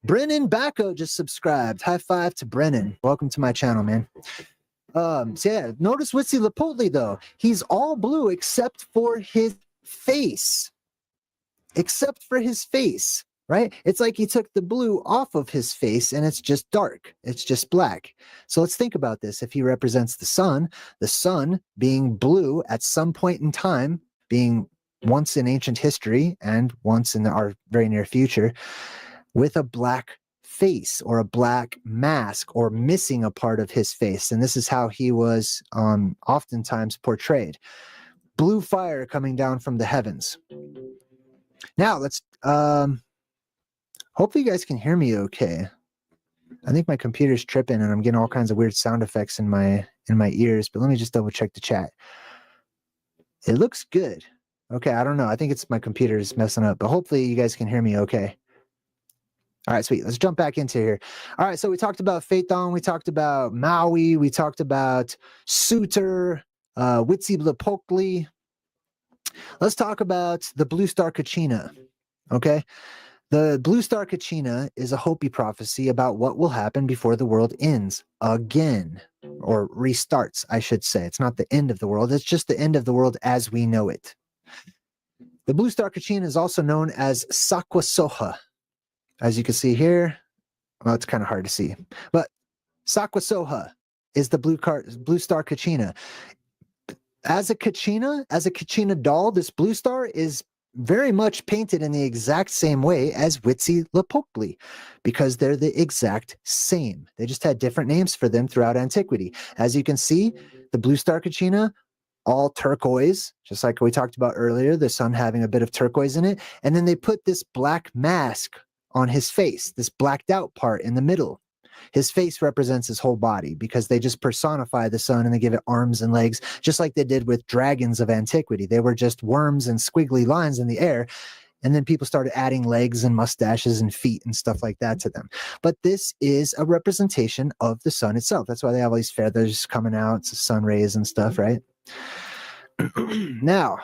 [SPEAKER 2] Brennan Bacco just subscribed. High five to Brennan. Welcome to my channel, man. So yeah, notice Huitzilopochtli though. He's all blue except for his face. Except for his face, right? It's like he took the blue off of his face and it's just dark. It's just black. So let's think about this. If he represents the sun being blue at some point in time, being once in ancient history and once in our very near future, with a black face or a black mask or missing a part of his face. And this is how he was oftentimes portrayed. Blue fire coming down from the heavens. Now let's hopefully you guys can hear me okay. I think my computer's tripping and I'm getting all kinds of weird sound effects in my ears, but let me just double check the chat. It looks good. Okay, I don't know. I think it's my computer is messing up, but hopefully you guys can hear me okay. All right, sweet. Let's jump back into here. All right, so we talked about Phaethon, we talked about Maui, we talked about Suitor, Huitzilopochtli. Let's talk about the Blue Star Kachina, okay? The Blue Star Kachina is a Hopi prophecy about what will happen before the world ends again, or restarts, I should say. It's not the end of the world. It's just the end of the world as we know it. The Blue Star Kachina is also known as Sakwasoha. As you can see here, well, it's kind of hard to see, but Sakwasoha is the Blue Star Kachina. As a Kachina doll, this Blue Star is very much painted in the exact same way as Huitzilopochtli because they're the exact same. They just had different names for them throughout antiquity. As you can see, the Blue Star Kachina, all turquoise, just like we talked about earlier, the sun having a bit of turquoise in it. And then they put this black mask on his face, this blacked out part in the middle. His face represents his whole body because they just personify the sun and they give it arms and legs, just like they did with dragons of antiquity. They were just worms and squiggly lines in the air. And then people started adding legs and mustaches and feet and stuff like that to them. But this is a representation of the sun itself. That's why they have all these feathers coming out, it's sun rays and stuff, right? Now,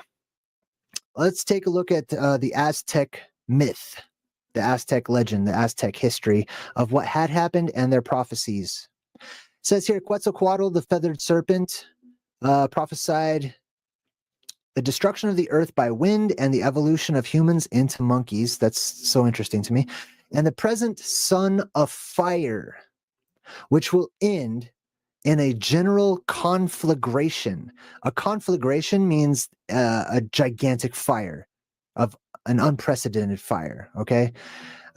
[SPEAKER 2] let's take a look at the Aztec myth, the Aztec legend, the Aztec history of what had happened and their prophecies. It says here, Quetzalcoatl, the feathered serpent, prophesied the destruction of the earth by wind and the evolution of humans into monkeys. That's so interesting to me. And the present sun of fire, which will end in a general conflagration. A conflagration means a gigantic fire, of an unprecedented fire, okay?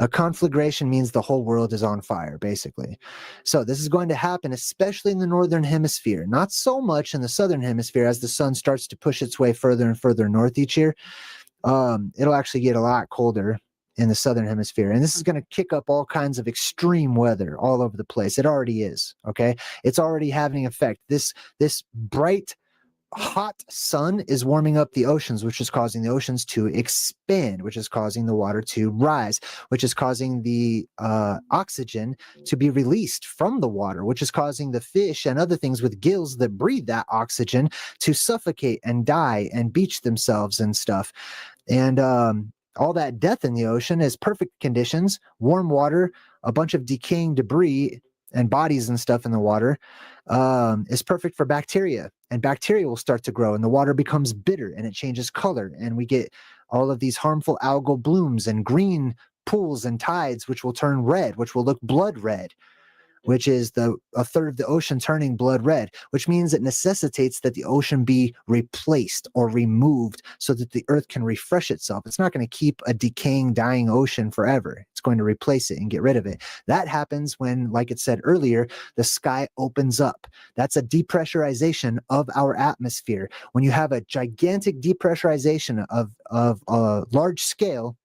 [SPEAKER 2] A conflagration means the whole world is on fire, basically. So this is going to happen, especially in the northern hemisphere. Not so much in the southern hemisphere as the sun starts to push its way further and further north each year. It'll actually get a lot colder in the southern hemisphere. And this is going to kick up all kinds of extreme weather all over the place. It already is, okay? It's already having effect. This bright, hot sun is warming up the oceans, which is causing the oceans to expand, which is causing the water to rise, which is causing the oxygen to be released from the water, which is causing the fish and other things with gills that breathe that oxygen to suffocate and die and beach themselves and stuff. And all that death in the ocean is perfect conditions, warm water, a bunch of decaying debris and bodies and stuff in the water is perfect for bacteria, and bacteria will start to grow and the water becomes bitter and it changes color, and we get all of these harmful algal blooms and green pools and tides, which will turn red, which will look blood red, which is a third of the ocean turning blood red, which means it necessitates that the ocean be replaced or removed so that the earth can refresh itself. It's not going to keep a decaying, dying ocean forever. It's going to replace it and get rid of it. That happens when, like it said earlier, the sky opens up. That's a depressurization of our atmosphere. When you have a gigantic depressurization of a large scale,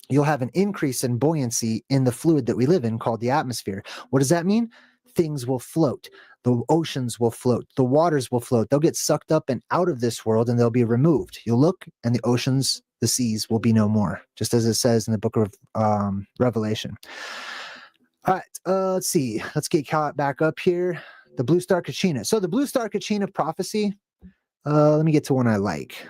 [SPEAKER 2] you'll have an increase in buoyancy in the fluid that we live in called the atmosphere. What does that mean? Things will float. The oceans will float. The waters will float. They'll get sucked up and out of this world and they'll be removed. You'll look and the oceans, the seas will be no more, just as it says in the book of Revelation. All right, let's see. Let's get caught back up here. The Blue Star Kachina. So the Blue Star Kachina prophecy, let me get to one I like.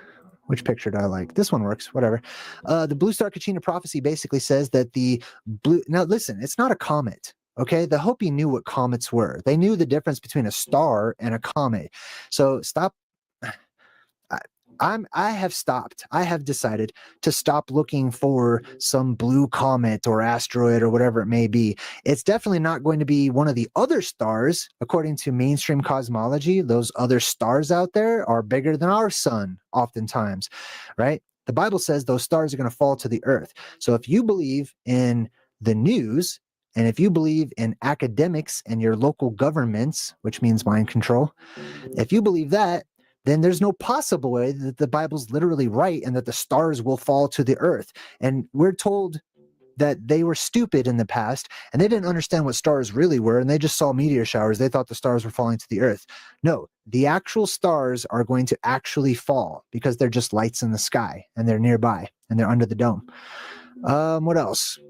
[SPEAKER 2] Which picture do I like? This one works, whatever. The Blue Star Kachina prophecy basically says that the blue... Now, listen, it's not a comet, okay? The Hopi knew what comets were. They knew the difference between a star and a comet. So stop... I have stopped. I have decided to stop looking for some blue comet or asteroid or whatever it may be. It's definitely not going to be one of the other stars. According to mainstream cosmology, those other stars out there are bigger than our sun oftentimes, right? The Bible says those stars are going to fall to the earth. So if you believe in the news, and if you believe in academics and your local governments, which means mind control, if you believe that, then there's no possible way that the Bible's literally right and that the stars will fall to the earth. And we're told that they were stupid in the past and they didn't understand what stars really were, and they just saw meteor showers. They thought the stars were falling to the earth. No, the actual stars are going to actually fall because they're just lights in the sky and they're nearby and they're under the dome. What else?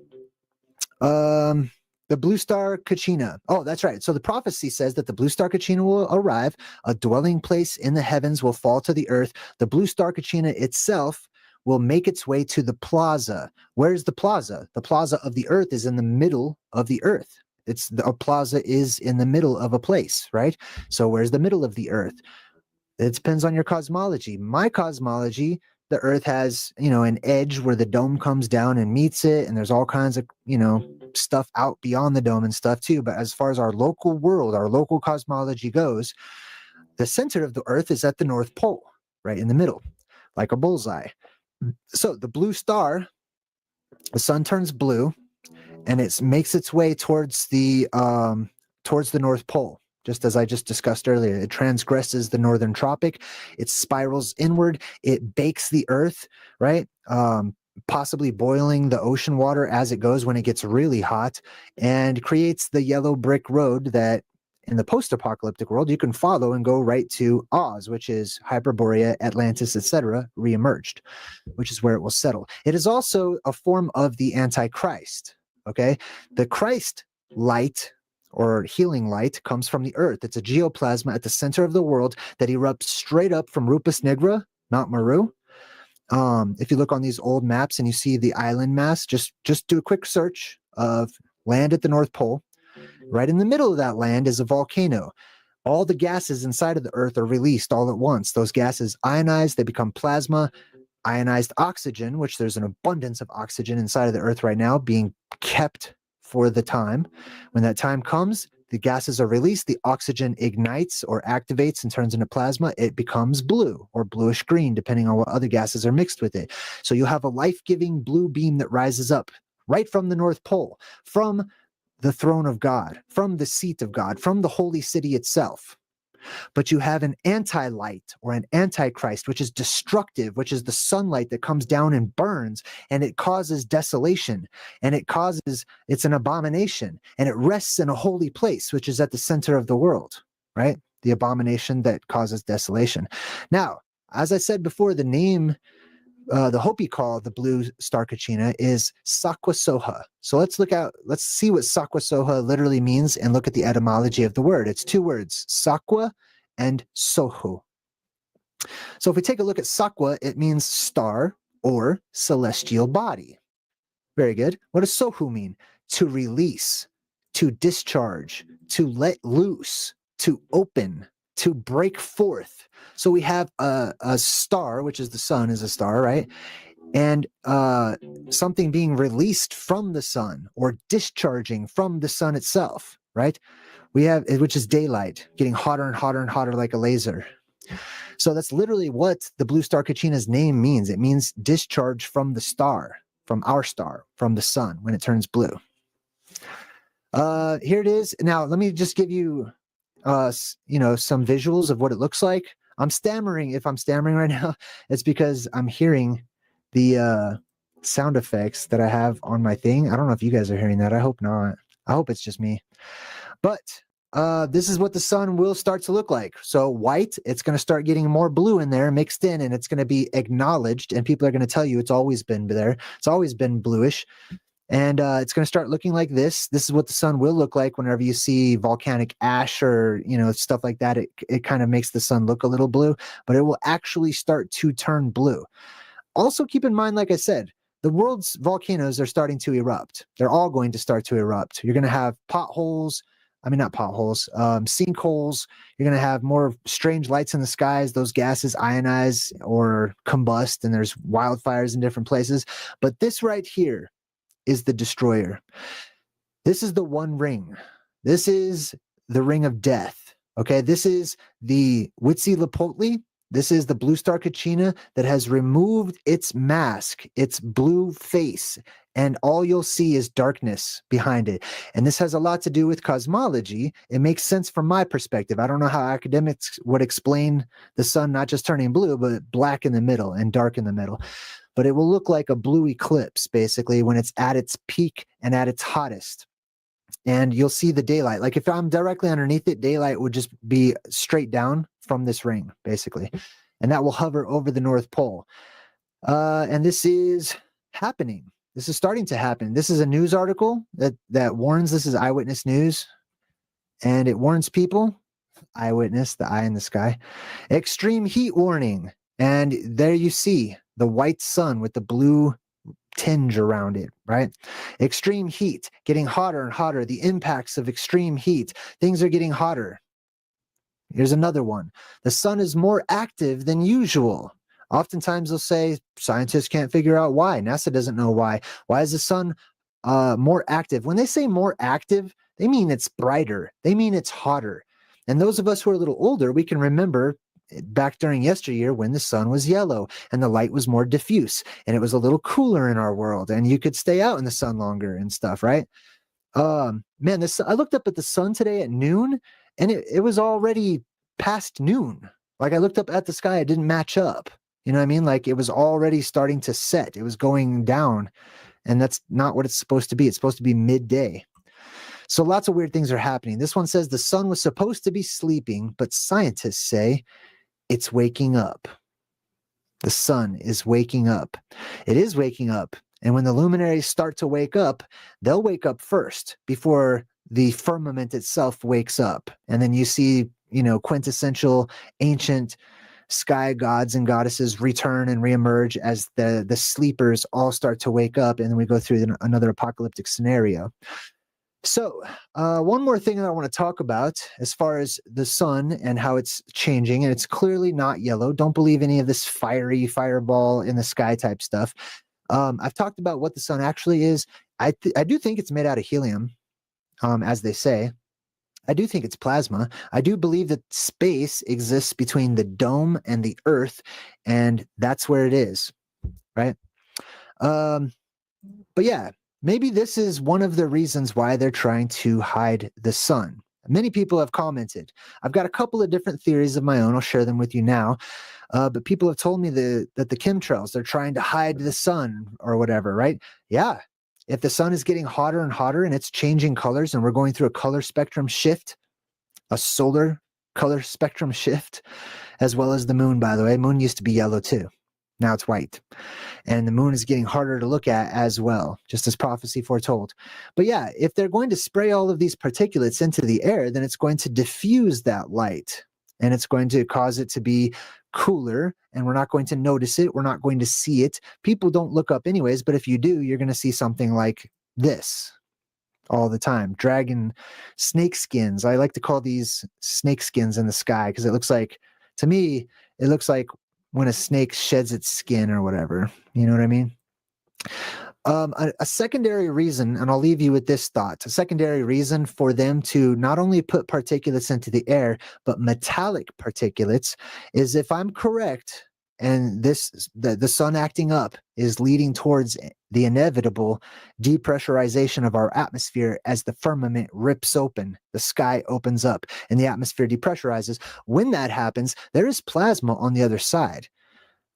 [SPEAKER 2] The Blue Star Kachina. Oh, that's right. So the prophecy says that the Blue Star Kachina will arrive. A dwelling place in the heavens will fall to the earth. The Blue Star Kachina itself will make its way to the plaza. Where's the plaza? The plaza of the earth is in the middle of the earth. A plaza is in the middle of a place, right? So where's the middle of the earth? It depends on your cosmology. My cosmology, the earth has, an edge where the dome comes down and meets it. And there's all kinds of, stuff out beyond the dome and stuff too. But as far as our local world, our local cosmology goes, the center of the earth is at the North Pole, right in the middle, like a bullseye. So the blue star, the sun turns blue and it makes its way towards the North Pole. Just as I just discussed earlier, it transgresses the northern tropic. It spirals inward. It bakes the earth, right? possibly boiling the ocean water as it goes when it gets really hot, and creates the yellow brick road that in the post-apocalyptic world you can follow and go right to Oz, which is Hyperborea, Atlantis, etc., reemerged, which is where it will settle. It is also a form of the Antichrist. Okay, the Christ light or healing light comes from the earth. It's a geoplasma at the center of the world that erupts straight up from Rupus Nigra, Mount Meru. If you look on these old maps and you see the island mass, just do a quick search of land at the North Pole. Right in the middle of that land is a volcano. All the gases inside of the earth are released all at once. Those gases ionize, they become plasma, ionized oxygen, which there's an abundance of oxygen inside of the earth right now being kept for the time. When that time comes, the gases are released, the oxygen ignites or activates and turns into plasma. It becomes blue or bluish green, depending on what other gases are mixed with it. So you'll have a life-giving blue beam that rises up right from the North Pole, from the throne of God, from the seat of God, from the holy city itself. But you have an anti-light or an antichrist, which is destructive, which is the sunlight that comes down and burns, and it causes desolation, and it's an abomination, and it rests in a holy place, which is at the center of the world, right? The abomination that causes desolation. Now, as I said before, the name, the Hopi call the blue star kachina is Sakwasoha. So let's see what Sakwasoha literally means and look at the etymology of the word. It's two words, Sakwa and Sohu. So if we take a look at Sakwa, it means star or celestial body. Very good. What does Sohu mean? To release, to discharge, to let loose, to open, to break forth. So we have a star, which is the sun is a star, right? And something being released from the sun or discharging from the sun itself, right? We have, which is daylight, getting hotter and hotter and hotter like a laser. So that's literally what the blue star kachina's name means. It means discharge from the star, from our star, from the sun when it turns blue. Here it is. Now, let me just give you some visuals of what it looks like. I'm stammering. If I'm stammering right now, it's because I'm hearing the sound effects that I have on my thing. I don't know if you guys are hearing that. I hope not. I hope it's just me. But this is what the sun will start to look like. So white, it's going to start getting more blue in there mixed in, and it's going to be acknowledged, and people are going to tell you it's always been there. It's always been bluish. And it's going to start looking like this. This is what the sun will look like whenever you see volcanic ash or, stuff like that. It kind of makes the sun look a little blue, but it will actually start to turn blue. Also keep in mind, like I said, the world's volcanoes are starting to erupt. They're all going to start to erupt. You're going to have sinkholes. You're going to have more strange lights in the skies. Those gases ionize or combust, and there's wildfires in different places. But this right here is the destroyer. This is the one ring. This is the ring of death. Okay, this is the Huitzilopochtli. This is the blue star kachina that has removed its mask, its blue face, and all you'll see is darkness behind it. And this has a lot to do with cosmology. It makes sense from my perspective. I don't know how academics would explain the sun not just turning blue, but black in the middle and dark in the middle. But it will look like a blue eclipse, basically, when it's at its peak and at its hottest. And you'll see the daylight. Like if I'm directly underneath it, daylight would just be straight down from this ring, basically. And that will hover over the North Pole. And this is happening. This is starting to happen. This is a news article that warns. This is Eyewitness News. And it warns people. Eyewitness, the eye in the sky. Extreme heat warning. And there you see the white sun with the blue tinge around it, right? Extreme heat, getting hotter and hotter. The impacts of extreme heat. Things are getting hotter. Here's another one. The sun is more active than usual. Oftentimes they'll say scientists can't figure out why. NASA doesn't know why. Why is the sun more active? When they say more active, they mean it's brighter. They mean it's hotter. And those of us who are a little older, we can remember back during yesteryear when the sun was yellow and the light was more diffuse and it was a little cooler in our world and you could stay out in the sun longer and stuff, right? I looked up at the sun today at noon and it was already past noon. Like I looked up at the sky, it didn't match up. You know what I mean? Like it was already starting to set. It was going down. And that's not what it's supposed to be. It's supposed to be midday. So lots of weird things are happening. This one says the sun was supposed to be sleeping, but scientists say it's waking up. The sun is waking up. It is waking up. And when the luminaries start to wake up, they'll wake up first before the firmament itself wakes up. And then you see, quintessential ancient sky gods and goddesses return and reemerge as the sleepers all start to wake up, and then we go through another apocalyptic scenario. So one more thing that I want to talk about as far as the sun and how it's changing, and it's clearly not yellow. Don't believe any of this fiery fireball in the sky type stuff. I've talked about what the sun actually is. I do think it's made out of helium, as they say. I do think it's plasma. I do believe that space exists between the dome and the earth, and that's where it is, right? But yeah, maybe this is one of the reasons why they're trying to hide the sun. Many people have commented. I've got a couple of different theories of my own. I'll share them with you now. But people have told me that the chemtrails, they're trying to hide the sun or whatever, right? Yeah. If the sun is getting hotter and hotter and it's changing colors and we're going through a color spectrum shift, a solar color spectrum shift, as well as the moon, by the way. Moon used to be yellow too. Now it's white. And the moon is getting harder to look at as well, just as prophecy foretold. But yeah, if they're going to spray all of these particulates into the air, then it's going to diffuse that light. And it's going to cause it to be cooler, and we're not going to notice it. We're not going to see it. People don't look up anyways, but if you do, you're going to see something like this all the time. Dragon snake skins. I like to call these snake skins in the sky because it looks like, to me, it looks like when a snake sheds its skin or whatever. You know what I mean? A secondary reason, and I'll leave you with this thought, a secondary reason for them to not only put particulates into the air, but metallic particulates is, if I'm correct, and the sun acting up is leading towards the inevitable depressurization of our atmosphere as the firmament rips open, the sky opens up, and the atmosphere depressurizes. When that happens, there is plasma on the other side.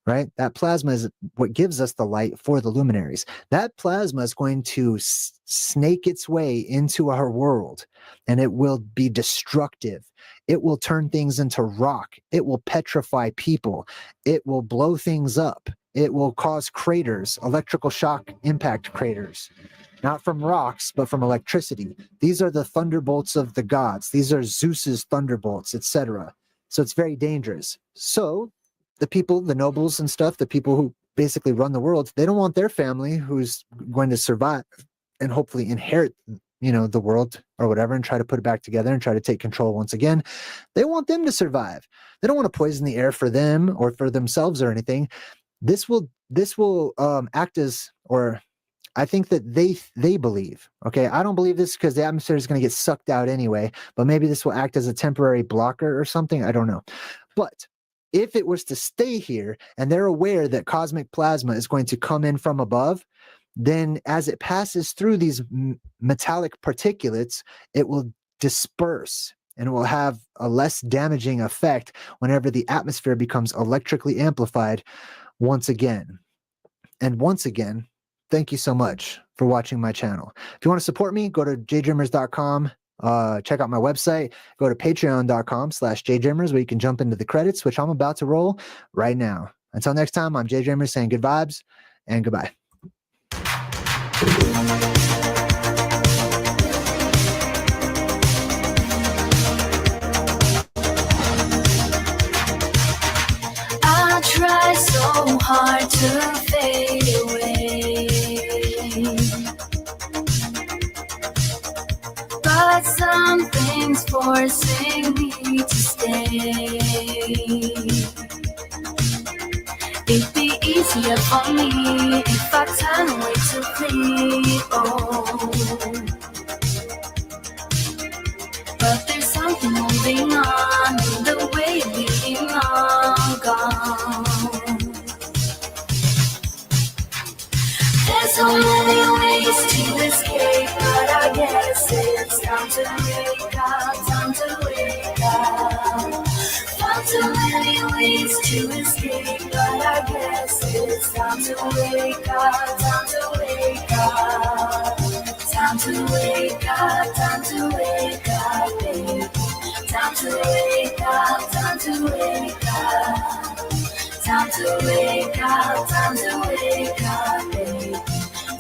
[SPEAKER 2] Right? That plasma is what gives us the light for the luminaries. That plasma is going to snake its way into our world, and it will be destructive. It will turn things into rock. It will petrify people. It will blow things up. It will cause craters, electrical shock impact craters, not from rocks, but from electricity. These are the thunderbolts of the gods. These are Zeus's thunderbolts, etc. So it's very dangerous. So the people, the nobles and stuff, the people who basically run the world, they don't want their family who's going to survive and hopefully inherit, the world or whatever, and try to put it back together and try to take control once again. They want them to survive. They don't want to poison the air for them or for themselves or anything. This will act as, or I think that they believe, okay, I don't believe this because the atmosphere is going to get sucked out anyway, but maybe this will act as a temporary blocker or something. I don't know. But if it was to stay here and they're aware that cosmic plasma is going to come in from above, then as it passes through these metallic particulates, it will disperse and it will have a less damaging effect whenever the atmosphere becomes electrically amplified once again. And once again, thank you so much for watching my channel. If you want to support me, go to jdreamers.com. Check out my website, go to patreon.com/jdreamers, where you can jump into the credits, which I'm about to roll right now. Until next time, I'm J Dreamers saying good vibes and goodbye.
[SPEAKER 4] I try so hard to fade away, but something's forcing me to stay. It'd be easier for me if I turn away to flee. Oh, but there's something moving on in the way of being long gone. There's so many ways to escape, but I guess it's time to wake up, time to wake up, time to many ways to escape, but I guess it's time to wake up, time to wake up. Time to wake up, time to wake up, baby. Time to wake up, time to wake up. Time to wake up, time to wake up, baby.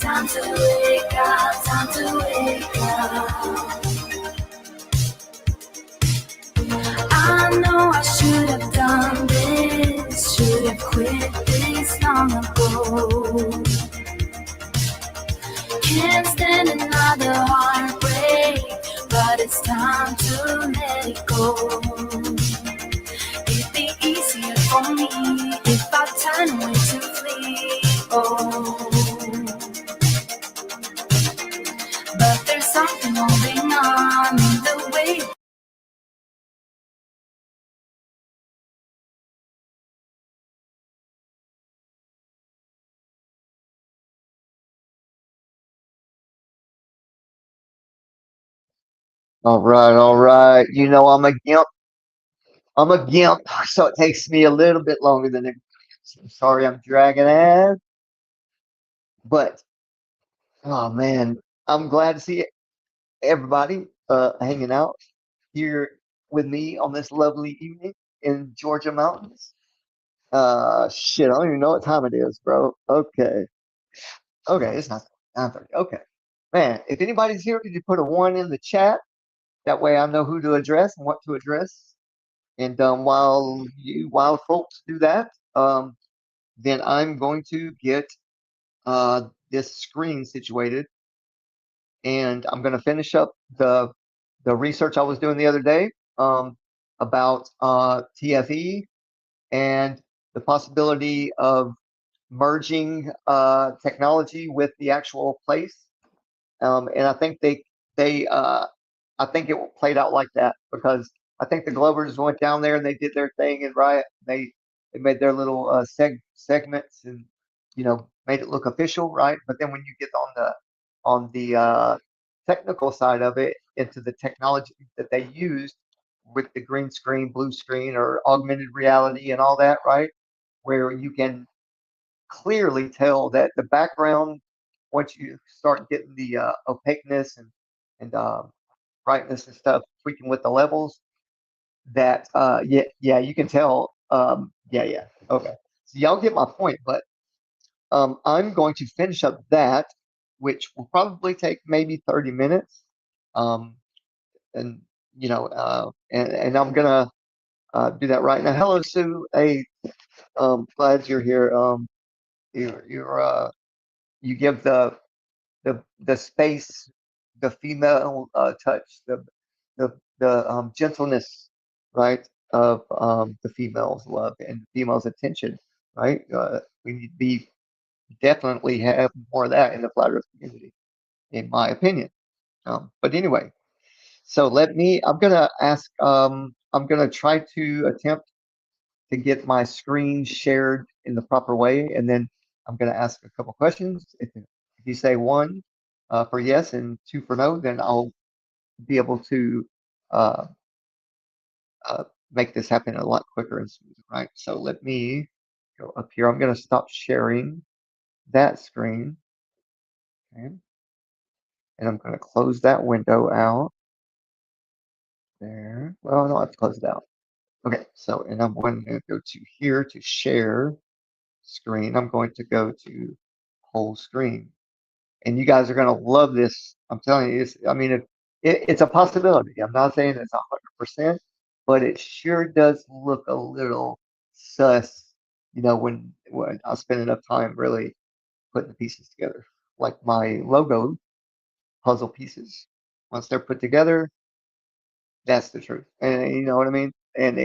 [SPEAKER 4] Time to wake up, time to wake up. I know I should have done this, should have quit this long ago. Can't stand another heartbreak, but it's time to let it go. It'd be easier for me if I turn away to flee. Oh, but there's something holding on in the way.
[SPEAKER 1] All right, all right. You know I'm a gimp. I'm a gimp, so it takes me a little bit longer than it. I'm sorry I'm dragging ass, but oh man, I'm glad to see everybody hanging out here with me on this lovely evening in Georgia mountains. Shit, I don't even know what time it is, bro. Okay, okay, it's not 9:30. Okay, man, if anybody's here, could you put a 1 in the chat? That way I know who to address and what to address. And while folks do that, then I'm going to get this screen situated, and I'm going to finish up the research I was doing the other day about TFE and the possibility of merging technology with the actual place. And I think I think it played out like that because I think the Glovers went down there and they did their thing and right. They made their little segments and made it look official, right? But then when you get on the technical side of it, into the technology that they used with the green screen, blue screen, or augmented reality and all that, right? Where you can clearly tell that the background, once you start getting the opaqueness and brightness and stuff tweaking with the levels, that yeah, you can tell. Yeah, okay, so y'all get my point. But I'm going to finish up that, which will probably take maybe 30 minutes, and and I'm gonna do that right now. Hello, Sue. Hey, glad you're here. You give the space, the female touch, the gentleness, right, of the female's love and the female's attention, right? We need to be definitely have more of that in the flat earth community, in my opinion. But anyway, so I'm gonna ask, I'm gonna try to attempt to get my screen shared in the proper way, and then I'm gonna ask a couple questions. If you say 1 for yes and 2 for no, then I'll be able to uh, make this happen a lot quicker and smoother, right? So let me go up here. I'm gonna stop sharing that screen. Okay. And I'm going to close that window out there. Well, I don't have to close it out. Okay, so, and I'm going to go to here to share screen. I'm going to go to whole screen. And you guys are going to love this. I'm telling you, it's a possibility. I'm not saying it's 100%, but it sure does look a little sus, when I spend enough time really putting the pieces together. Like my logo puzzle pieces. Once they're put together, that's the truth. And you know what I mean? And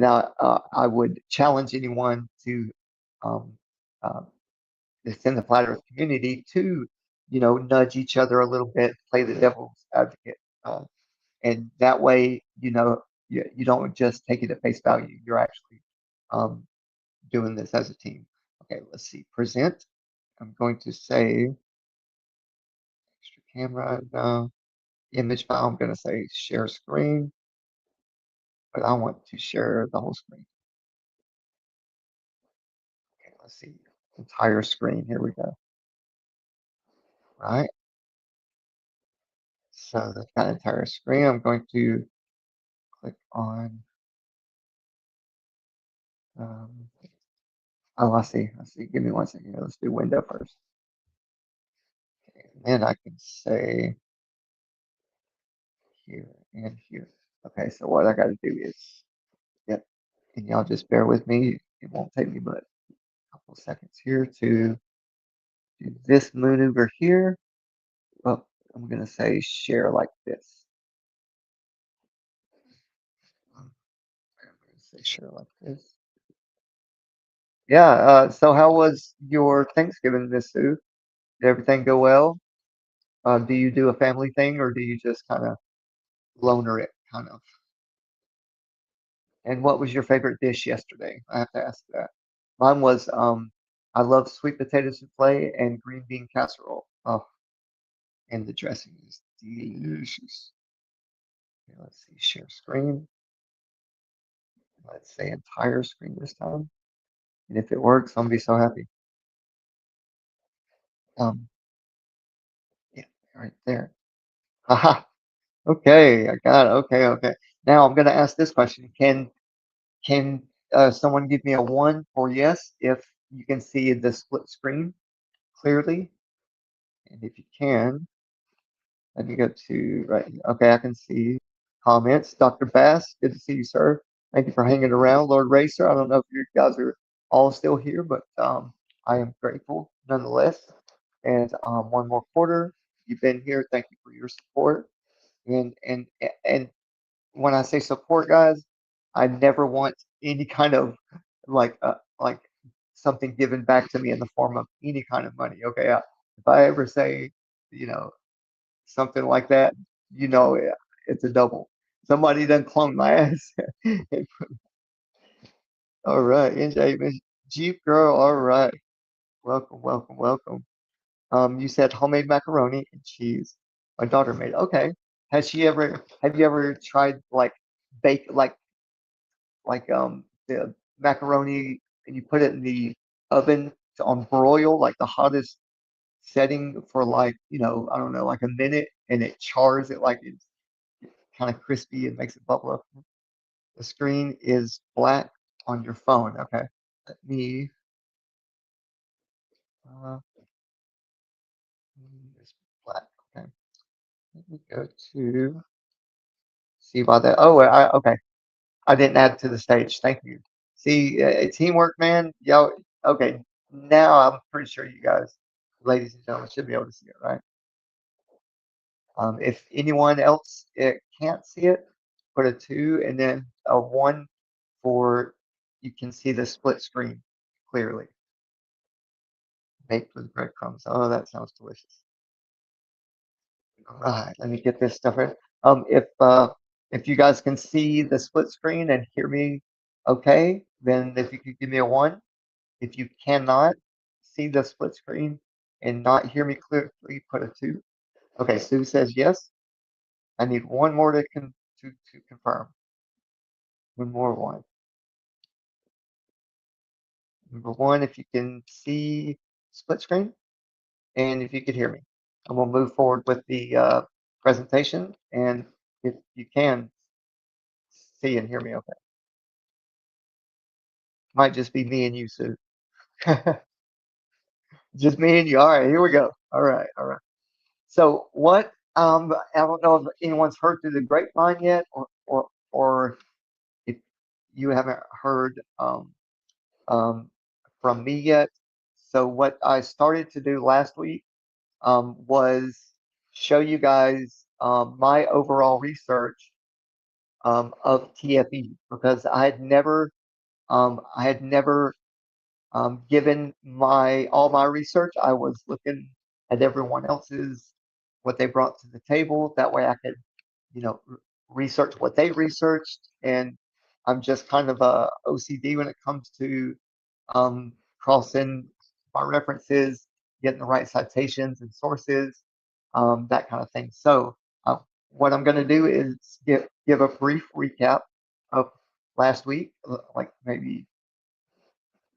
[SPEAKER 1] I would challenge anyone to that's in the flat earth community to, nudge each other a little bit, play the devil's advocate. And that way, you don't just take it at face value. You're actually doing this as a team. Okay, let's see. Present. I'm going to say extra camera. No. Image file. I'm going to say share screen. but I want to share the whole screen. Okay, let's see. Entire screen. Here we go. Right. So that's got entire screen. I'm going to click on. Oh, I see. I see. Give me 1 second. Let's do window first. Okay, and then I can say here and here. Okay, so what I got to do is, yep, and y'all just bear with me. It won't take me but a couple seconds here to do this maneuver here. Well, I'm going to say share like this. I'm going to say share like this. Yeah, so how was your Thanksgiving, Miss Sue? Did everything go well? Do you do a family thing or do you just kind of loner it, kind of? And what was your favorite dish yesterday? I have to ask that. Mine was I love sweet potato souffle and green bean casserole. Oh, and the dressing is delicious. Okay, let's see, share screen. Let's say entire screen this time. And if it works, I'm gonna be so happy. Yeah, right there. Haha. Okay, I got it. Okay, okay. Now I'm gonna ask this question. Can someone give me a 1 for yes if you can see the split screen clearly? And if you can, let me go to right here. Okay, I can see comments. Dr. Bass, good to see you, sir. Thank you for hanging around. Lord Racer, I don't know if you guys are all still here, but I am grateful nonetheless. And one more quarter, you've been here. Thank you for your support. And when I say support, guys, I never want any kind of like something given back to me in the form of any kind of money. Okay, if I ever say, you know, something like that, it's a double. Somebody done clone my ass. All right, NJ, Miss Jeep Girl. All right, welcome, welcome, welcome. You said homemade macaroni and cheese. My daughter made it. Okay. Have you ever tried like bake like the macaroni and you put it in the oven on broil, like the hottest setting for like, I don't know, like a minute and it chars it like it's kind of crispy and makes it bubble up. The screen is black on your phone. Okay. Let me it's black. Okay. Let me go to see why that. Oh, okay. I didn't add to the stage. Thank you. See, teamwork, man. Y'all, okay. Now I'm pretty sure you guys, ladies and gentlemen, should be able to see it, right? If anyone else can't see it, put a 2 and then a 1 for you can see the split screen clearly. Baked with breadcrumbs. Oh, that sounds delicious. All right, let me get this stuff in. If you guys can see the split screen and hear me okay, then if you could give me a 1. If you cannot see the split screen and not hear me clearly, put a 2. Okay, Sue says yes. I need 1 more to confirm. 1 more 1. Number 1, if you can see split screen and if you could hear me. And we'll move forward with the presentation. And if you can see and hear me okay. Might just be me and you, Sue. Just me and you. All right, here we go. All right, all right. So what? I don't know if anyone's heard through the grapevine yet, or if you haven't heard from me yet. So what I started to do last week was show you guys my overall research of TFE because I had never given all my research. I was looking at everyone else's, what they brought to the table. That way I could, research what they researched. And I'm just kind of a OCD when it comes to crossing my references, getting the right citations and sources, that kind of thing. So what I'm going to do is give a brief recap of last week, like maybe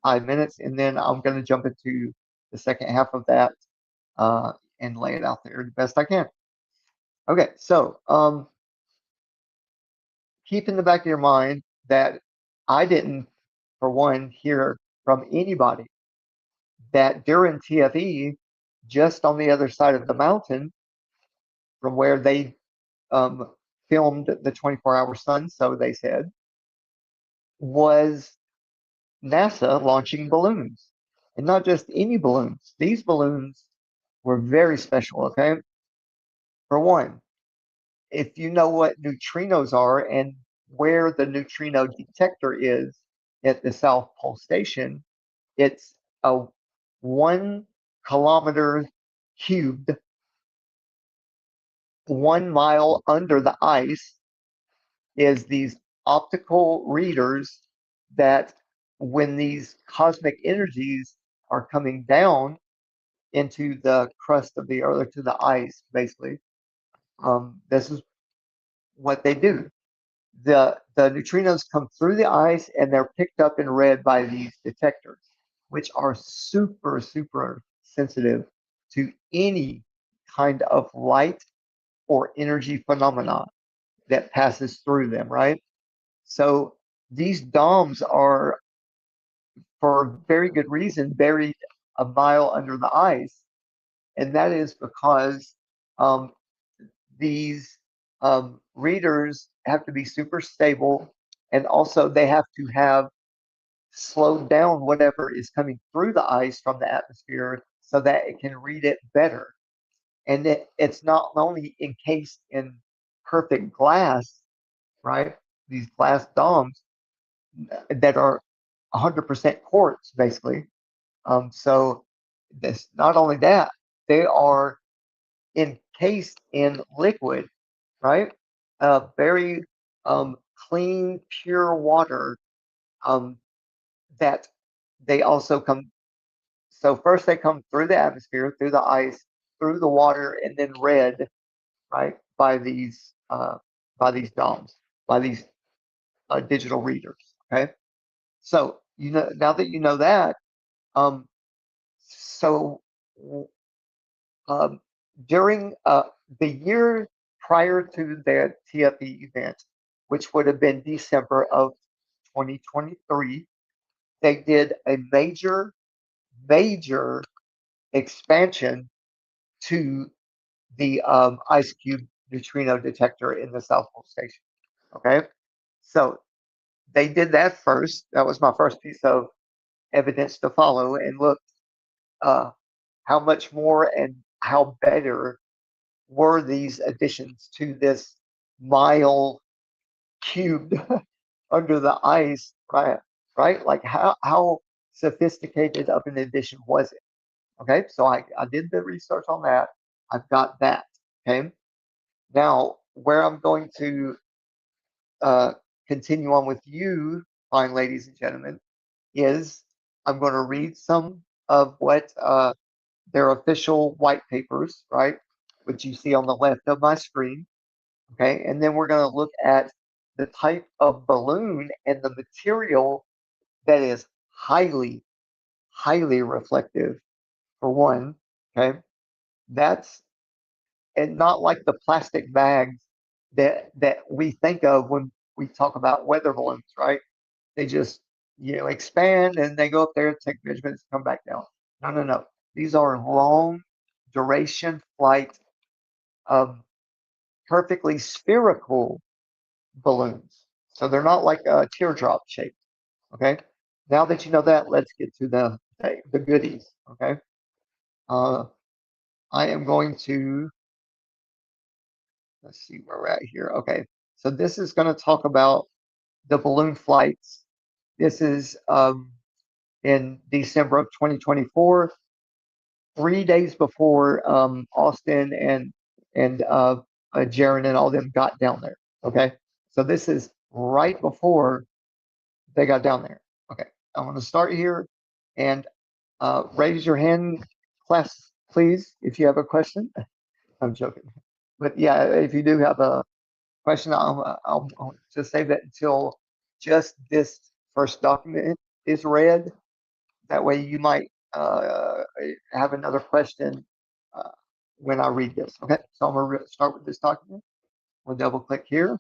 [SPEAKER 1] 5 minutes, and then I'm going to jump into the second half of that and lay it out there the best I can. Okay, so keep in the back of your mind that I didn't, for one, hear from anybody that during TFE, just on the other side of the mountain from where they filmed the 24-hour sun, so they said, was NASA launching balloons. And not just any balloons. These balloons were very special, okay? For one, if you know what neutrinos are and where the neutrino detector is at the South Pole Station, it's a 1 kilometer cubed, 1 mile under the ice is these optical readers that when these cosmic energies are coming down into the crust of the earth, or to the ice, basically, this is what they do. The neutrinos come through the ice and they're picked up and read by these detectors, which are super, super sensitive to any kind of light or energy phenomena that passes through them, right? So these domes are, for very good reason, buried a mile under the ice. And that is because these readers have to be super stable, and also they have to have slowed down whatever is coming through the ice from the atmosphere so that it can read it better. And it's not only encased in perfect glass, right? These glass domes that are 100% quartz, basically. So this, not only that, they are encased in liquid, right? Very clean, pure water that they also come. So first they come through the atmosphere, through the ice, through the water, and then read, right, by these DOMs, by these digital readers. Okay, so you know, now that you know that, so during the year prior to the TFE event, which would have been December of 2023, they did a major expansion to the IceCube neutrino detector in the South Pole Station. Okay, so they did that first. That was my first piece of evidence to follow, and look how much more and how better were these additions to this mile cubed under the ice, right? Right? Like how sophisticated of an addition was it? Okay, so I did the research on that. I've got that. Okay, now where I'm going to continue on with you, fine ladies and gentlemen, is I'm going to read some of what their official white papers, right, which you see on the left of my screen. Okay, and then we're going to look at the type of balloon and the material that is highly reflective, for one. Okay, that's, and not like the plastic bags that we think of when we talk about weather balloons, right? They just, you know, expand and they go up there, take measurements, come back down. No. These are long duration flight, perfectly spherical balloons. So they're not like a teardrop shaped. Okay. Now that you know that, let's get to the goodies. Okay. I am going to, let's see where we're at here. Okay. So this is going to talk about the balloon flights. This is in December of 2024, 3 days before Austin and Jaron and all them got down there. Okay. So this is right before they got down there. Okay. I'm going to start here and raise your hand, class, please, if you have a question. I'm joking. But yeah, if you do have a question, I'll just save that until just this first document is read. That way you might have another question when I read this. Okay, so I'm going to start with this document. We'll double click here.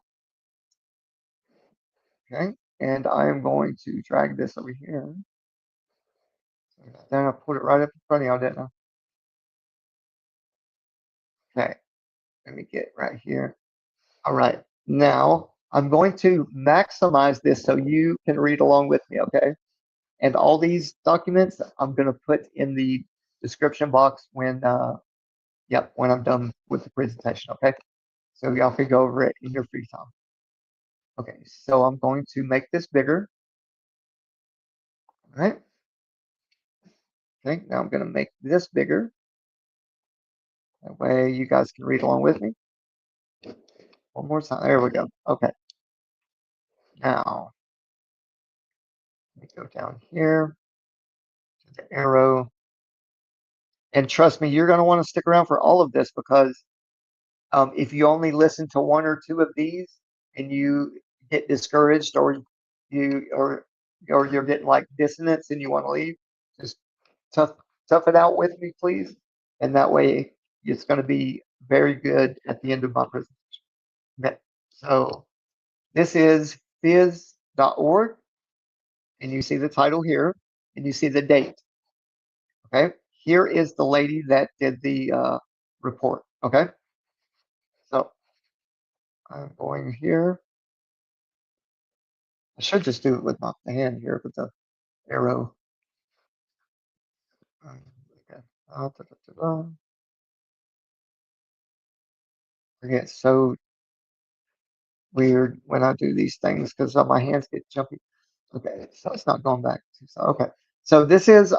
[SPEAKER 1] Okay, and I am going to drag this over here. Then I put it right up in front of y'all, didn't I? Okay, let me get right here. All right, now I'm going to maximize this so you can read along with me, okay? And all these documents I'm going to put in the description box when when I'm done with the presentation, okay? So y'all can go over it in your free time. Okay, so I'm going to make this bigger. All right. Okay, now I'm going to make this bigger. That way you guys can read along with me. One more time. There we go. Okay. Now, let me go down here to the arrow. And trust me, you're going to want to stick around for all of this because if you only listen to one or two of these and you get discouraged or you're getting like dissonance and you want to leave, just tough it out with me, please. And that way it's going to be very good at the end of my presentation. Okay. So this is phys.org, and you see the title here, and you see the date. Okay. Here is the lady that did the report. Okay. So I'm going here. I should just do it with my hand here with the arrow. Okay. I get so weird when I do these things because my hands get jumpy. Okay, so it's not going back. So, okay, so this is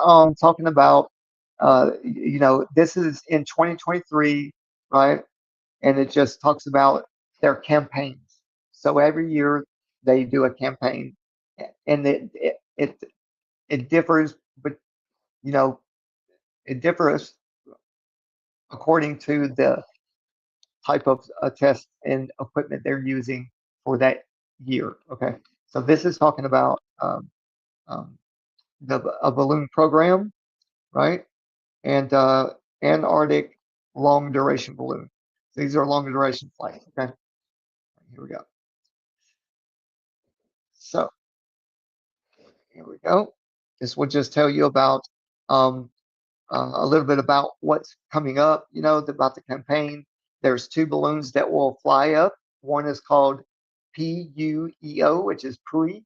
[SPEAKER 1] talking about this is in 2023, right? And it just talks about their campaigns. So every year they do a campaign, and it differs, but it differs according to the type of test and equipment they're using for that year. Okay, so this is talking about a balloon program, right? And Antarctic long duration balloon. These are long duration flights. Okay, here we go. So here we go. This will just tell you about a little bit about what's coming up. About the campaign. There's two balloons that will fly up. One is called PUEO, which is PUI,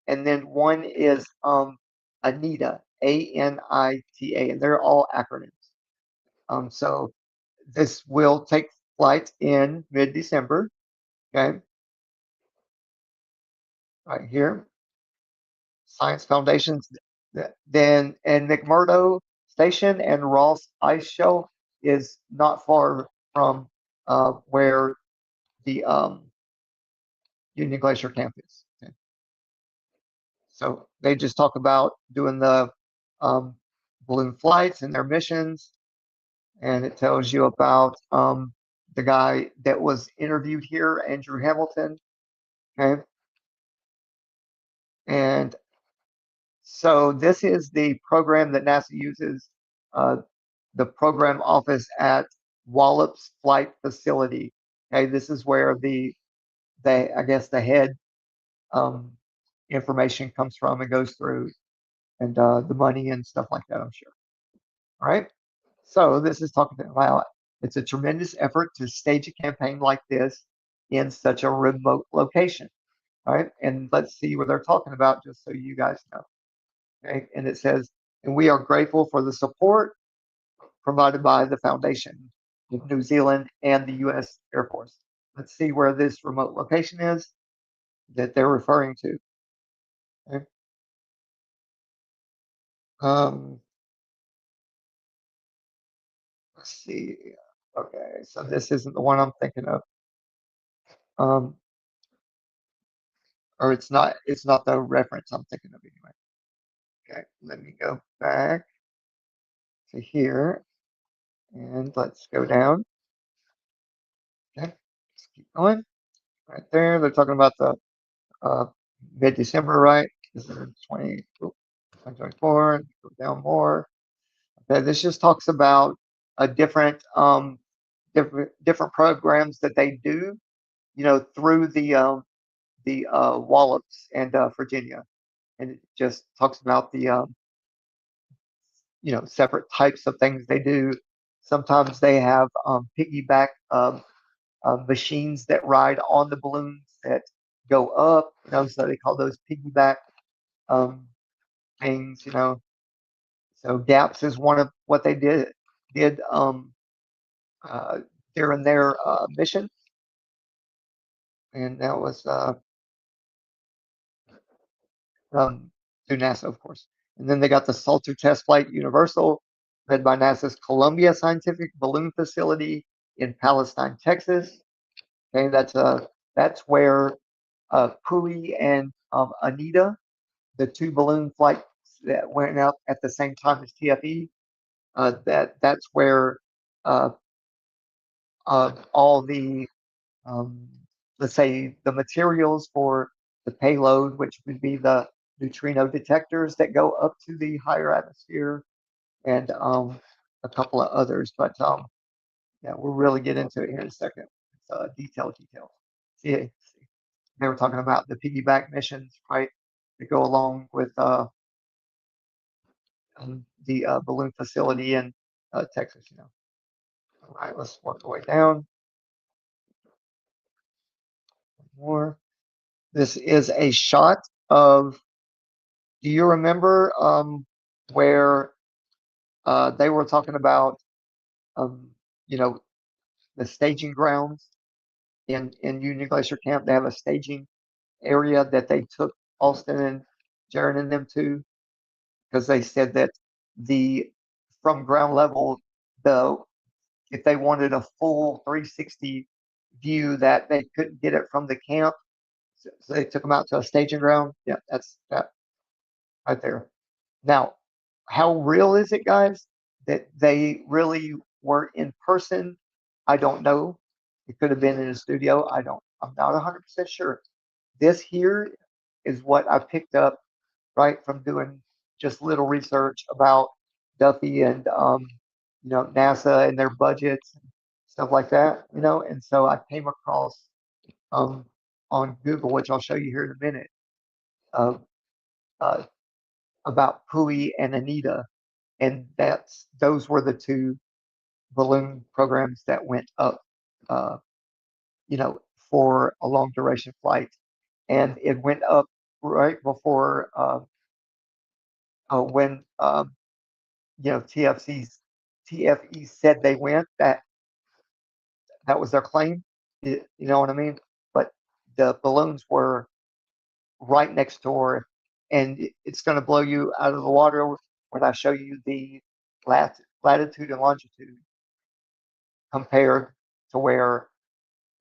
[SPEAKER 1] and then one is ANITA, ANITA, and they're all acronyms. So this will take flight in mid-December. Okay, right here, Science Foundations. Then and McMurdo Station and Ross Ice Shelf is not far from where the Union Glacier camp is. Okay. So they just talk about doing the balloon flights and their missions, and it tells you about the guy that was interviewed here, Andrew Hamilton. Okay, and so this is the program that NASA uses. The program office at Wallops Flight Facility. Okay, this is where I guess the head information comes from and goes through, and the money and stuff like that, I'm sure. All right. So this is talking about it's a tremendous effort to stage a campaign like this in such a remote location. All right. And let's see what they're talking about just so you guys know. Okay. And it says, and we are grateful for the support provided by the Foundation of New Zealand and the U.S. Air Force. Let's see where this remote location is that they're referring to. Okay. Let's see. Okay, so this isn't the one I'm thinking of. Or it's not the reference I'm thinking of anyway. Okay, let me go back to here and let's go down. Okay, let's keep going. Right there, they're talking about the mid-December, right? This is 2024. Go down more. Okay, this just talks about a different programs that they do, through the Wallops and Virginia, and it just talks about the separate types of things they do. Sometimes they have piggyback machines that ride on the balloons that go up, so they call those piggyback things, So GAPS is one of what they did during their mission, and that was through NASA, of course. And then they got the Salter Test Flight Universal, led by NASA's Columbia Scientific Balloon Facility in Palestine, Texas. Okay, that's where Pui and Anita, the two balloon flights that went up at the same time as TFE, that's where all the let's say the materials for the payload, which would be the neutrino detectors that go up to the higher atmosphere, and a couple of others. But yeah, we'll really get into it here in a second. It's details. See, they were talking about the piggyback missions, right? That go along with the balloon facility in Texas. All right, let's work our way down. More. This is a shot of. Do you remember where they were talking about, the staging grounds in Union Glacier Camp? They have a staging area that they took Alston and Jaron and them to, because they said that from ground level, if they wanted a full 360 view, that they couldn't get it from the camp, so they took them out to a staging ground. Yeah, that's that right there. Now, how real is it, guys, that they really were in person? I don't know. It could have been in a studio. I'm not 100% sure. This here is what I picked up, right, from doing just little research about Duffy and NASA and their budgets and stuff like that, and so I came across on Google, which I'll show you here in a minute, about Pui and Anita, and those were the two balloon programs that went up, for a long duration flight, and it went up right before when TFE said they went. That was their claim. You know what I mean? But the balloons were right next door, and it's going to blow you out of the water when I show you the latitude and longitude compared to where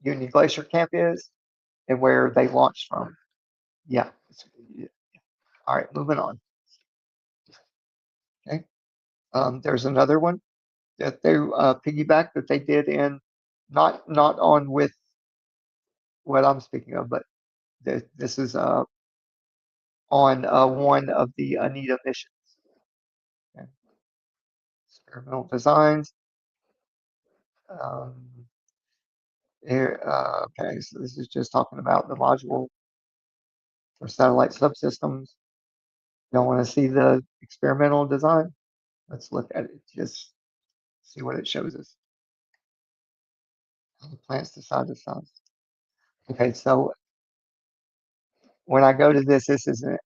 [SPEAKER 1] Union Glacier Camp is and where they launched from. Yeah. All right, moving on. Okay. There's another one that they piggyback that they did in, not on with what I'm speaking of, but this is on one of the Anita missions. Okay. Experimental designs. Here, okay, so this is just talking about the module for satellite subsystems. Don't want to see the experimental design? Let's look at it, just see what it shows us. How the plants decide the size. Okay, so when I go to this isn't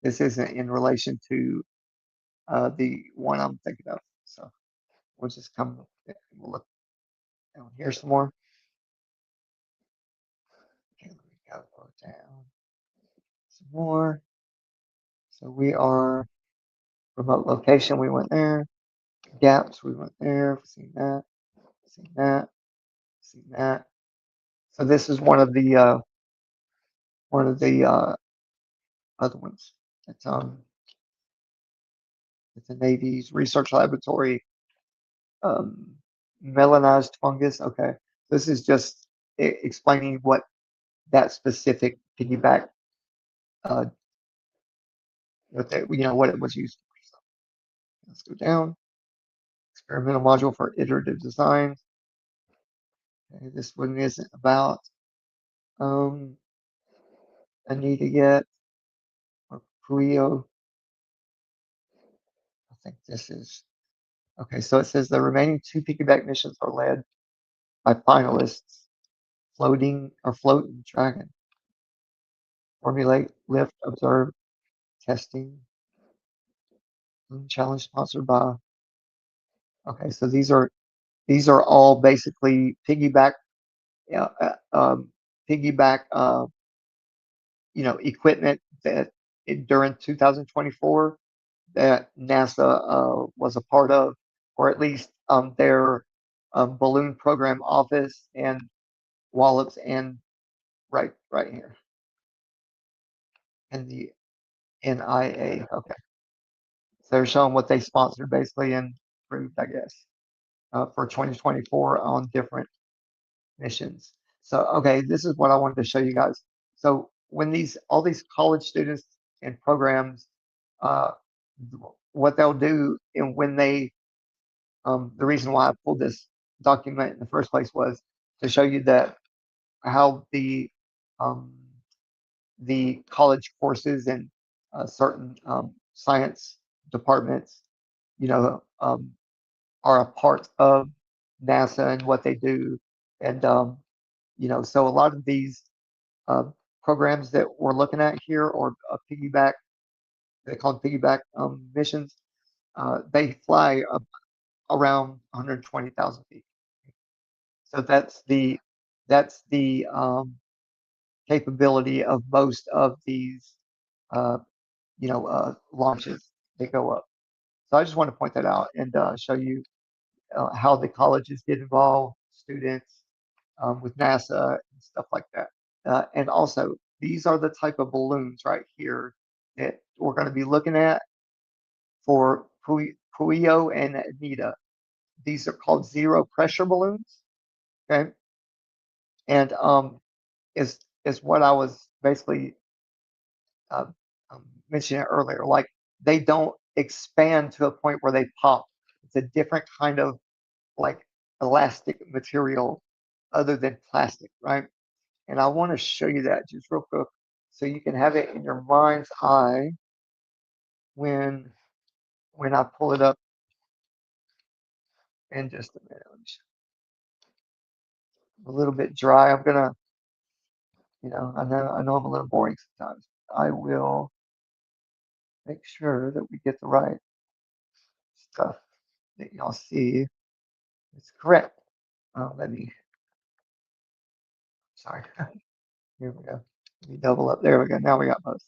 [SPEAKER 1] in relation to the one I'm thinking of. So we'll just we'll look down here some more. Okay, we go down some more. So we are remote location. We went there. Gaps. We went there. Seen that. Seen that. Seen that. So this is one of the other ones. It's the Navy's research laboratory. Melanized fungus. Okay, this is just explaining what that specific piggyback uh, what it was used for. So let's go down. Experimental module for iterative design. Okay, this one isn't about Anita yet, or Puyo. I think this is okay. So it says the remaining 2 piggyback missions are led by finalists: Float and Dragon. Formulate, lift, observe, testing. Challenge sponsored by. Okay, so these are all basically piggyback equipment that during 2024 that NASA was a part of, or at least their balloon program office and Wallops and right here and the NIA. Okay, so they're showing what they sponsored basically and approved, I guess, for 2024 on different missions. So, okay, this is what I wanted to show you guys. So when all these college students and programs, what they'll do, and when they, the reason why I pulled this document in the first place was to show you that how the college courses and certain science departments, are a part of NASA and what they do. And, so a lot of these programs that we're looking at here, or piggyback, they call them piggyback missions, they fly around 120,000 feet. So that's the capability of most of these, launches that go up. So I just want to point that out and show you how the colleges get involved, students with NASA and stuff like that. And also, these are the type of balloons right here that we're going to be looking at for Puyo and Anita. These are called zero pressure balloons. Okay. And is what I was basically mentioning earlier. Like, they don't expand to a point where they pop. It's a different kind of like elastic material other than plastic, right? And I want to show you that just real quick so you can have it in your mind's eye when I pull it up in just a minute. A little bit dry. I'm gonna, I know I'm a little boring sometimes. I will make sure that we get the right stuff that y'all see. It's correct. Sorry. Here we go. Let me double up. There we go. Now we got both.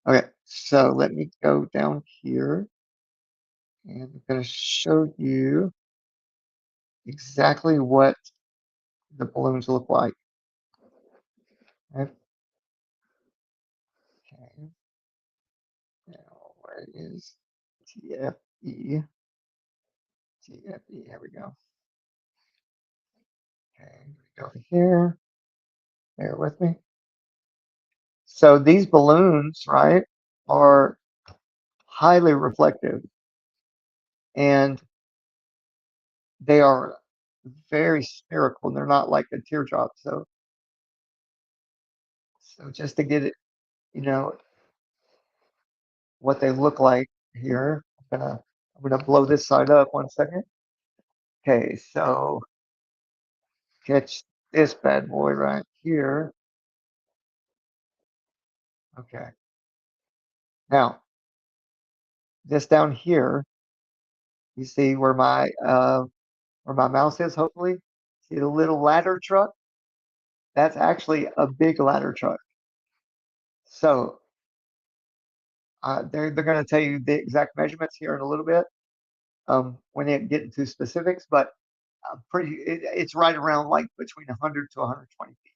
[SPEAKER 1] Okay, so let me go down here and I'm going to show you exactly what the balloons look like. Okay. Now, where is TFE? TFE, here we go. Okay, go over here. Bear with me. So these balloons, right, are highly reflective and they are very spherical. They're not like a teardrop. So just to get it, what they look like here, I'm gonna blow this side up 1 second. Okay, so catch this bad boy right here. Okay. Now, this down here, you see where my mouse is, hopefully. See the little ladder truck? That's actually a big ladder truck. So they're going to tell you the exact measurements here in a little bit when they get into specifics, but it's right around like between 100 to 120 feet.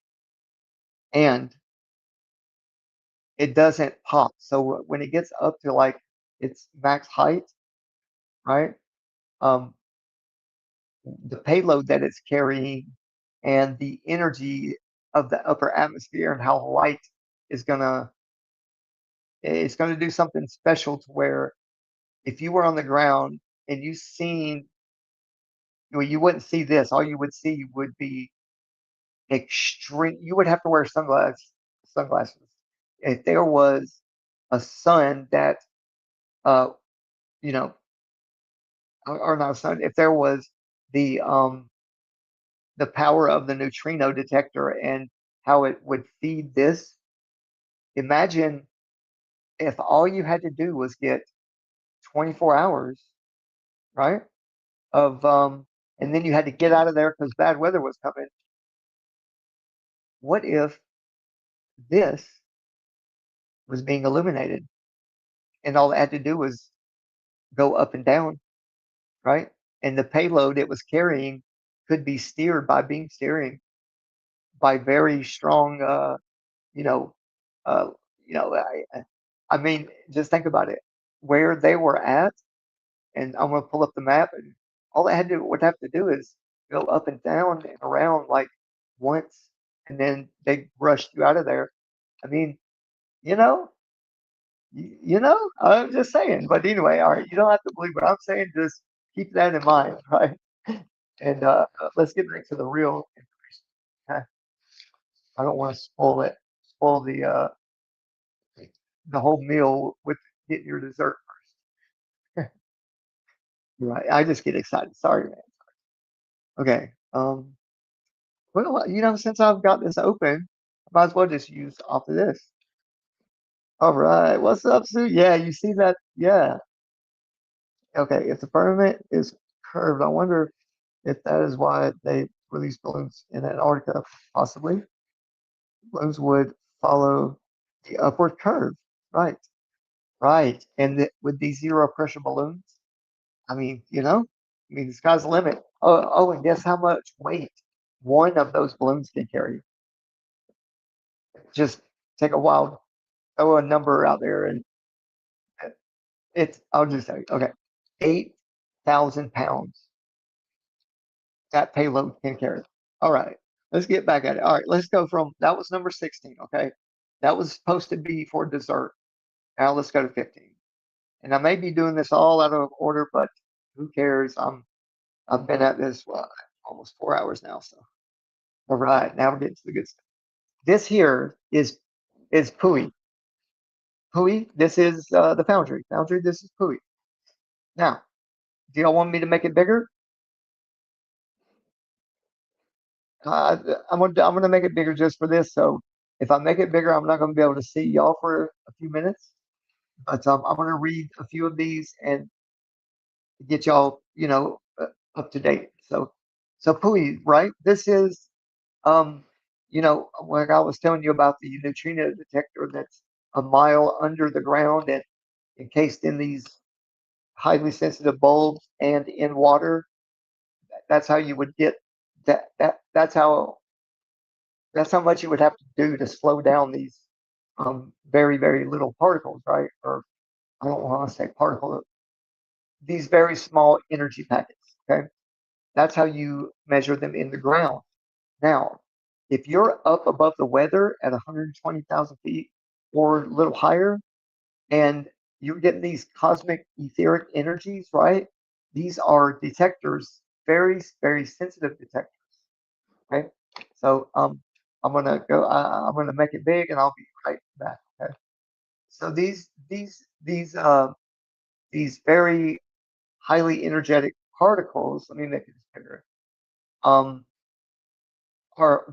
[SPEAKER 1] And it doesn't pop. So when it gets up to like its max height, right? The payload that it's carrying and the energy of the upper atmosphere and how light is gonna It's going to do something special to where if you were on the ground and you seen, well, you wouldn't see this. All you would see would be extreme. You would have to wear sunglasses. If there was a sun that, you know, or not a sun, if there was the power of the neutrino detector and how it would feed this. Imagine if all you had to do was get 24 hours, right? Of and then you had to get out of there because bad weather was coming. What if this was being illuminated and all it had to do was go up and down, right? And the payload it was carrying could be steered by beam steering by very strong, you know, uh, I mean, just think about it. Where they were at, and I'm gonna pull up the map, and all they would have to do is go up and down and around like once, and then they rushed you out of there. I mean, you know, I'm just saying. But anyway, all right, you don't have to believe what I'm saying. Just keep that in mind, right? And let's get back to the real information. Okay? I don't want to spoil the whole meal with getting your dessert first. Right. I just get excited. Sorry, man. Okay. Well, since I've got this open, I might as well just use off of this. All right. What's up, Sue? Yeah, you see that? Yeah. Okay. If the firmament is curved, I wonder if that is why they release balloons in Antarctica. Possibly. Balloons would follow the upward curve. Right. Right. And with these zero pressure balloons, I mean, the sky's the limit. Oh, and guess how much weight one of those balloons can carry? Just take a wild, throw a number out there, and I'll just tell you, okay, 8,000 pounds that payload can carry. All right, let's get back at it. All right, let's go from, that was number 16, okay? That was supposed to be for dessert. Now let's go to 15. And I may be doing this all out of order, but who cares? I've been at this almost 4 hours now. So, all right, now we're getting to the good stuff. This here is Pui. Pui. This is the Foundry. Foundry. This is Pui. Now, do y'all want me to make it bigger? I'm gonna make it bigger just for this. So if I make it bigger, I'm not gonna be able to see y'all for a few minutes. But I'm gonna read a few of these and get y'all, up to date. So Pui, right? This is, like I was telling you about the neutrino detector that's a mile under the ground and encased in these highly sensitive bulbs and in water. That's how you would get that. That's how much you would have to do to slow down these very, very little particles, right? Or I don't want to say particle. These very small energy packets. Okay, that's how you measure them in the ground. Now, if you're up above the weather at 120,000 feet or a little higher, and you're getting these cosmic etheric energies, right? These are detectors, very, very sensitive detectors. Okay, so I'm gonna go. I'm gonna make it big, and I'll be right back. Okay, so these very highly energetic particles. Let me make it bigger. Are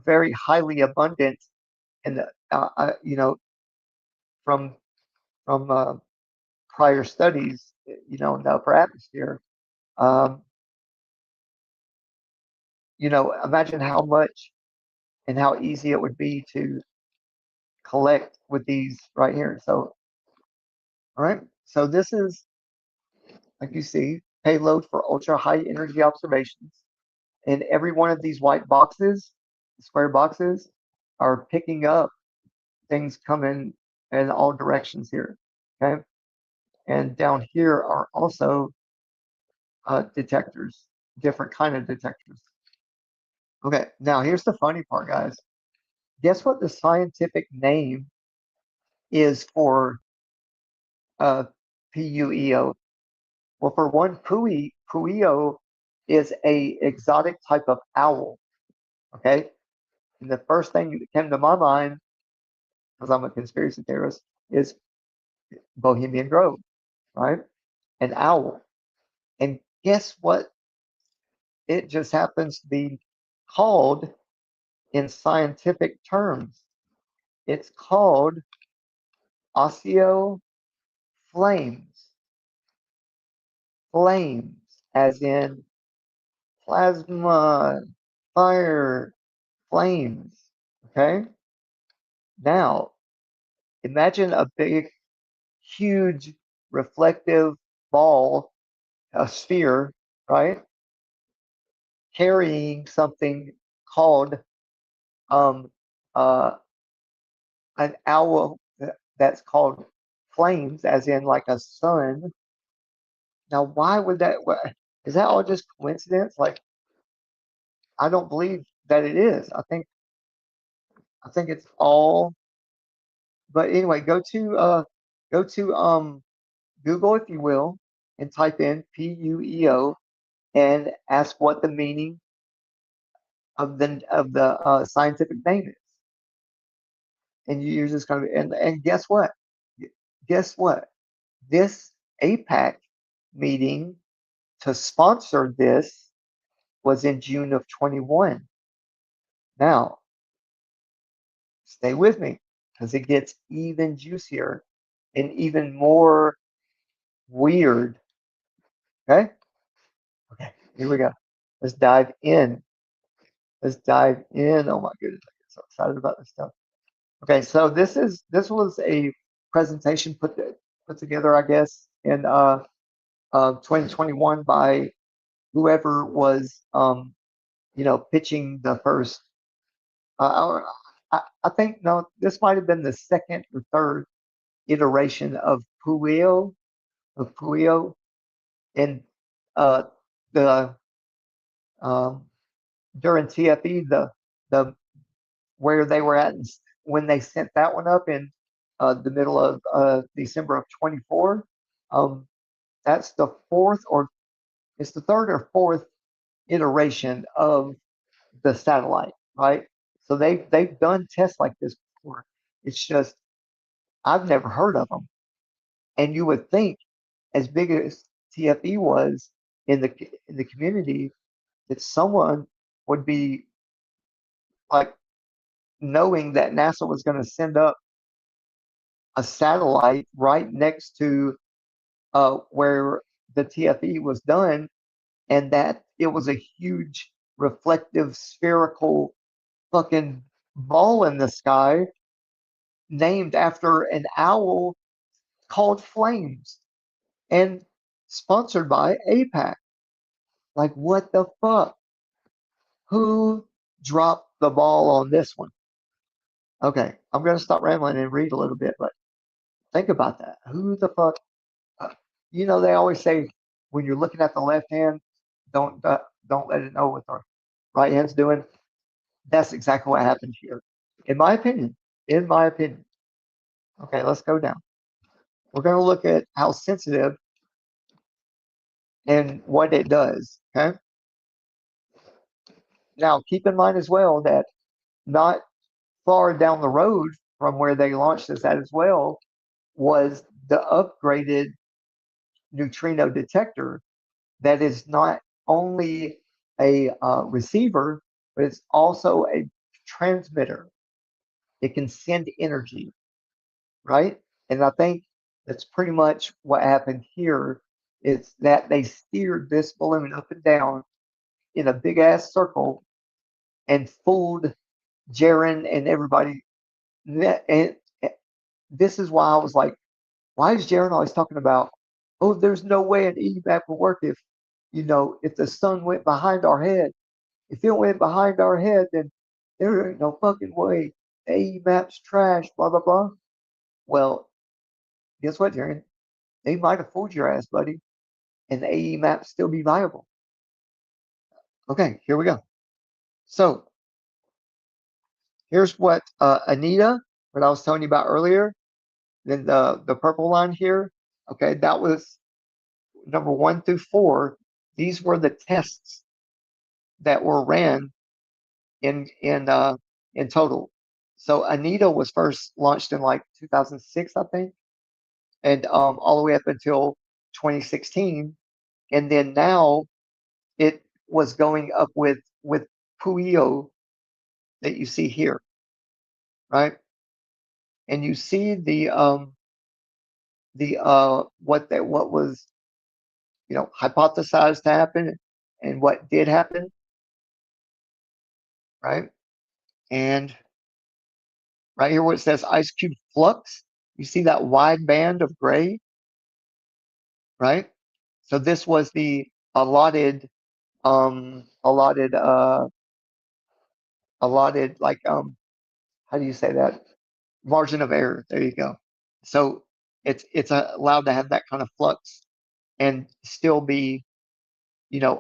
[SPEAKER 1] very highly abundant in the from prior studies, in the upper atmosphere. Imagine how much and how easy it would be to collect with these right here. So, all right. So this is, like you see, payload for ultra high energy observations. And every one of these white boxes, square boxes, are picking up things coming in all directions here. Okay. And down here are also detectors, different kind of detectors. Okay, now here's the funny part, guys. Guess what the scientific name is for Pueo. Well, for one, Pueo is a exotic type of owl. Okay, and the first thing that came to my mind, because I'm a conspiracy theorist, is Bohemian Grove, right? An owl. And guess what? It just happens to be called in scientific terms. It's called Osceo flames. Flames, as in plasma, fire, flames. Okay? Now, imagine a big, huge, reflective ball, a sphere, right? Carrying something called an owl that's called flames, as in like a sun. Now, why would that? Is that all just coincidence? Like, I don't believe that it is. I think it's all. But anyway, go to Google, if you will, and type in Pueo and ask what the meaning of the scientific name is. And you use this kind of and guess what? Guess what? This APAC meeting to sponsor this was in June of 21. Now, stay with me because it gets even juicier and even more weird. Okay? Okay, here we go. Let's dive in. Let's dive in. Oh my goodness, I get so excited about this stuff. Okay, so this was a presentation put together, I guess, in 2021 by whoever was pitching the first. I think no, this might have been the second or third iteration of Pueo, and the during TFE, the where they were at when they sent that one up in the middle of December of 24. That's the third or fourth iteration of the satellite, right? So they've done tests like this before. It's just I've never heard of them, and you would think, as big as TFE was in the community, that someone would be like knowing that NASA was going to send up a satellite right next to where the TFE was done, and that it was a huge reflective spherical fucking ball in the sky named after an owl called Flames and sponsored by APAC. Like, what the fuck? Who dropped the ball on this one? Okay, I'm going to stop rambling and read a little bit, but think about that. Who the fuck? They always say when you're looking at the left hand, don't let it know what the right hand's doing. That's exactly what happened here, in my opinion. In my opinion. Okay, let's go down. We're going to look at how sensitive and what it does. Okay. Now, keep in mind as well that not far down the road from where they launched this at as well was the upgraded neutrino detector that is not only a receiver, but it's also a transmitter. It can send energy, right? And I think that's pretty much what happened here. Is that they steered this balloon up and down in a big ass circle and fooled Jaron and everybody. And this is why I was like, why is Jaron always talking about, oh, there's no way an EMAP will work if the sun went behind our head. If it went behind our head, then there ain't no fucking way. AEMAP's trash, blah, blah, blah. Well, guess what, Jaron? They might have fooled your ass, buddy, and the AEMAP still be viable. Okay, here we go. So here's what Anita, what I was telling you about earlier. Then the purple line here Okay, that was number 1 through 4. These were the tests that were ran in total. So Anita was first launched in like 2006, I think, and all the way up until 2016, and then now it was going up with Puyo that you see here, right? And you see what was hypothesized to happen and what did happen, right? And right here where it says ice cube flux, you see that wide band of gray, right? So this was the allotted like how do you say that? Margin of error. There you go. So it's allowed to have that kind of flux and still be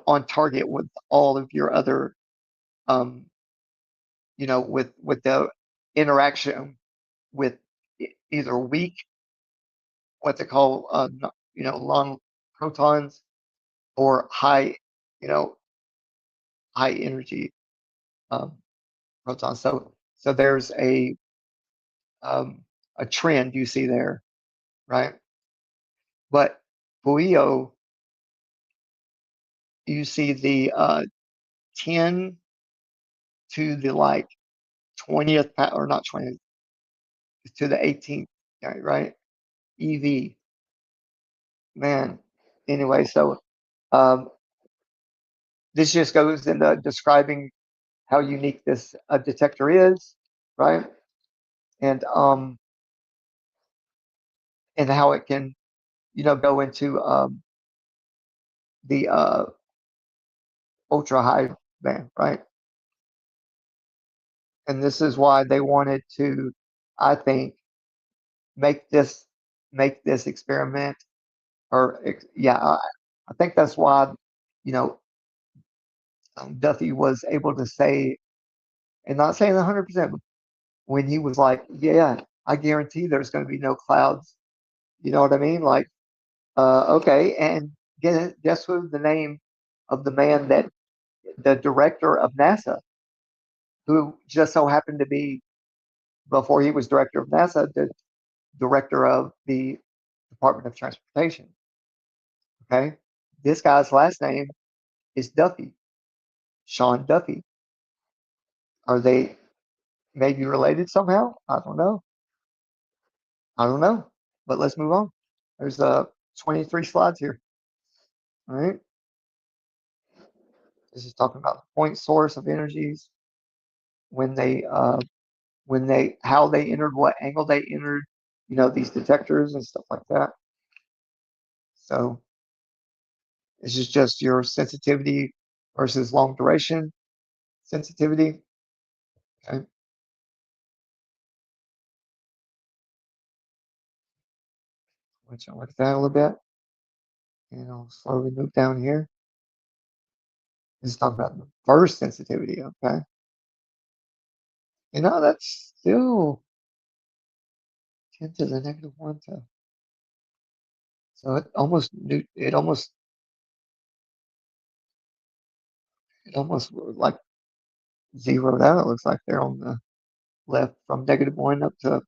[SPEAKER 1] on target with all of your other with the interaction with either weak, what they call long protons, or high high energy protons. So there's a trend you see there, right? But Puyo, you see the 10 to the like 20th or not 20th to the 18th, right? EV, man. Anyway, so this just goes into describing how unique this detector is, right? And how it can go into the ultra high band, right? And this is why they wanted to, I think, make this experiment, or I think that's why Duffy was able to say, and not saying 100%, when he was like, yeah, I guarantee there's going to be no clouds. You know what I mean? Like, okay. And guess who the name of the man that the director of NASA, who just so happened to be, before he was director of NASA, the director of the Department of Transportation. Okay. This guy's last name is Duffy, Sean Duffy. Are they maybe related somehow? I don't know. But let's move on. There's 23 slides here. All right. This is talking about the point source of energies, when they how they entered, what angle they entered, these detectors and stuff like that. So this is just your sensitivity versus long duration sensitivity. Okay. Let's look at that a little bit. And I'll slowly move down here. This is talking about the burst sensitivity, okay? That's still 10 to the negative 1 to. So it almost like zeroed out. It looks like they're on the left from -1 up to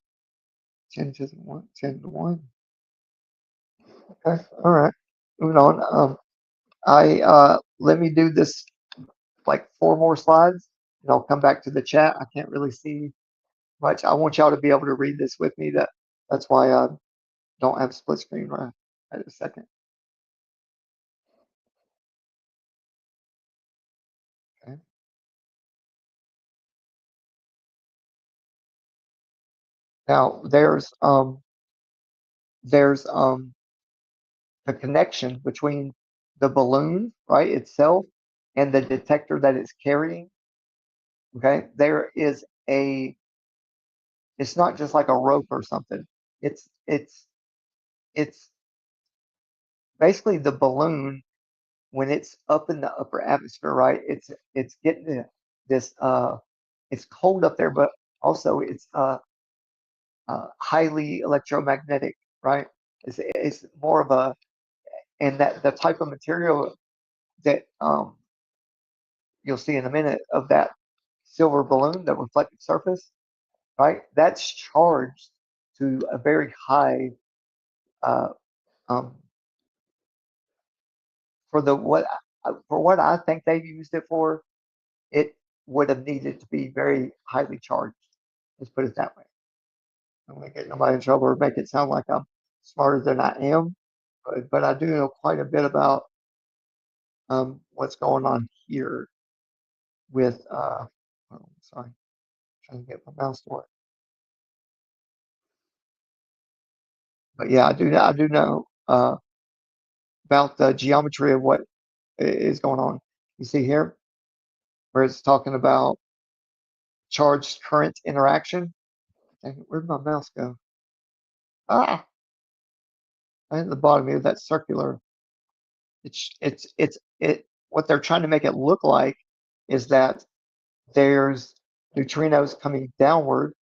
[SPEAKER 1] 10 to the 1, 10 to 1. Okay, all right. Moving on. Let me do this like 4 more slides, and I'll come back to the chat. I can't really see much. I want y'all to be able to read this with me. That's why I don't have split screen right at a second. Okay. Now there's the connection between the balloon, right, itself, and the detector that it's carrying. Okay, there is it's not just like a rope or something. It's basically the balloon when it's up in the upper atmosphere, right? It's getting this it's cold up there, but also it's highly electromagnetic, right? It's more of a, and that the type of material that you'll see in a minute of that silver balloon, the reflective surface, right? That's charged to a very high um, for what I think they used it for. It would have needed to be very highly charged. Let's put it that way. I'm gonna get nobody in trouble or make it sound like I'm smarter than I am, but I do know quite a bit about what's going on here with oh, sorry, trying to get my mouse to work. But yeah, I do know about the geometry of what is going on. You see here where it's talking about charged current interaction. Dang it, where'd my mouse go? Ah, at the bottom here, that circular. It. What they're trying to make it look like is that there's neutrinos coming downward,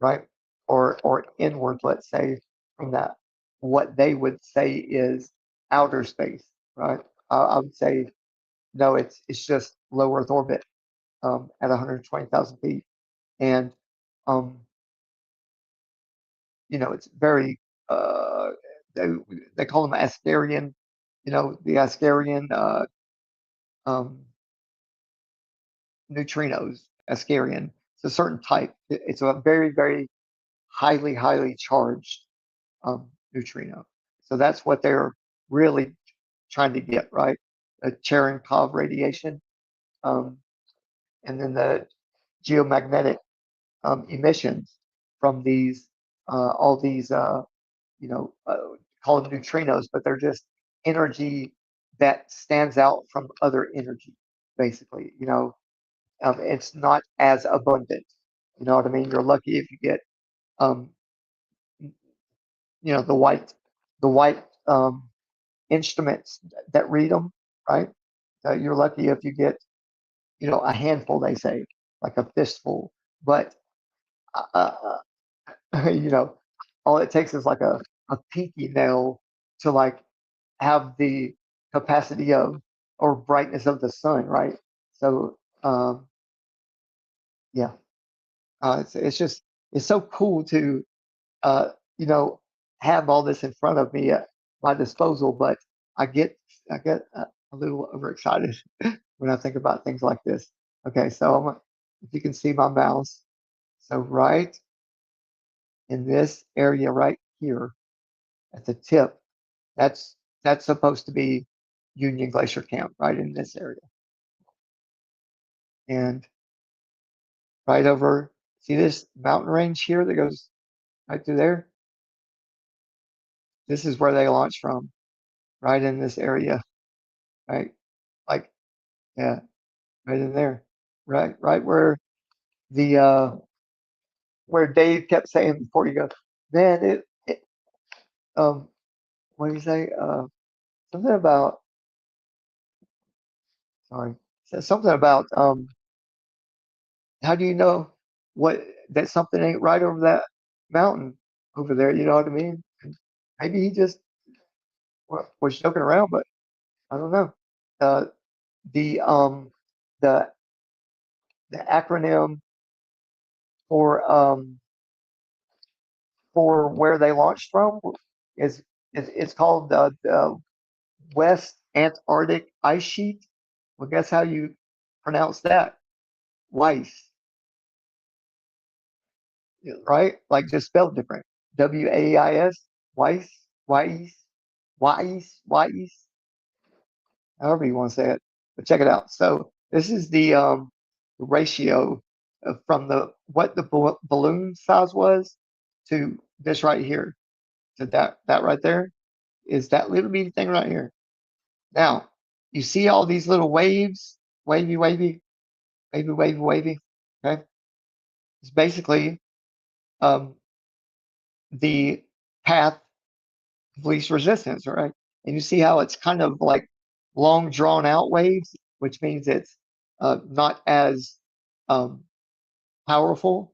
[SPEAKER 1] right, or inward, let's say, from that what they would say is outer space, right? I would say no, it's just low Earth orbit at 120,000 feet, and it's very they call them Ascarian, the Ascarian neutrinos, Ascarian. It's a certain type. It's a very, very highly charged neutrino. So that's what they're really trying to get, right? The Cherenkov radiation, and then the geomagnetic emissions from these, all these, call them neutrinos, but they're just energy that stands out from other energy, basically. It's not as abundant. You know what I mean? You're lucky if you get, the white instruments that read them, right? You're lucky if you get, a handful, they say, like a fistful. But, all it takes is like a pinky nail to like have the capacity of or brightness of the sun, right? So, yeah, it's so cool to, have all this in front of me at my disposal, but I get a little overexcited when I think about things like this. Okay, so if you can see my mouse, so right in this area right here at the tip, that's supposed to be Union Glacier Camp, right in this area. And right over, see this mountain range here that goes right through there? This is where they launched from, right in this area, right? Like, yeah, right in there, right where the where Dave kept saying before you go, man, what do you say? Something about, sorry, said something about how do you know that something ain't right over that mountain over there? You know what I mean? And maybe he just was joking around, but I don't know. The acronym for where they launched from is it's called the West Antarctic Ice Sheet. Well, guess how you pronounce that? Weiss, right? Like just spelled different. WAIS, Weiss, Weiss, Weiss, Weiss. However you want to say it, but check it out. So this is the ratio from what the balloon size was to this right here. So that right there is that little bitty thing right here. Now you see all these little waves, wavy, wavy, wavy, wavy, wavy. Okay, it's basically the path of least resistance, right? And you see how it's kind of like long drawn out waves, which means it's not as powerful.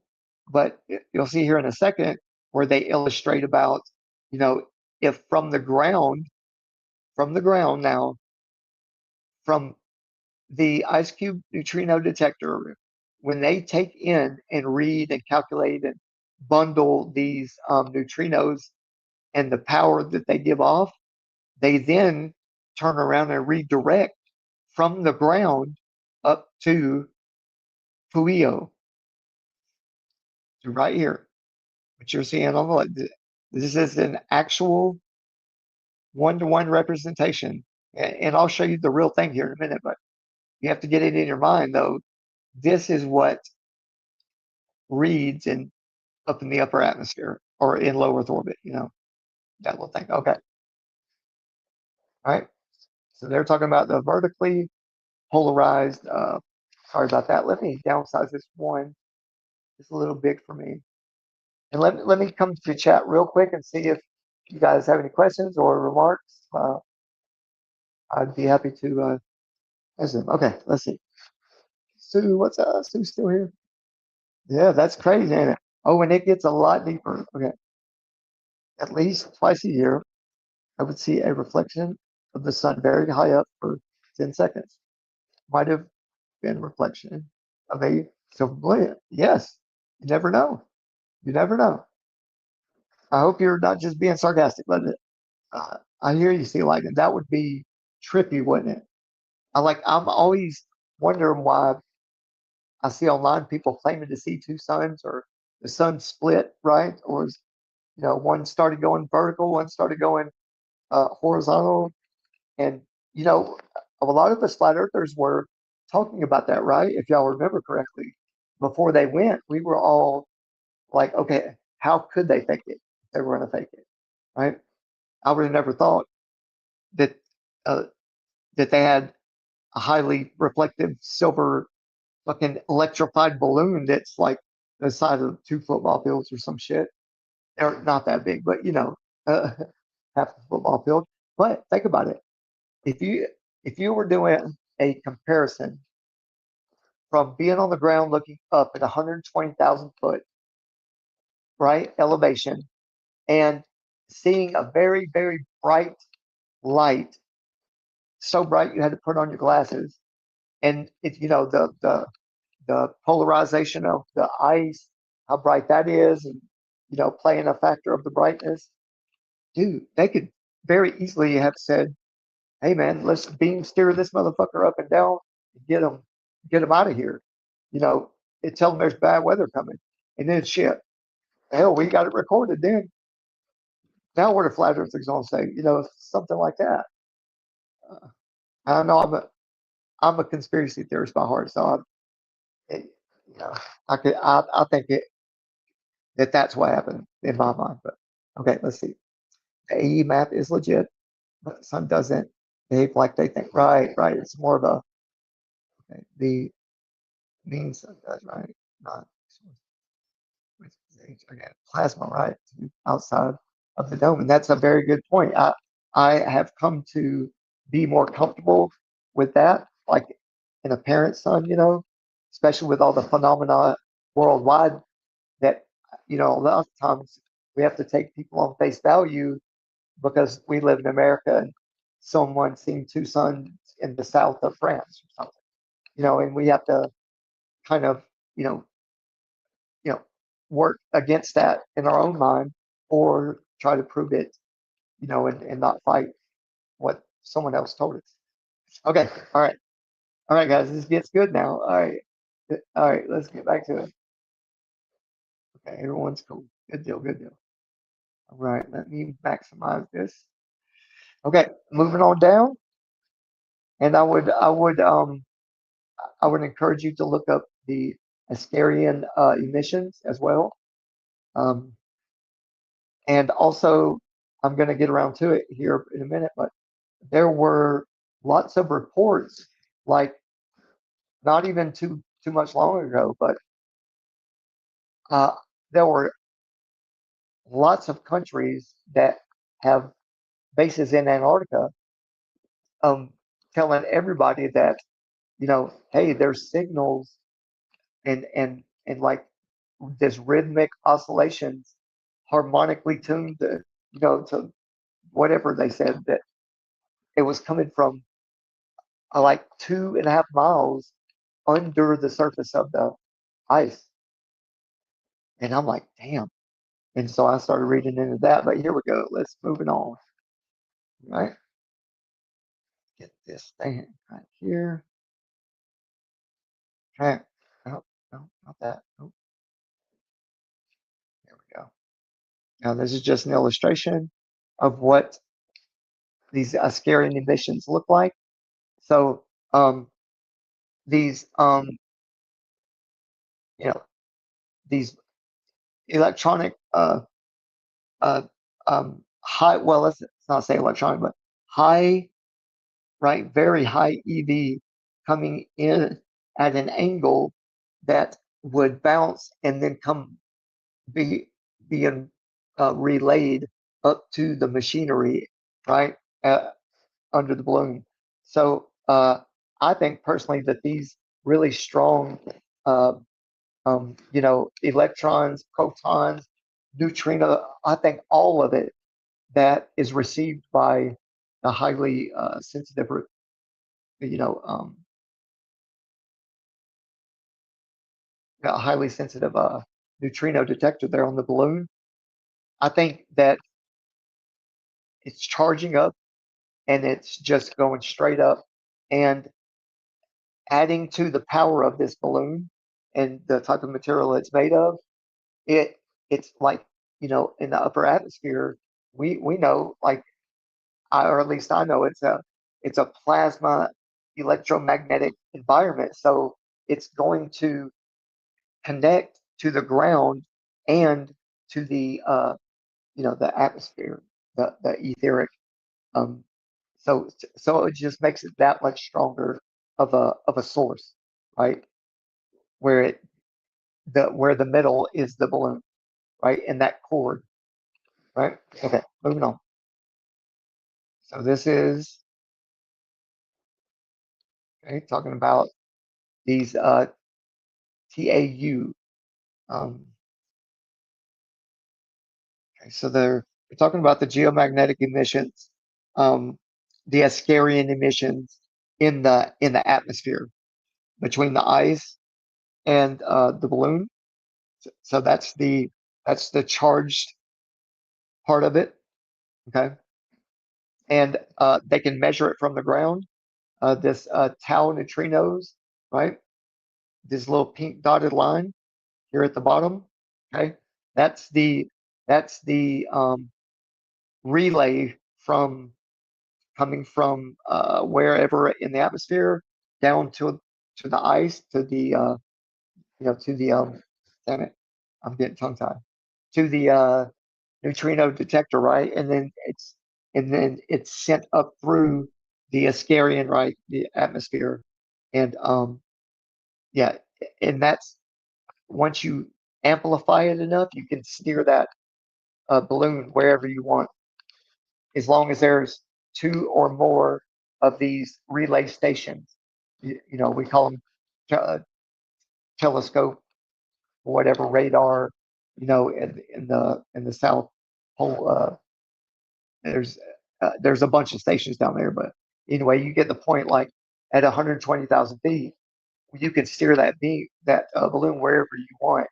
[SPEAKER 1] But you'll see here in a second where they illustrate about, if from the ground now, from the IceCube neutrino detector, when they take in and read and calculate and bundle these neutrinos and the power that they give off, they then turn around and redirect from the ground up to Puyo, to right here, what you're seeing on the left. This is an actual one-to-one representation, and I'll show you the real thing here in a minute, but you have to get it in your mind, though. This is what reads up in the upper atmosphere or in low Earth orbit, that little thing. Okay. All right. So they're talking about the vertically polarized. Sorry about that. Let me downsize this one. It's a little big for me. And let me come to chat real quick and see if you guys have any questions or remarks. I'd be happy to answer them. Okay, let's see. Sue, what's up? Sue's still here? Yeah, that's crazy, ain't it? Oh, and it gets a lot deeper. Okay. At least twice a year, I would see a reflection of the sun very high up for 10 seconds. Might have been reflection of a silver bullet. Yes, you never know. You never know. I hope you're not just being sarcastic, but I hear you, see, like that would be trippy, wouldn't it? I'm always wondering why I see online people claiming to see two suns or the sun split, right? Or one started going vertical, one started going horizontal, and a lot of us flat earthers were talking about that, right? If y'all remember correctly, before they went, we were all like, okay, how could they fake it if they were going to fake it, right? I would have never thought that that they had a highly reflective silver fucking electrified balloon that's like the size of 2 football fields or some shit. They're not that big, but half a football field. But think about it. If you were doing a comparison from being on the ground looking up at 120,000 foot, right, elevation, and seeing a very, very bright light, so bright you had to put on your glasses, and it's the polarization of the ice, how bright that is, and playing a factor of the brightness. Dude, they could very easily have said, "Hey man, let's beam steer this motherfucker up and down and get them out of here." Tell them there's bad weather coming, and then shit. Hell, we got it recorded then. Now what are flat earthers gonna say? Something like that. I know I'm a conspiracy theorist by heart, so I think that's what happened in my mind. But okay, let's see. The AE map is legit, but sun doesn't behave like they think. Right. It's more of a the mean sun does, right? Not again plasma, right? Outside of the dome, and that's a very good point. I have come to be more comfortable with that, like an apparent sun, especially with all the phenomena worldwide that a lot of times we have to take people on face value because we live in America and someone seen two suns in the south of France or something, and we have to kind of, work against that in our own mind or try to prove it, and not fight what someone else told us. Okay. All right, guys, this gets good now. All right, let's get back to it. Okay, everyone's cool. Good deal. All right, let me maximize this. Okay, moving on down. And I would encourage you to look up the Ascarian emissions as well. And also, I'm going to get around to it here in a minute, but there were lots of reports, like not even too much long ago, but there were lots of countries that have bases in Antarctica, telling everybody that, hey, there's signals and like this rhythmic oscillations harmonically tuned to whatever they said, that it was coming from like 2.5 miles under the surface of the ice. And I'm like, damn. And so I started reading into that. But here we go. Let's moving on. Right. Get this thing right here. Okay. Oh, no, not that. Oh. There we go. Now this is just an illustration of what these Ascarian emissions look like. So these these electronic high, well, let's not say electronic, but high, right, very high EV coming in at an angle that would bounce and then come being relayed up to the machinery, right, under the balloon. So I think personally that these really strong electrons, protons, neutrino, I think all of it that is received by a highly sensitive, a highly sensitive neutrino detector there on the balloon. I think that it's charging up and it's just going straight up, and adding to the power of this balloon and the type of material it's made of, it's like, in the upper atmosphere, we know, like, or at least I know, it's a plasma electromagnetic environment. So it's going to connect to the ground and to the the atmosphere, the etheric. So it just makes it that much stronger of a source, right? Where the middle is the balloon, right? And that cord, right? Okay, moving on. So this is talking about these TAU. So we're talking about the geomagnetic emissions, the Ascarian emissions in the atmosphere between the ice and the balloon. So that's the charged part of it. Okay, and they can measure it from the ground. This tau neutrinos, right? This little pink dotted line here at the bottom. Okay, that's the relay coming from wherever in the atmosphere down to the ice, to the damn it, I'm getting tongue tied, to the neutrino detector, right? And then it's sent up through the Ascarian, right, the atmosphere, and and that's, once you amplify it enough, you can steer that balloon wherever you want, as long as there's 2 or more of these relay stations. We call them telescope or whatever, radar. In the South Pole, there's a bunch of stations down there, but anyway, you get the point. Like at 120,000 feet, you can steer that balloon wherever you want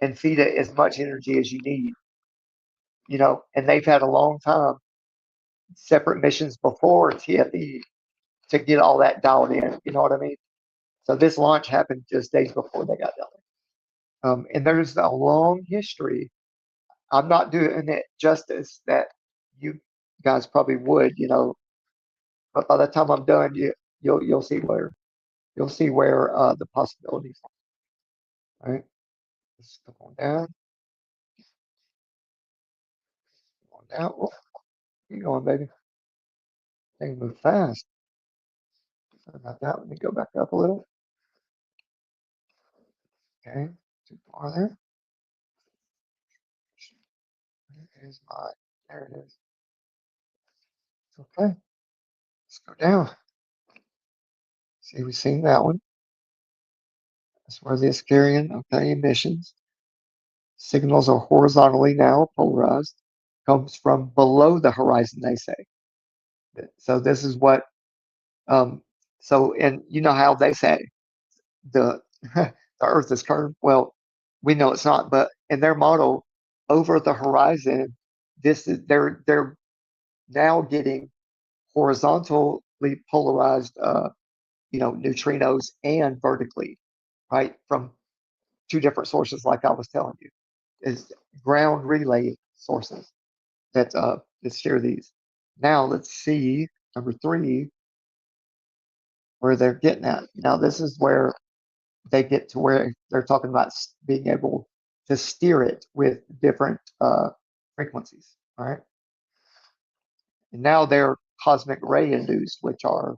[SPEAKER 1] and feed it as much energy as you need. And they've had a long time, separate missions before TFE, to get all that dialed in. You know what I mean? So this launch happened just days before they got down there. And there's a long history. I'm not doing it justice that you guys probably would, but by the time I'm done, you'll see where the possibilities are. All right, let's go on down. Go on down. Oh, keep going, baby. They move fast. Sorry about that. Let me go back up a little. Okay, too far there. There it is. Okay, let's go down. See, we've seen that one. That's where the Ascarian, emissions. Signals are horizontally now polarized. comes from below the horizon, they say. So this is what, so, and you know how they say the, the earth is curved? Well, we know it's not, but in their model, over the horizon, they're now getting horizontally polarized, neutrinos and vertically, right? From two different sources, like I was telling you, is ground relay sources that share these. Now let's see number 3, where they're getting at. Now this is where they get to where they're talking about being able to steer it with different frequencies. All right. And now they're cosmic ray induced, which are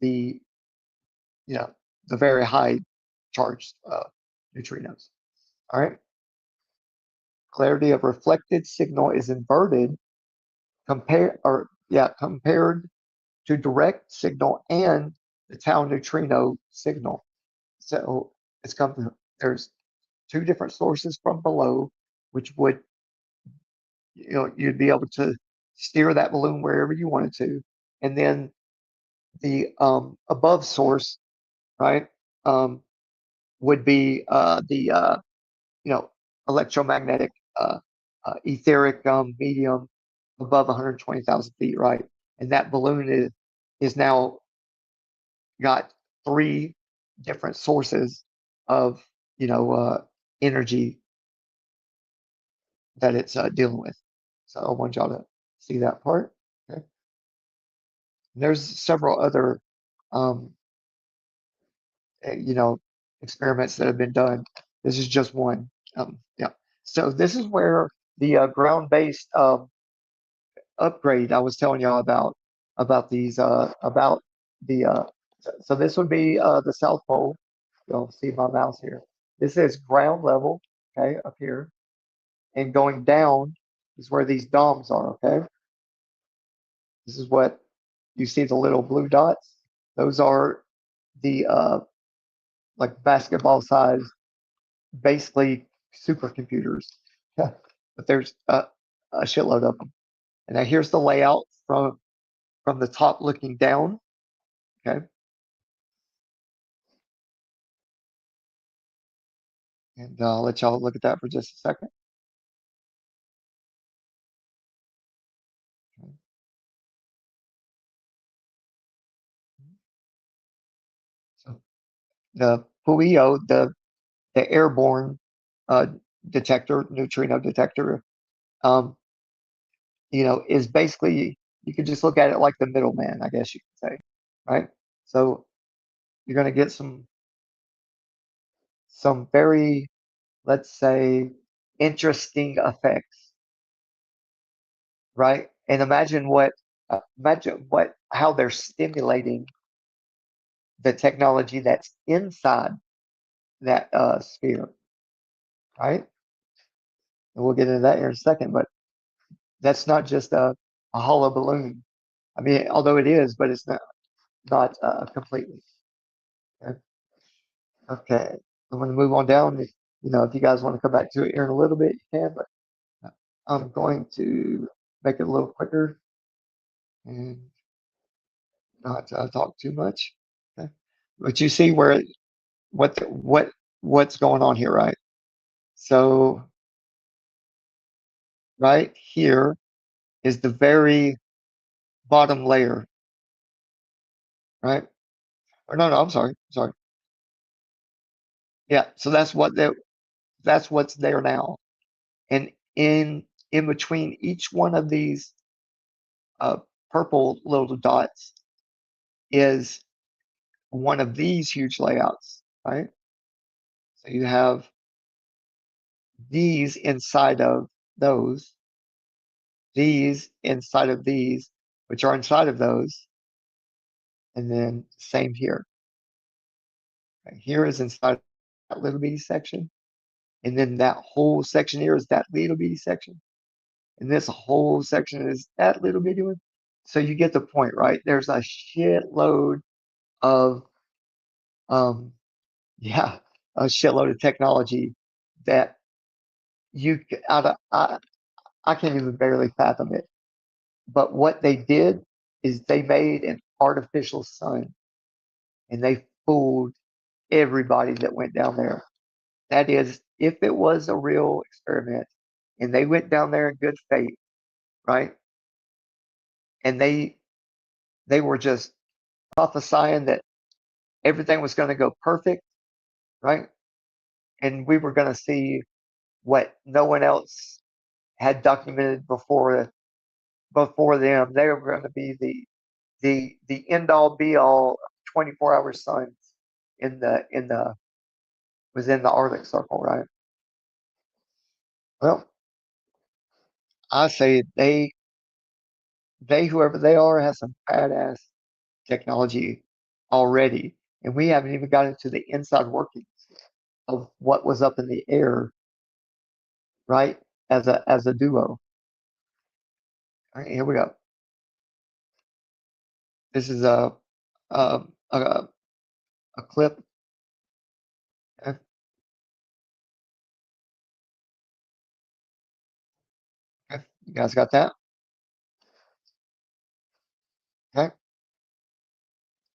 [SPEAKER 1] the the very high charged neutrinos. All right. Clarity of reflected signal is inverted compared to direct signal and the tau neutrino signal. So there's two different sources from below, which would, you'd be able to steer that balloon wherever you wanted to. And then the above source, right, would be the electromagnetic etheric medium above 120,000 feet, right? And that balloon is now got 3 different sources of energy that it's dealing with. So I want y'all to see that part. Okay. And there's several other experiments that have been done. This is just one. Yeah. So this is where the ground-based upgrade I was telling y'all about these about the so this would be the South Pole. You'll see my mouse here. This is ground level, okay, up here, and going down is where these DOMs are. Okay, this is what you see, the little blue dots. Those are the like basketball size, basically supercomputers. But there's a shitload of them. And now here's the layout from the top looking down. Okay. And I'll let y'all look at that for just a second. Okay. So the PUIO, the airborne detector, neutrino detector, is basically, you could just look at it like the middleman, I guess you could say, right? So you're going to get some very, let's say, interesting effects, right? And imagine how they're stimulating the technology that's inside that sphere, right? And we'll get into that here in a second, but that's not just a hollow balloon. I mean, although it is, but it's not completely. Okay. Okay. I'm going to move on down. If you guys want to come back to it here in a little bit, you can, but I'm going to make it a little quicker and not talk too much. Okay. But you see what's going on here, right? So right here is the very bottom layer, right? Or no, I'm sorry. Yeah, so that's what's there now. And in between each one of these purple little dots is one of these huge layouts, right? So you have these inside of those, these inside of these, which are inside of those, and then same here. Okay, here is inside that little bitty section, and then that whole section here is that little bitty section, and this whole section is that little bitty one. So you get the point, right? There's a shitload of a shitload of technology that I can't even barely fathom it. But what they did is they made an artificial sun, and they fooled everybody that went down there. That is, if it was a real experiment, and they went down there in good faith, right? And they were just prophesying that everything was going to go perfect, right? And we were going to see what no one else had documented before them. They were going to be the end all be all 24-hour suns in the within the Arctic Circle, right? Well, I say they whoever they are has some badass technology already, and we haven't even got into the inside workings of what was up in the air, right? As a duo. All right, here we go. This is a clip. Okay. Okay. You guys got that? Okay.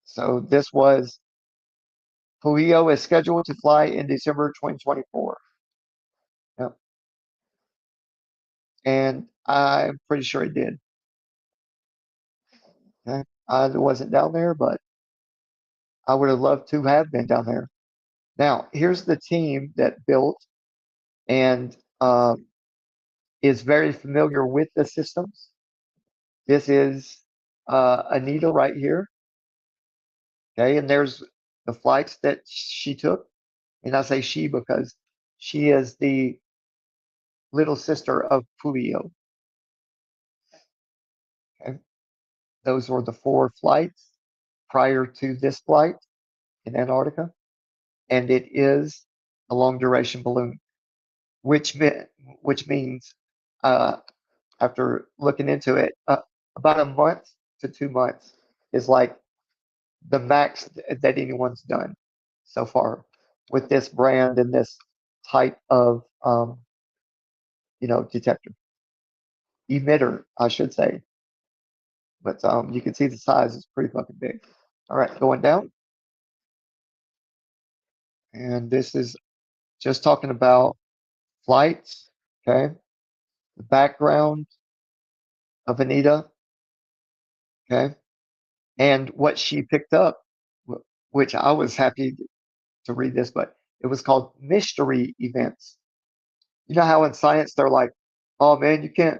[SPEAKER 1] So this was Puleo is scheduled to fly in December 2024. Yep. And I'm pretty sure it did. Okay. I wasn't down there, but I would have loved to have been down there. Now, here's the team that built and is very familiar with the systems. This is Anita right here. Okay, and there's the flights that she took. And I say she because she is the little sister of Puleo. Okay, those were the 4 flights prior to this flight in Antarctica. And it is a long duration balloon, which means after looking into it, about a month to 2 months is like the max that anyone's done so far with this brand and this type of detector emitter, I should say. But you can see the size is pretty fucking big. All right, going down, and this is just talking about flights. Okay, the background of Anita. Okay, and what she picked up, which I was happy to read this, but it was called mystery events. You know how in science they're like, "Oh man, you can't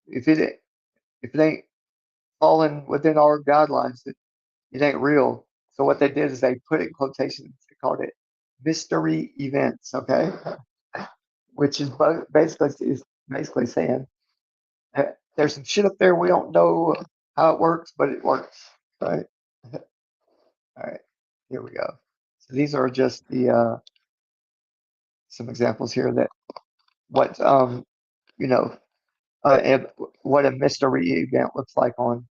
[SPEAKER 1] if it ain't falling within our guidelines, it ain't real." So what they did is they put it in quotations. They called it mystery events. Okay, which is basically saying there's some shit up there we don't know how it works, but it works, right? All right, here we go. So these are just the some examples here that what what a mystery event looks like on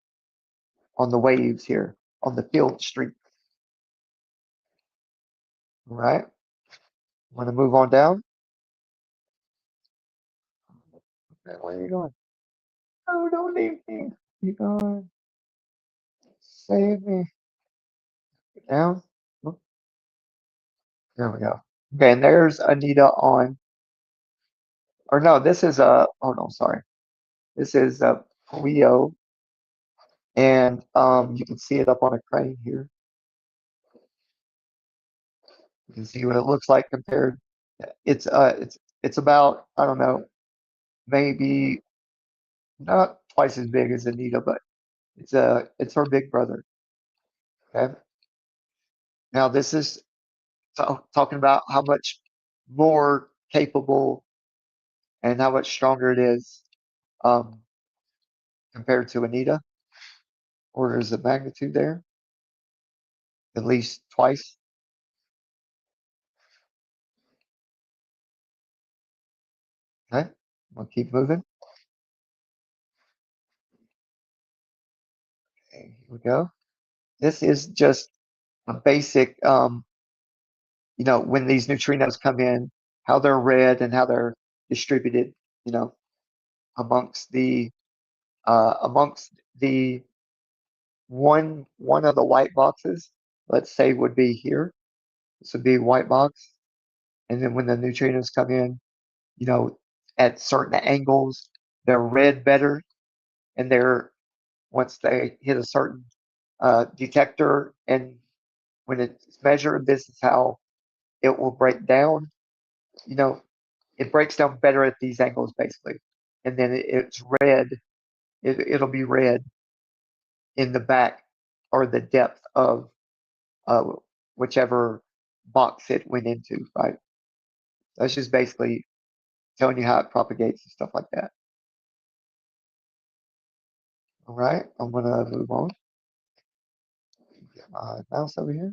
[SPEAKER 1] the waves here on the field street. All right, want to move on down. Where are you going? Oh, don't leave me. You going? Save me. Get down. Oh, there we go. Okay, and there's Anita on. Or no, this is oh no, sorry. This is Puleo, and you can see it up on a crane here. You can see what it looks like compared. It's about, I don't know, maybe not twice as big as Anita, but it's her big brother. Okay. Now this is talking about how much more capable and how much stronger it is compared to Anita. Orders of magnitude there, at least twice. Okay, we'll keep moving. Okay, here we go. This is just a basic, when these neutrinos come in, how they're read and how they're distributed, amongst the one of the white boxes, let's say would be here. This would be a white box. And then when the neutrinos come in, you know, at certain angles, they're read better. And they're, once they hit a certain detector, and when it's measured, this is how it will break down. You know, it breaks down better at these angles, basically. And then it's red. It'll be red in the back or the depth of whichever box it went into, right? That's just basically telling you how it propagates and stuff like that. All right, I'm gonna move on. Get my mouse over here.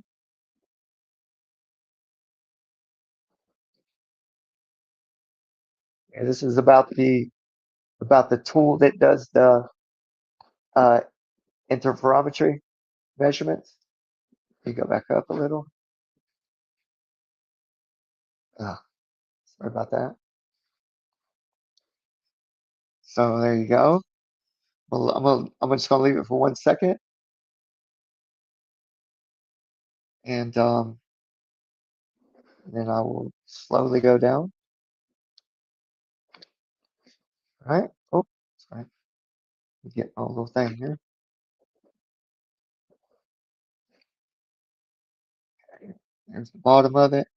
[SPEAKER 1] Yeah, this is about the tool that does the interferometry measurements. You go back up a little. Sorry about that. So there you go. Well, I'm just gonna leave it for 1 second, and then I will slowly go down. All right. Oh, sorry. Get my little thing here. Okay. There's the bottom of it.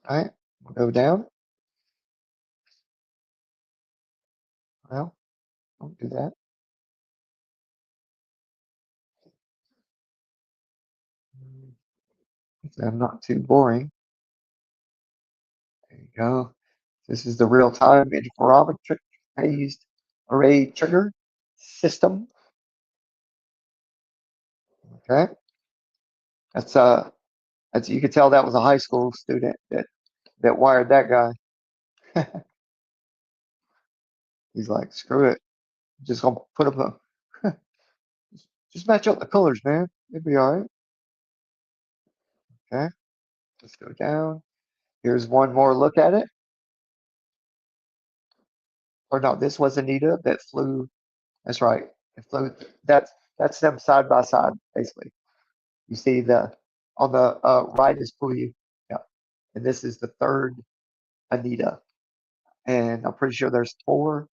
[SPEAKER 1] All right. We'll go down. Well, don't do that. So I'm not too boring. There you go. This is the real-time interferometric phased array trigger system. Okay. That's you could tell that was a high school student that wired that guy. He's like, screw it. Just gonna put up just match up the colors, man. It'll be all right. Okay. Let's go down. Here's one more look at it. Or no, this was Anita that flew. That's right. It flew. That's them side by side, basically. You see on the right is Puyi. Yeah. And this is the third Anita. And I'm pretty sure there's 4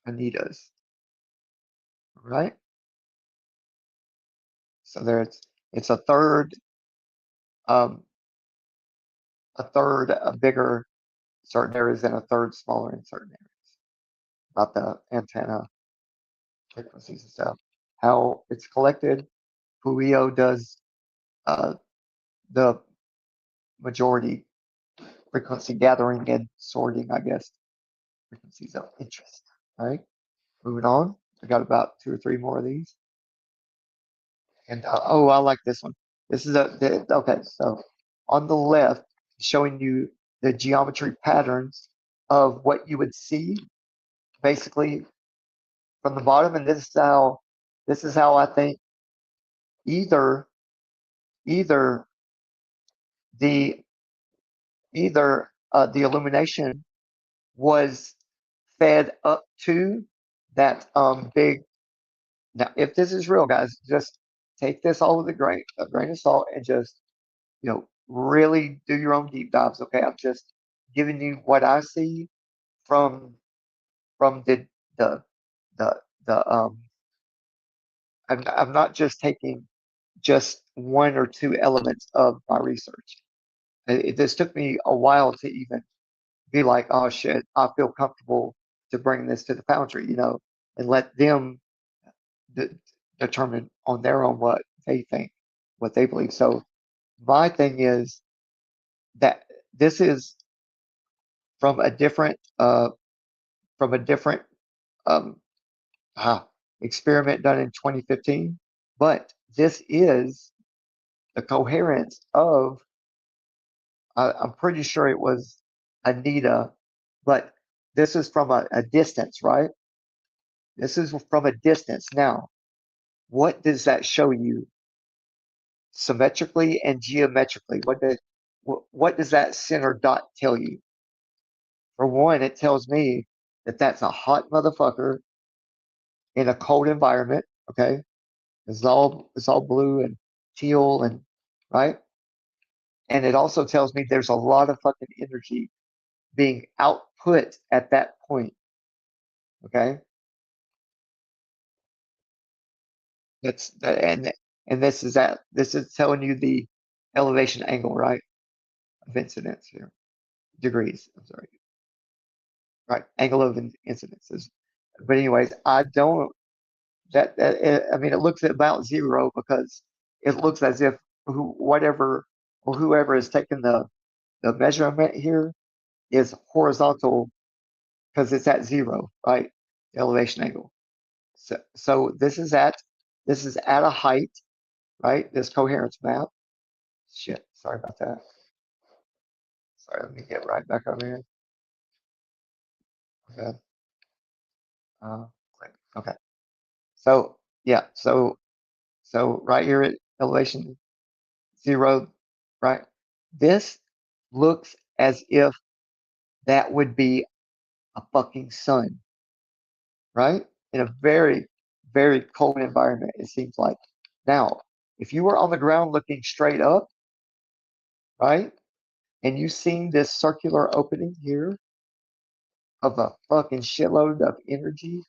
[SPEAKER 1] Anitas. Right? So it's a third a bigger in certain areas and a third smaller in certain areas. About the antenna frequencies and stuff. How it's collected. Puyo does the majority frequency gathering and sorting, I guess. Frequencies of interest. All right. Moving on. I got about 2 or 3 more of these. And oh, I like this one. This is okay. So on the left, showing you the geometry patterns of what you would see, basically from the bottom. And this is how I think either the illumination was fed up to that big. Now, if this is real, guys, just take this all with a grain of salt and just, really do your own deep dives. Okay, I'm just giving you what I see from the I'm not just taking just 1 or 2 elements of my research. This took me a while to even be like, oh shit, I feel comfortable to bring this to the Foundry, and let them determine on their own what they think, what they believe. So my thing is that this is from a different experiment done in 2015, but this is the coherence of I'm pretty sure it was Anita, but this is from a distance, right? This is from a distance. Now, what does that show you symmetrically and geometrically? what does that center dot tell you? For one, it tells me that that's a hot motherfucker in a cold environment. Okay, it's all blue and teal and right. And it also tells me there's a lot of fucking energy being output at that point. Okay, that's that, and this is telling you the elevation angle, right, of incidence here, degrees. I'm sorry, right, angle of incidences. But anyways, I don't I mean, it looks at about 0 because it looks as if whatever or whoever is taking the measurement here is horizontal because it's at 0, right? The elevation angle. So this is at a height, right? This coherence map. Shit, sorry about that. Sorry, let me get right back over here. Okay. Click. Okay. So yeah, so right here at elevation 0, right? This looks as if that would be a fucking sun, right? In a very, very cold environment, it seems like. Now, if you were on the ground looking straight up, right, and you seen this circular opening here of a fucking shitload of energy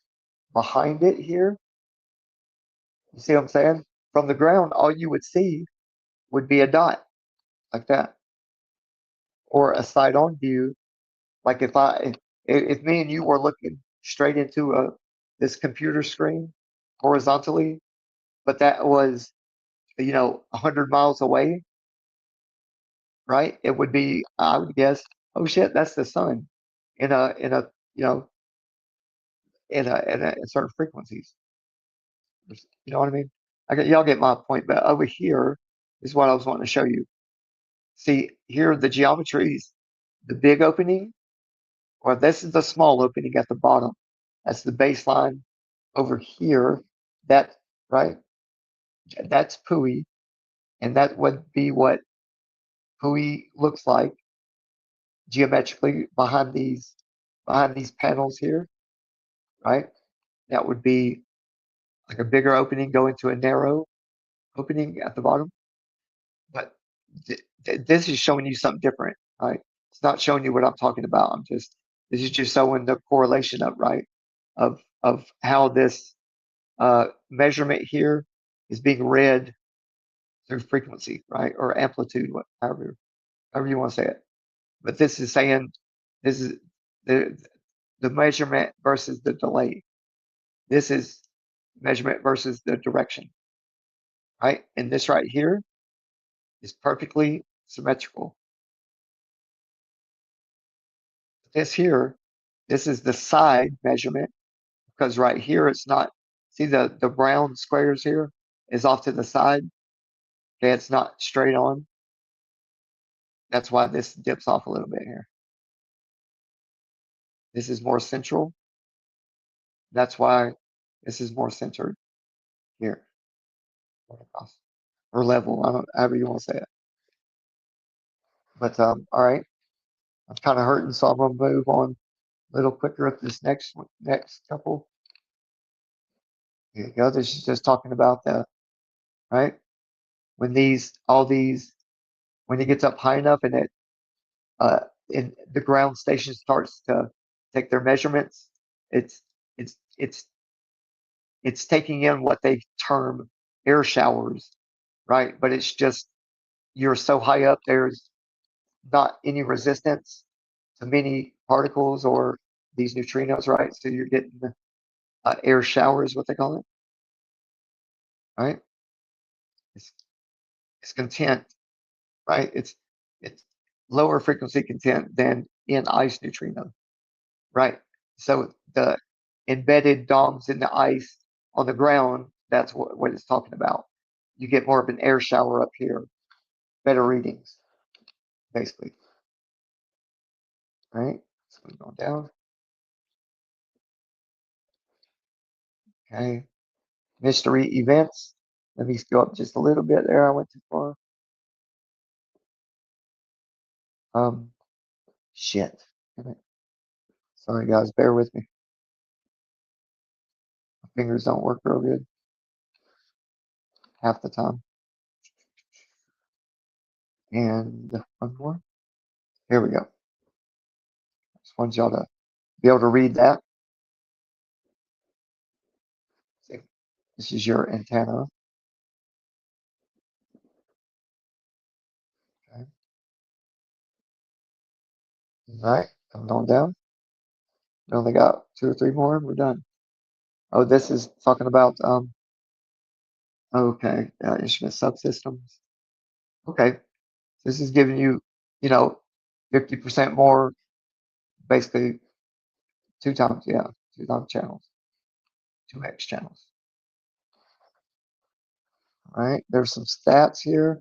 [SPEAKER 1] behind it here, you see what I'm saying? From the ground, all you would see would be a dot like that, or a side-on view. Like if me and you were looking straight into this computer screen horizontally, but that was 100 miles away, right? It would be, I would guess, oh shit, that's the sun in a in certain frequencies. You know what I mean? Y'all get my point. But over here is what I was wanting to show you. See here, the geometries, the big opening, or this is the small opening at the bottom. That's the baseline over here. That right? That's Pui, and that would be what Pui looks like geometrically behind these panels here, right? That would be like a bigger opening going to a narrow opening at the bottom. But this is showing you something different, right? It's not showing you what I'm talking about. This is just showing the correlation up, right? Of how this measurement here is being read through frequency, right? Or amplitude, however you want to say it. But this is saying this is the measurement versus the delay. This is measurement versus the direction, right? And this right here is perfectly symmetrical. This here, this is the side measurement because right here it's not, see the brown squares here is off to the side. Okay, it's not straight on. That's why this dips off a little bit here. This is more central. That's why this is more centered here. Or level, I don't, however you want to say it. But all right, I'm kind of hurting, so I'm gonna move on a little quicker at this next couple. Here you go. This is just talking about the right when when it gets up high enough and in the ground station starts to take their measurements, it's taking in what they term air showers, right? But it's just you're so high up, there's not any resistance to many particles or these neutrinos, right? So you're getting air showers, what they call it, right? It's content, right? It's lower frequency content than in ice neutrino, right? So the embedded DOMs in the ice on the ground, that's what it's talking about. You get more of an air shower up here, better readings, basically. Right? So we're going down. Okay. Mystery events. Let me go up just a little bit there. I went too far. Shit. Damn it. Sorry guys, bear with me. My fingers don't work real good half the time. And one more. Here we go. Just want y'all to be able to read that. See, this is your antenna. Okay. All right, coming on down. We only got 2 or 3 more and we're done. Oh, this is talking about okay, instrument subsystems. Okay. This is giving you, 50% more, basically 2 times, 2 times channels, 2x channels. All right, there's some stats here.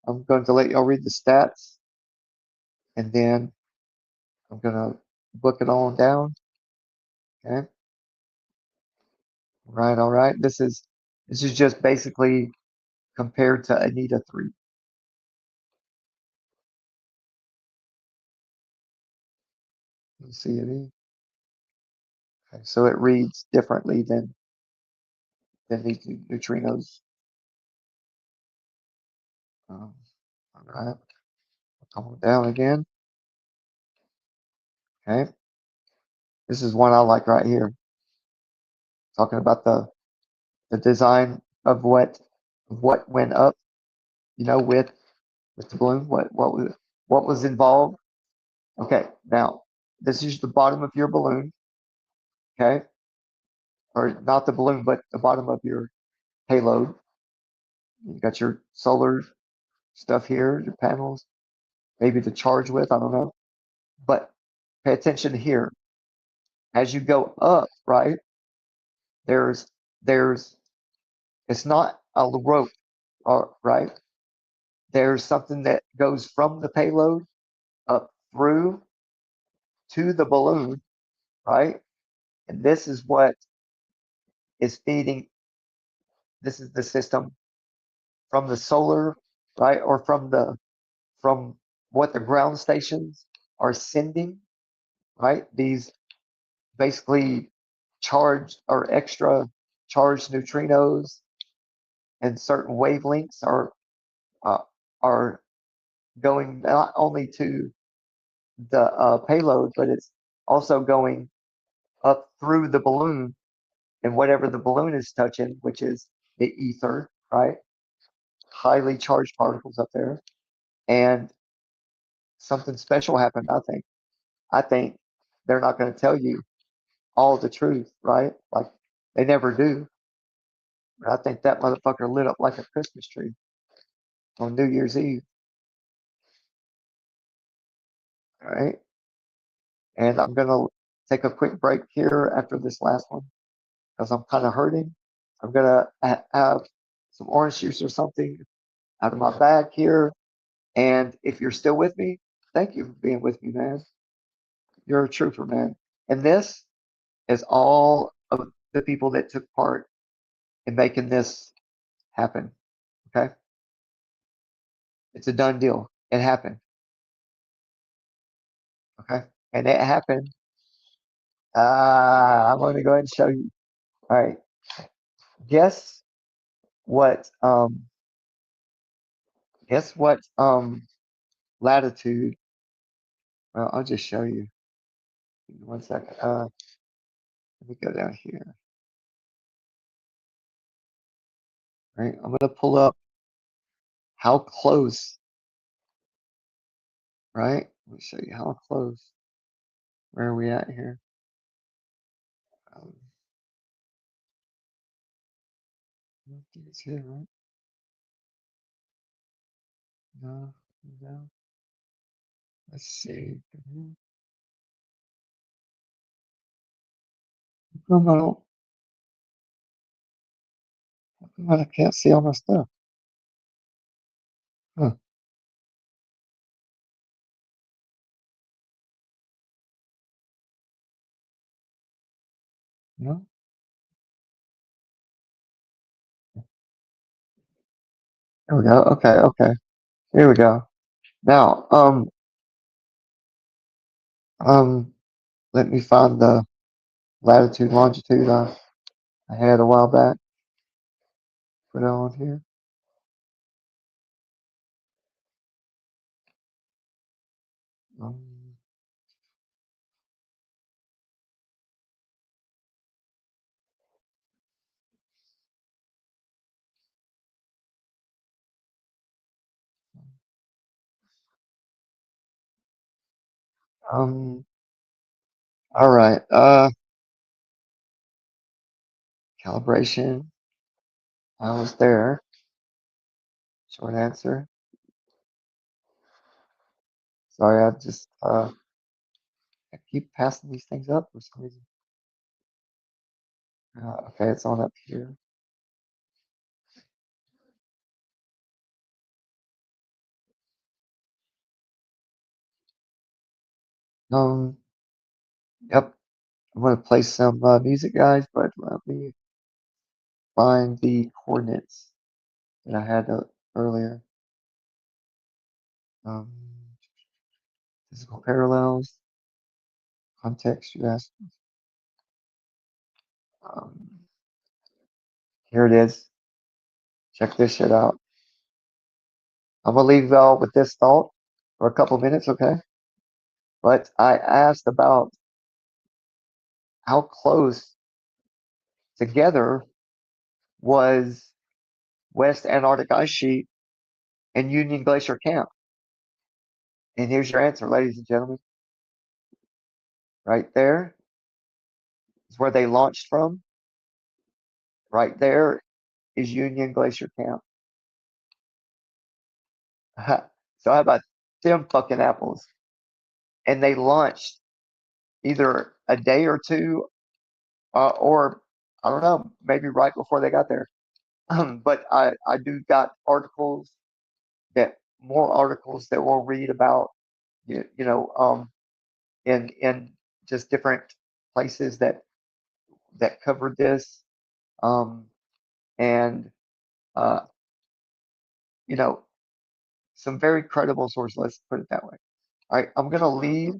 [SPEAKER 1] I'm going to let y'all read the stats, and then I'm gonna book it on down. Okay. All right. This is just basically compared to Anita 3. You see it? Okay, so it reads differently than these neutrinos. All right, come down again. Okay, this is one I like right here. Talking about the design of what went up, with the balloon. What was involved. Okay, now this is the bottom of your balloon. Okay, or not the balloon, but the bottom of your payload. You got your solar stuff here, your panels, maybe to charge with, I don't know. But pay attention here. As you go up, right, there's it's not a rope, right? There's something that goes from the payload up through to the balloon, right? And this is what is feeding, this is the system from the solar, right? Or from what the ground stations are sending, right? These basically charged or extra charged neutrinos and certain wavelengths are going not only to the payload, but it's also going up through the balloon and whatever the balloon is touching, which is the ether, right? Highly charged particles up there. And something special happened, I think. I think they're not going to tell you all the truth, right? Like they never do. But I think that motherfucker lit up like a Christmas tree on New Year's Eve. All right. And I'm going to take a quick break here after this last one because I'm kind of hurting. I'm going to have some orange juice or something out of my bag here. And if you're still with me, thank you for being with me, man. You're a trooper, man. And this is all of the people that took part in making this happen. Okay. It's a done deal. It happened. Okay. And it happened. I'm going to go ahead and show you. All right. Guess what? Guess what? Latitude. Well, I'll just show you. 1 second. Let me go down here. All right. I'm going to pull up how close. Right. Let me show you how close. Where are we at here? I think it's here, right? No. Let's see. How come I can't see all my stuff? Huh. No. There we go. Okay. Here we go. Now, Let me find the latitude, longitude I had a while back. Put it on here. Um, all right. Calibration. I was there. Short answer. Sorry, I just I keep passing these things up for some reason. Okay, it's on up here. Yep. I'm gonna play some music, guys, but let me find the coordinates that I had earlier. Physical parallels, context, you asked. Here it is. Check this shit out. I'm gonna leave y'all with this thought for a couple minutes, okay? But I asked about how close together was West Antarctic ice sheet and Union Glacier Camp. And here's your answer, ladies and gentlemen. Right there is where they launched from. Right there is Union Glacier Camp. So how about them fucking apples? And they launched either a day or two, or I don't know, maybe right before they got there. But I do got articles more articles that we'll read about, in just different places that covered this, and you know, some very credible sources. Let's put it that way. All right, I'm gonna leave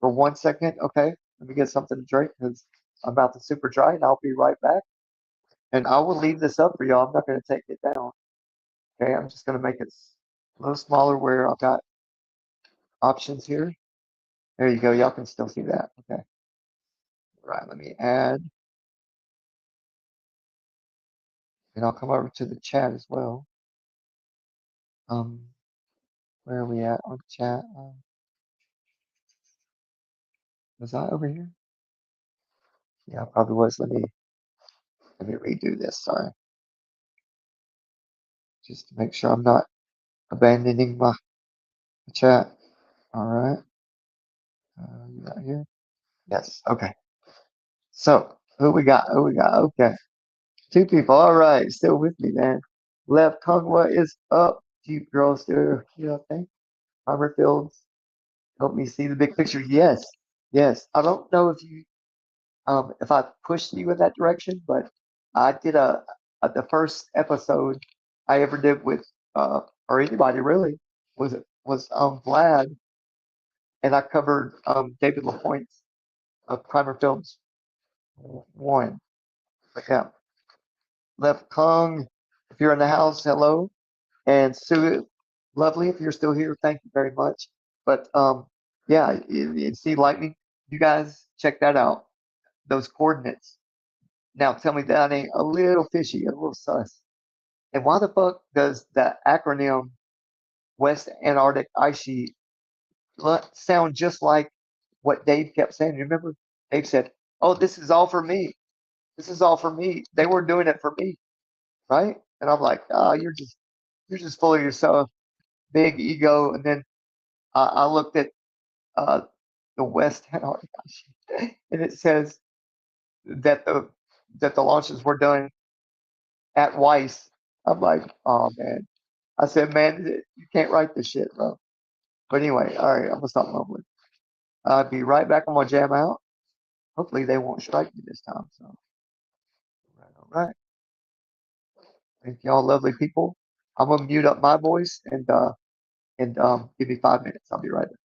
[SPEAKER 1] for 1 second. Okay, let me get something to drink because I'm about to super dry, and I'll be right back. And I will leave this up for y'all. I'm not gonna take it down. Okay, I'm just gonna make it a little smaller where I've got options here. There you go. Y'all can still see that. Okay. All right, let me add. And I'll come over to the chat as well. Where are we at on chat? Was I over here? Yeah, I probably was. Let me redo this. Sorry. Just to make sure I'm not abandoning my chat. All right. You got here? Yes. Okay. So who we got? Who we got? Okay. 2 people. All right. Still with me, man. Left Kong, what is up? Cute girl still here, I think. Farmer Fields. Help me see the big picture. Yes. Yes. I don't know if I pushed you in that direction, but I did the first episode I ever did with or anybody really was Vlad, and I covered David LaPointe's Primer Films 1. But yeah, Left Kong, if you're in the house, hello, and Sue, lovely, if you're still here, thank you very much. But yeah, you see lightning, you guys check that out. Those coordinates. Now tell me that ain't a little fishy, a little sus. And why the fuck does the acronym West Antarctic Ice Sheet sound just like what Dave kept saying? Remember, Dave said, "Oh, this is all for me. This is all for me." They were doing it for me, right? And I'm like, "Oh, you're just full of yourself, big ego." And then I looked at the West Antarctic Ice Sheet, and it says that the launches were done at Weiss. I'm like, oh man. I said, man, you can't write this shit, bro. But anyway, all right, I'm gonna stop mumbling. I'll be right back. I'm gonna jam out. Hopefully they won't strike me this time. So, all right. Thank y'all, lovely people. I'm gonna mute up my voice and give me 5 minutes. I'll be right back.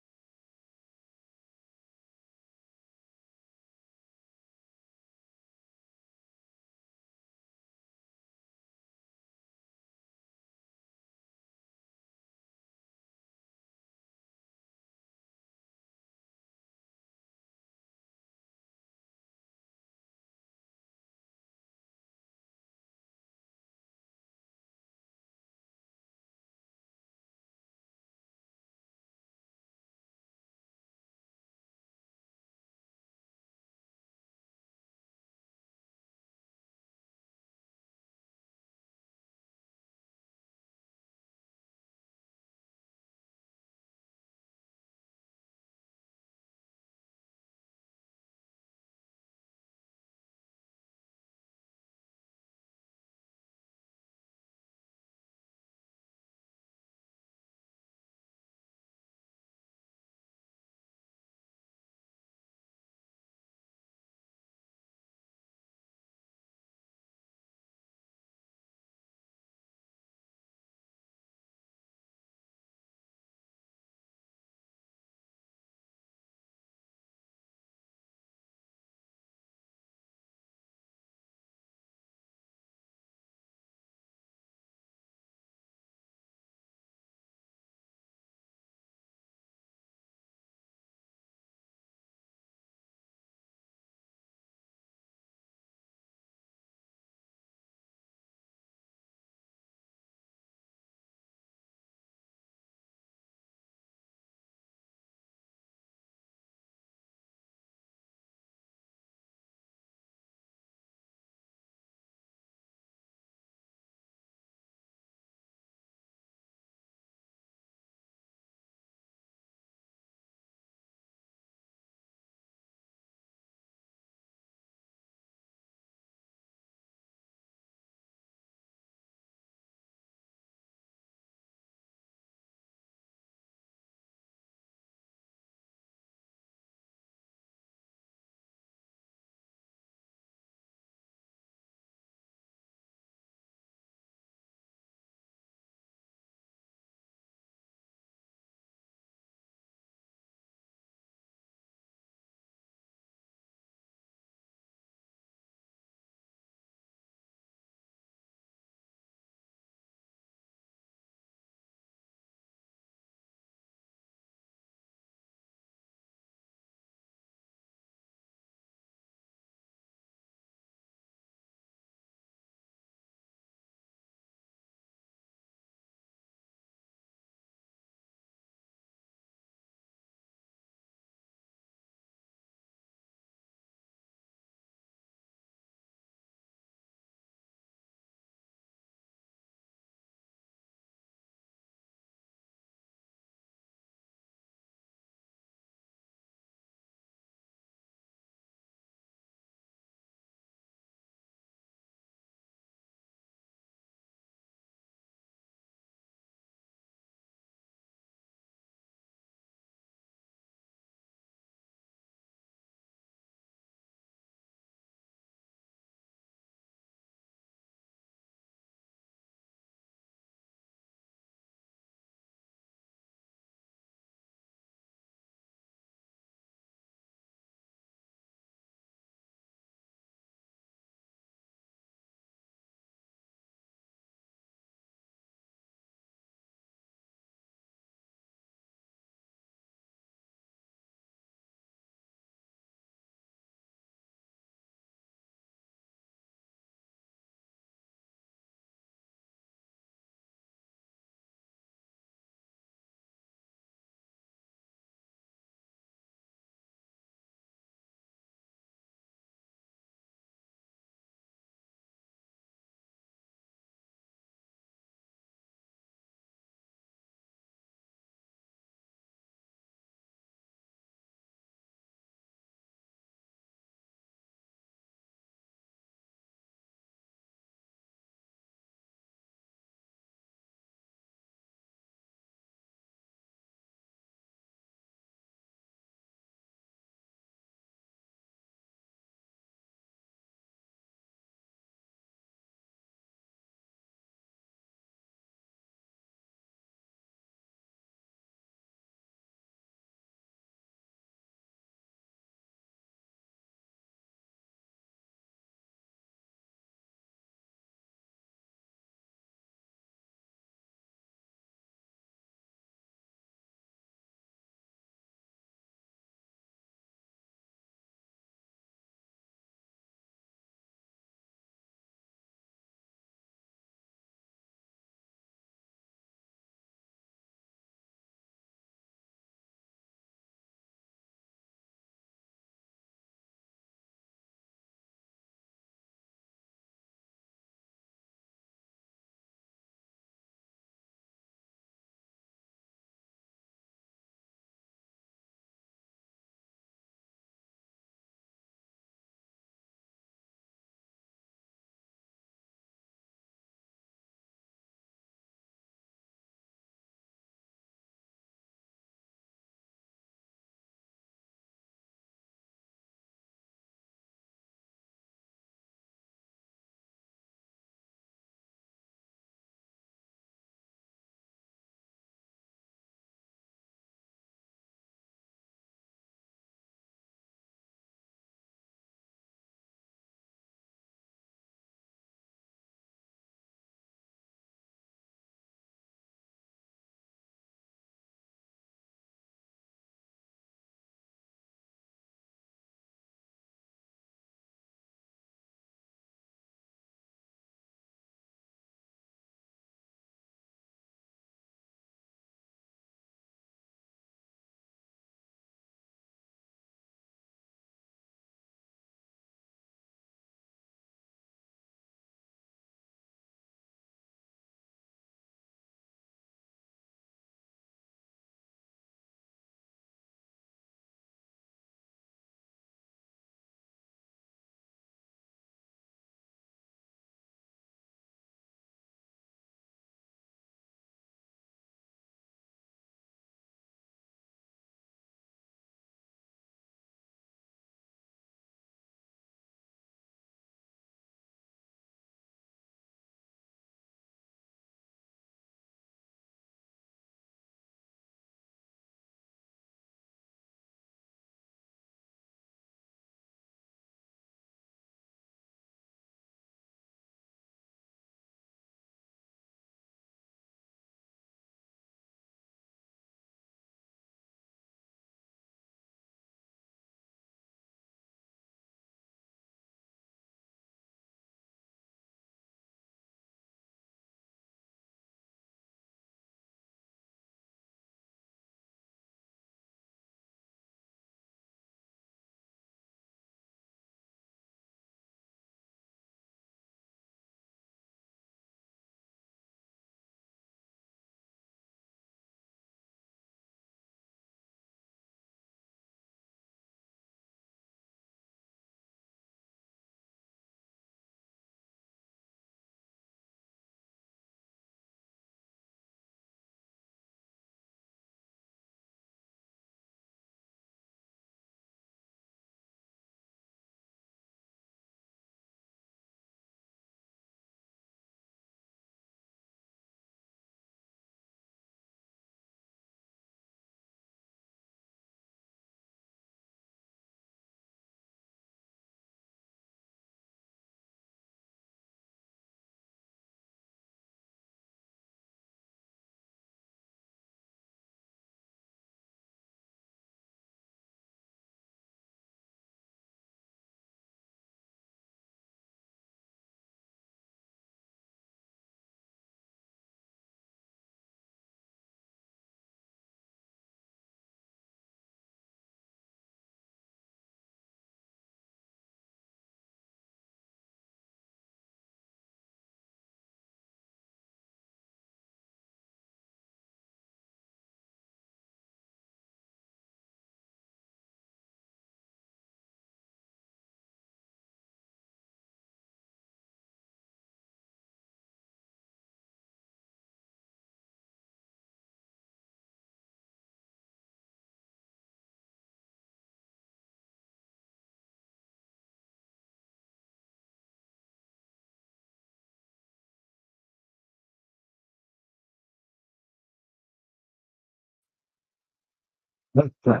[SPEAKER 1] Okay.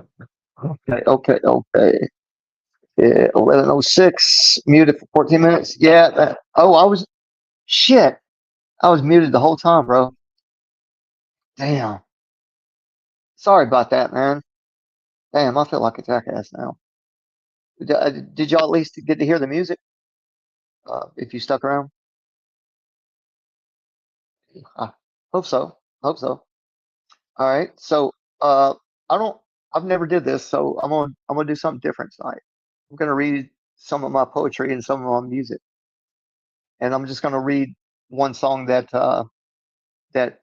[SPEAKER 1] Yeah, 11:06. Muted for 14 minutes. Yeah. Shit. I was muted the whole time, bro. Damn. Sorry about that, man. Damn, I feel like a jackass now. Did y'all at least get to hear the music? If you stuck around? I hope so. Hope so. All right. So, I don't. I've never did this, so I'm gonna do something different tonight. I'm gonna read some of my poetry and some of my music, and I'm just gonna read one song that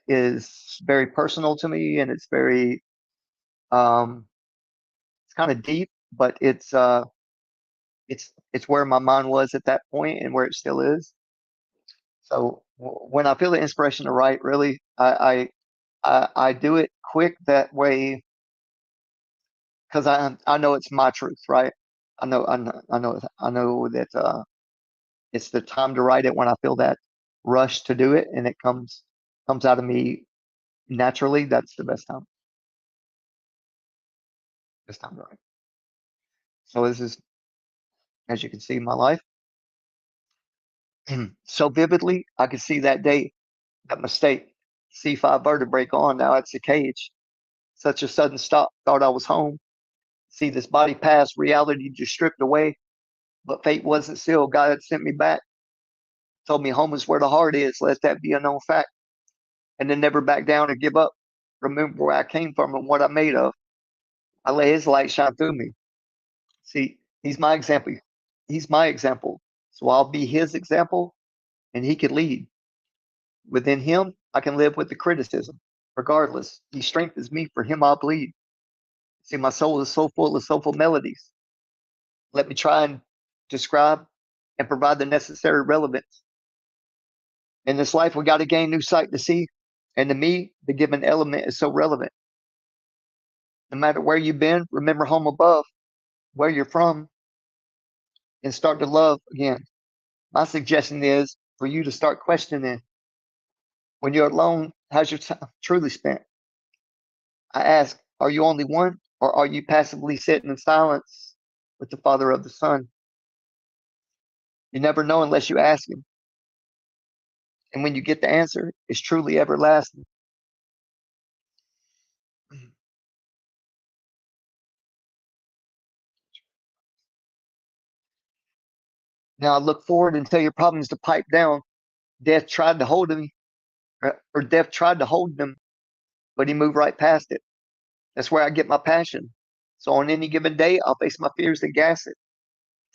[SPEAKER 1] is very personal to me, and it's very it's kind of deep, but it's where my mind was at that point and where it still is. So when I feel the inspiration to write, really, I do it quick that way because I know it's my truth, right? I know that it's the time to write it when I feel that rush to do it, and it comes out of me naturally. That's the best time. Best time to write. So this is, as you can see, my life. So vividly, I could see that day, that mistake. C5 vertebrae gone. Now it's a cage. Such a sudden stop. Thought I was home. See this body pass. Reality just stripped away. But fate wasn't sealed. God had sent me back. Told me home is where the heart is. Let that be a known fact. And then never back down or give up. Remember where I came from and what I'm made of. I let his light shine through me. See, he's my example. He's my example. So I'll be his example, and he can lead. Within him, I can live with the criticism. Regardless, he strengthens me. For him, I'll bleed. See, my soul is so full of soulful melodies. Let me try and describe and provide the necessary relevance. In this life, we got to gain new sight to see. And to me, the given element is so relevant. No matter where you've been, remember home above, where you're from, and start to love again. My suggestion is for you to start questioning when you're alone, how's your time truly spent? I ask, are you only one, or are you passively sitting in silence with the Father of the Son? You never know unless you ask him. And when you get the answer, it's truly everlasting. Now I look forward and tell your problems to pipe down. Death tried to hold me, or death tried to hold them, but he moved right past it. That's where I get my passion. So on any given day, I'll face my fears and gas it.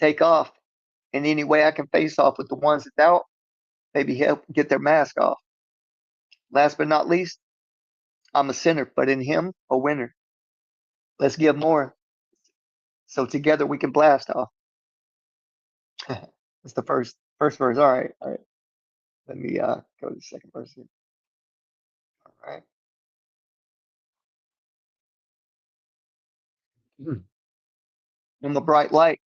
[SPEAKER 1] Take off in any way I can face off with the ones that doubt, maybe help get their mask off. Last but not least, I'm a sinner, but in him, a winner. Let's give more. So together we can blast off. That's the first verse. All right. Let me go to the second verse here. All right. I'm a bright light.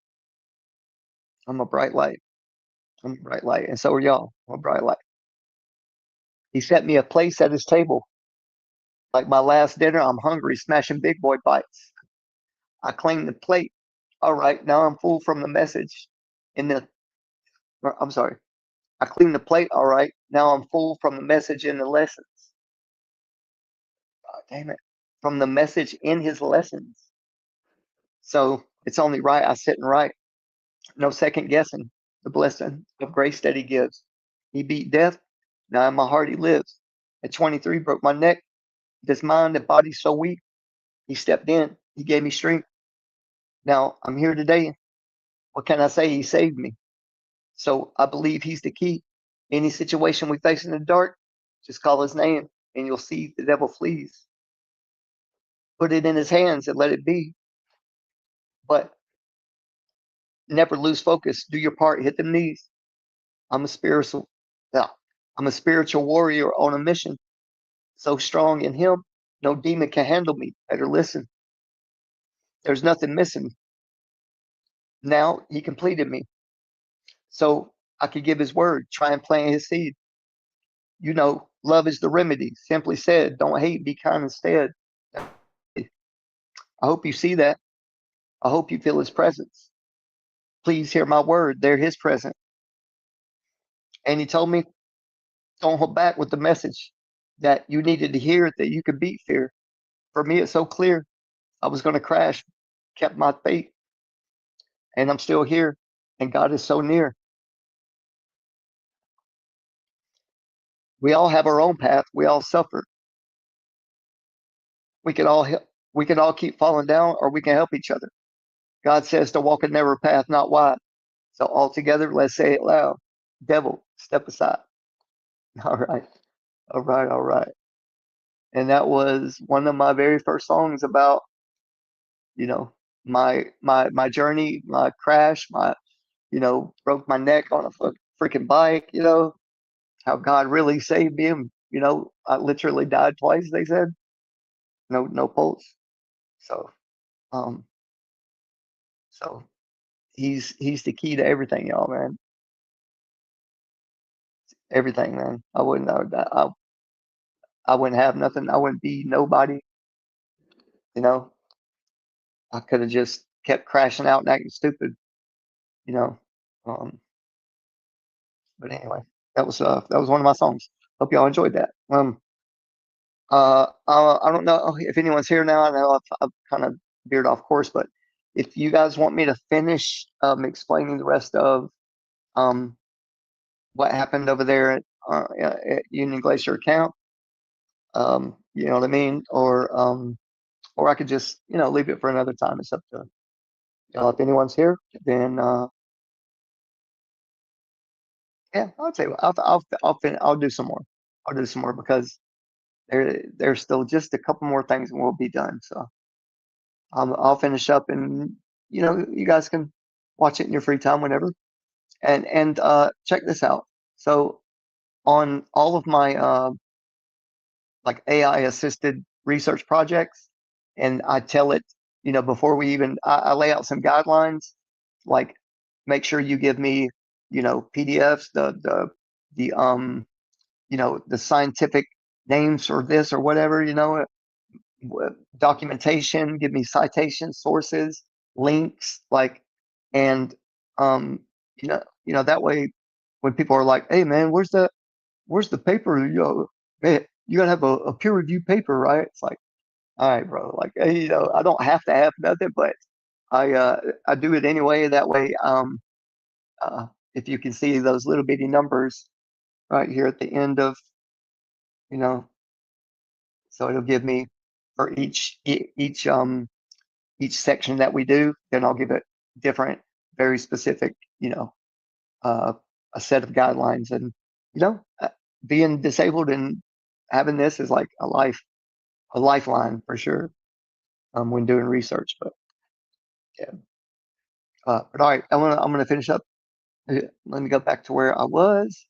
[SPEAKER 1] I'm a bright light. I'm a bright light. And so are y'all. I'm a bright light. He set me a place at his table. Like my last dinner, I'm hungry, smashing big boy bites. I claim the plate. All right, now I'm full from the message. I'm sorry. I clean the plate. All right, now I'm full from the message in the lessons. Oh, damn it. From the message in his lessons. So it's only right I sit and write. No second guessing the blessing of grace that he gives. He beat death. Now in my heart he lives. At 23, broke my neck. This mind and body so weak. He stepped in. He gave me strength. Now I'm here today. What can I say? He saved me. So I believe he's the key. Any situation we face in the dark, just call his name and you'll see the devil flees. Put it in his hands and let it be. But never lose focus. Do your part. Hit them knees. I'm a spiritual warrior on a mission. So strong in him, no demon can handle me. Better listen. There's nothing missing. Now he completed me. So I could give his word, try and plant his seed. You know, love is the remedy. Simply said, don't hate, be kind instead. I hope you see that. I hope you feel his presence. Please hear my word. They're his presence. And he told me, don't hold back with the message that you needed to hear, that you could beat fear. For me, it's so clear. I was going to crash, kept my faith, and I'm still here. And God is so near. We all have our own path. We all suffer. We can all keep falling down, or we can help each other. God says to walk a narrow path, not wide. So all together, let's say it loud. Devil, step aside. All right. All right. All right. And that was one of my very first songs about, you know, my journey, my crash, my, broke my neck on a freaking bike, how God really saved me. And, I literally died twice, they said. No pulse. So, so he's the key to everything, y'all, man. Everything, man. I wouldn't know that. I wouldn't have nothing. I wouldn't be nobody. I could have just kept crashing out and acting stupid, you know. But anyway, that was one of my songs. Hope y'all enjoyed that. I don't know if anyone's here now. I know I've kind of veered off course, but if you guys want me to finish explaining the rest of what happened over there at Union Glacier Camp, you know what I mean, or I could just leave it for another time. It's up to y'all. If anyone's here, then yeah, I'll tell you what, I'll do some more. I'll do some more because there's still just a couple more things and we'll be done. So I'll finish up, and you guys can watch it in your free time whenever. And check this out. So on all of my like AI assisted research projects, and I tell it, before we even I lay out some guidelines, like make sure you give me PDFs, the the scientific names for this or whatever, documentation, give me citations, sources, links, like, and that way when people are like, hey man, where's the paper, man, you gotta have a peer reviewed paper, right? It's like, all right, bro, like, hey, I don't have to have nothing, but I do it anyway. That way, if you can see those little bitty numbers right here at the end of, so it'll give me for each section that we do, then I'll give it different, very specific, a set of guidelines. And being disabled and having this is like a lifeline for sure when doing research. But yeah, but all right, I'm gonna finish up. Let me go back to where I was.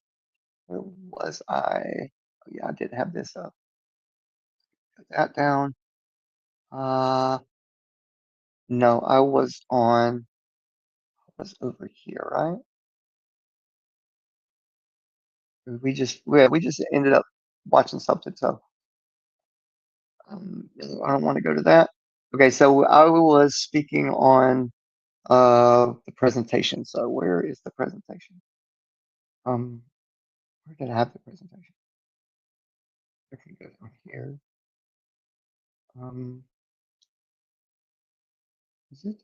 [SPEAKER 1] Where was I? Oh, yeah, I did have this up. Put that down. No, I was over here, right? We just ended up watching something, so I don't want to go to that. Okay, so I was speaking on the presentation. So where is the presentation? Where did I have the presentation? I can go down here. Is it?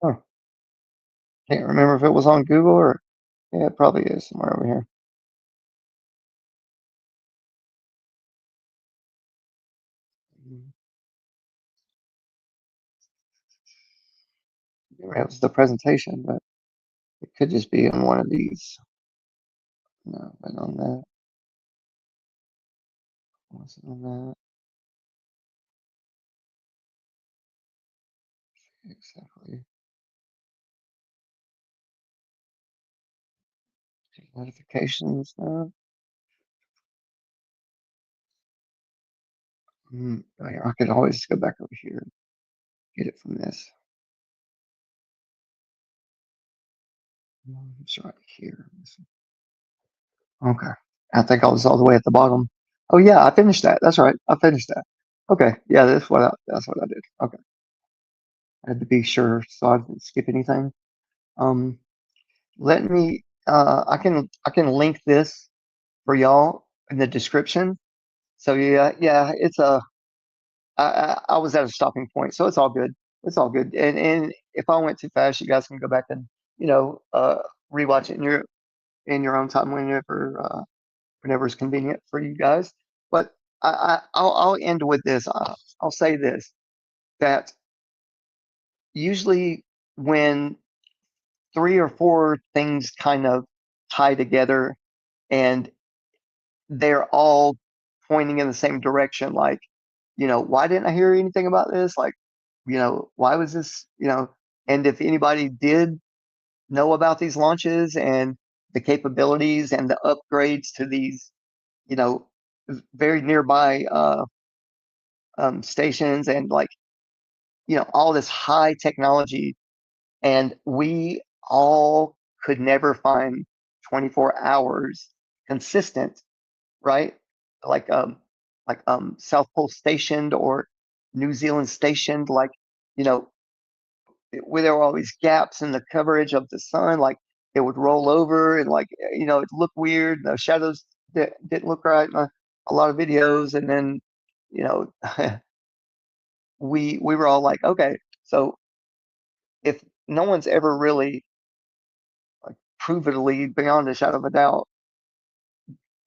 [SPEAKER 1] Oh, can't remember if it was on Google or yeah, it probably is somewhere over here. It was the presentation, but it could just be on one of these. No, but on that. Was it on that? Exactly. Notifications now. I could always go back over here and get it from this. It's right here. Okay. I think I was all the way at the bottom. Oh yeah, I finished that. That's right. I finished that. Okay, yeah, that's what I did. Okay, I had to be sure so I didn't skip anything. Um, let me. I can link this for y'all in the description. So yeah, it's a. I was at a stopping point, so it's all good. It's all good. And if I went too fast, you guys can go back and rewatch it in your own time whenever it's convenient for you guys. But I'll end with this. I'll say this, that usually when three or four things kind of tie together and they're all pointing in the same direction, like, why didn't I hear anything about this? Like, why was this, and if anybody did know about these launches and the capabilities and the upgrades to these, very nearby stations and like, all this high technology, and we all could never find 24 hours consistent, right? Like South Pole stationed or New Zealand stationed, like, you know, where there were all these gaps in the coverage of the sun, like it would roll over and like, it looked weird. The shadows didn't look right in a lot of videos. And then, you know, we were all like, okay, so if no one's ever really like provenly beyond a shadow of a doubt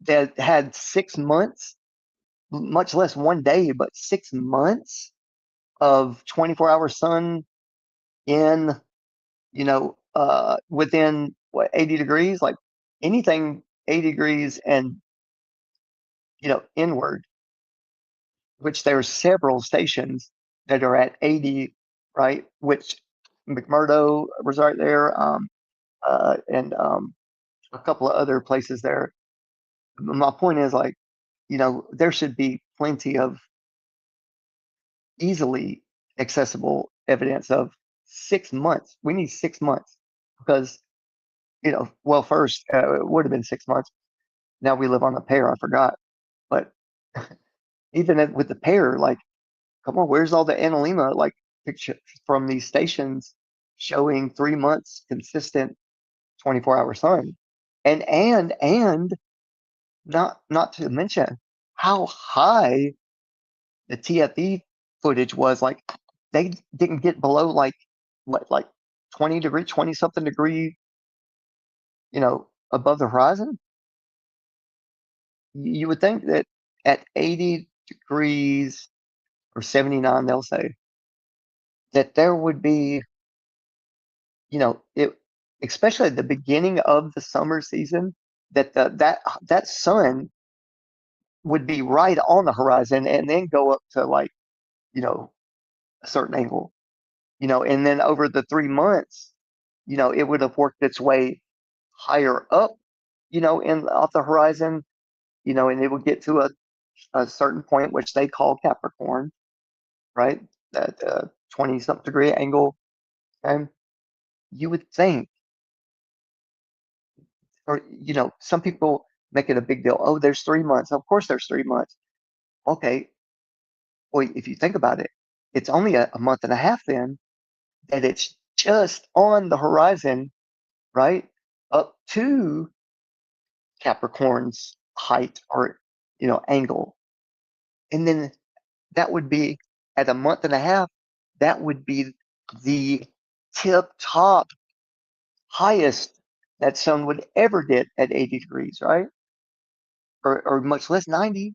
[SPEAKER 1] that had 6 months, much less one day, but 6 months of 24-hour sun in, within what, 80 degrees, like anything 80 degrees and, inward, which there are several stations that are at 80, right? Which McMurdo was right there, and a couple of other places there. My point is, like, there should be plenty of easily accessible evidence of 6 months. We need 6 months because, well, first, it would have been 6 months. Now we live on a pair. I forgot. But even with the pair, like, come on, where's all the Analema, like, pictures from these stations showing 3 months consistent 24-hour sun? And not to mention how high the TFE footage was. Like, they didn't get below like what, like 20 something degree, above the horizon. You would think that at 80 degrees or 79, they'll say that there would be, it, especially at the beginning of the summer season, that that sun would be right on the horizon and then go up to like, a certain angle, and then over the 3 months, it would have worked its way higher up, in off the horizon, and it would get to a certain point, which they call Capricorn, right? That 20 something degree angle. And you would think, or, some people make it a big deal. Oh, there's 3 months. Of course, there's 3 months. Okay. Well, if you think about it, it's only a month and a half then that it's just on the horizon, right? Up to Capricorn's height or, angle. And then that would be at a month and a half, that would be the tip top highest that sun would ever get at 80 degrees, right? Or much less 90.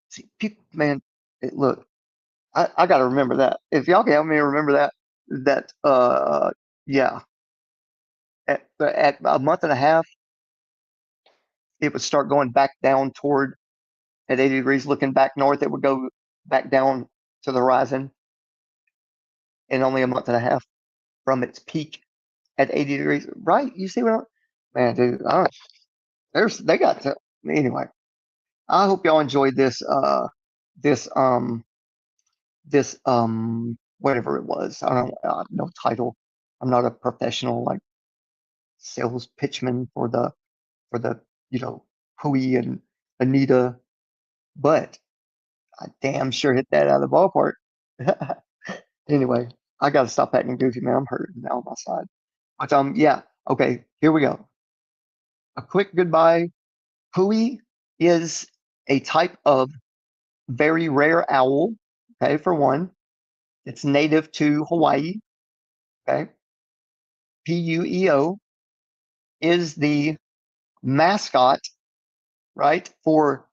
[SPEAKER 1] See, people, man, look, I got to remember that. If y'all can help me remember yeah, at a month and a half, it would start going back down toward, at 80 degrees, looking back north, it would go back down to the horizon in only a month and a half from its peak at 80 degrees, right? You see what man, dude, they got to, anyway. I hope y'all enjoyed this, this, whatever it was. I don't know, no title. I'm not a professional, like, sales pitchman for the, Hui and Anita, but I damn sure hit that out of the ballpark. Anyway, I gotta stop acting goofy, man. I'm hurting now on my side. But yeah, okay, here we go. A quick goodbye. Hui is a type of very rare owl. Okay, for one, it's native to Hawaii. Okay, Pueo is the mascot, right, for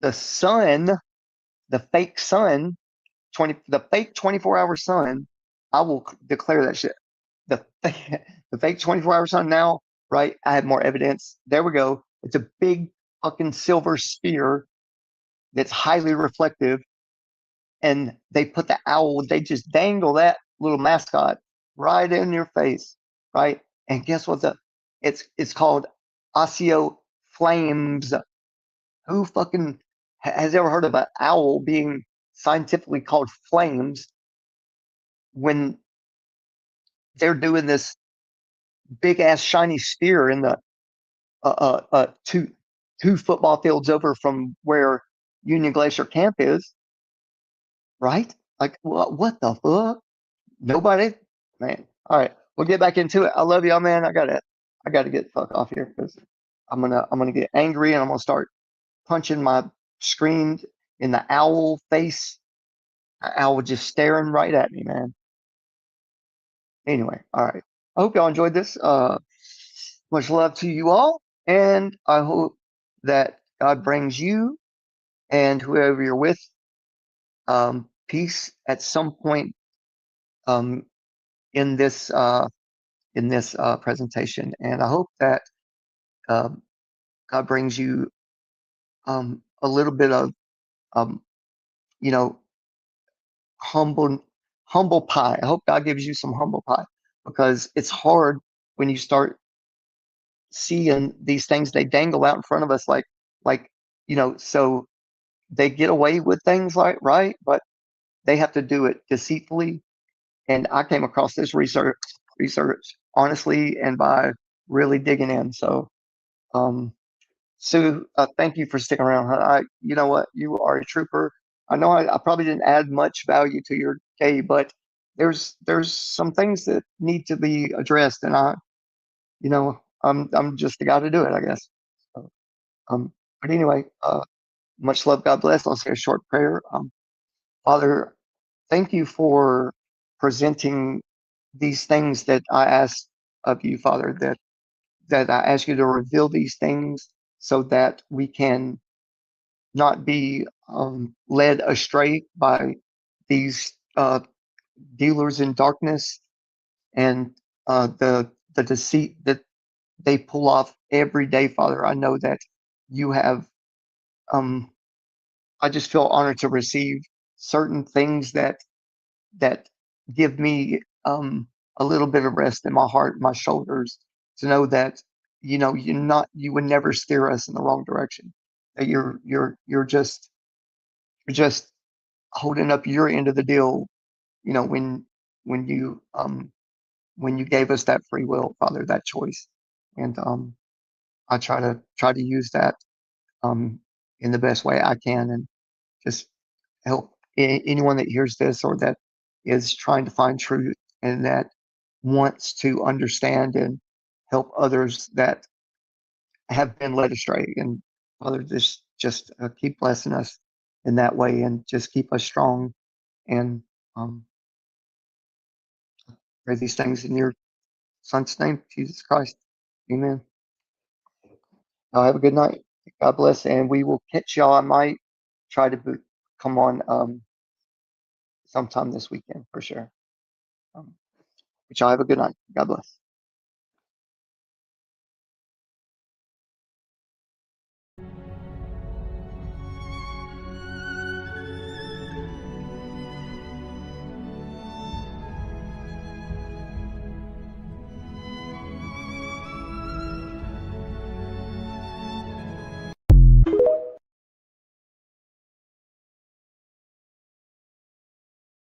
[SPEAKER 1] the sun, the fake sun, the fake 24-hour sun. I will declare that shit. The fake 24-hour sun now, right? I have more evidence. There we go. It's a big fucking silver sphere that's highly reflective, and they put the owl. They just dangle that little mascot right in your face, right? And guess what? It's called Osseo Flames. Who fucking has ever heard of an owl being scientifically called flames when they're doing this big ass shiny sphere in the two football fields over from where Union Glacier Camp is, right? Like what the fuck? Nobody, man. All right, we'll get back into it. I love y'all, man. I gotta get the fuck off here because I'm gonna get angry and I'm gonna start punching my screen in the owl face. Owl just staring right at me, man. Anyway, all right. I hope y'all enjoyed this. Much love to you all, and I hope that God brings you and whoever you're with peace at some point in this presentation. And I hope that God brings you a little bit of humble pie. I hope God gives you some humble pie, because it's hard when you start seeing these things. They dangle out in front of us like so they get away with things like, right, but they have to do it deceitfully. And I came across this research honestly and by really digging in. So Sue, thank you for sticking around. You know what, you are a trooper. I know I probably didn't add much value to your day, but there's some things that need to be addressed, and I'm just the guy to do it, I guess. So, but anyway, much love. God bless. I'll say a short prayer. Father, thank you for presenting these things that I ask of you, Father, that I ask you to reveal these things so that we can not be led astray by these dealers in darkness and the deceit that they pull off every day, Father. I know that you have I just feel honored to receive certain things that give me a little bit of rest in my heart, my shoulders, to know that you would never steer us in the wrong direction. That you're just holding up your end of the deal, when you gave us that free will, Father, that choice. And I try to use that in the best way I can, and just help anyone that hears this or that is trying to find truth and that wants to understand and help others that have been led astray. And Father, just keep blessing us in that way, and just keep us strong. And pray these things in your Son's name, Jesus Christ. Amen. Have a good night. God bless, and we will catch y'all. I might try to come on sometime this weekend for sure. But y'all have a good night. God bless.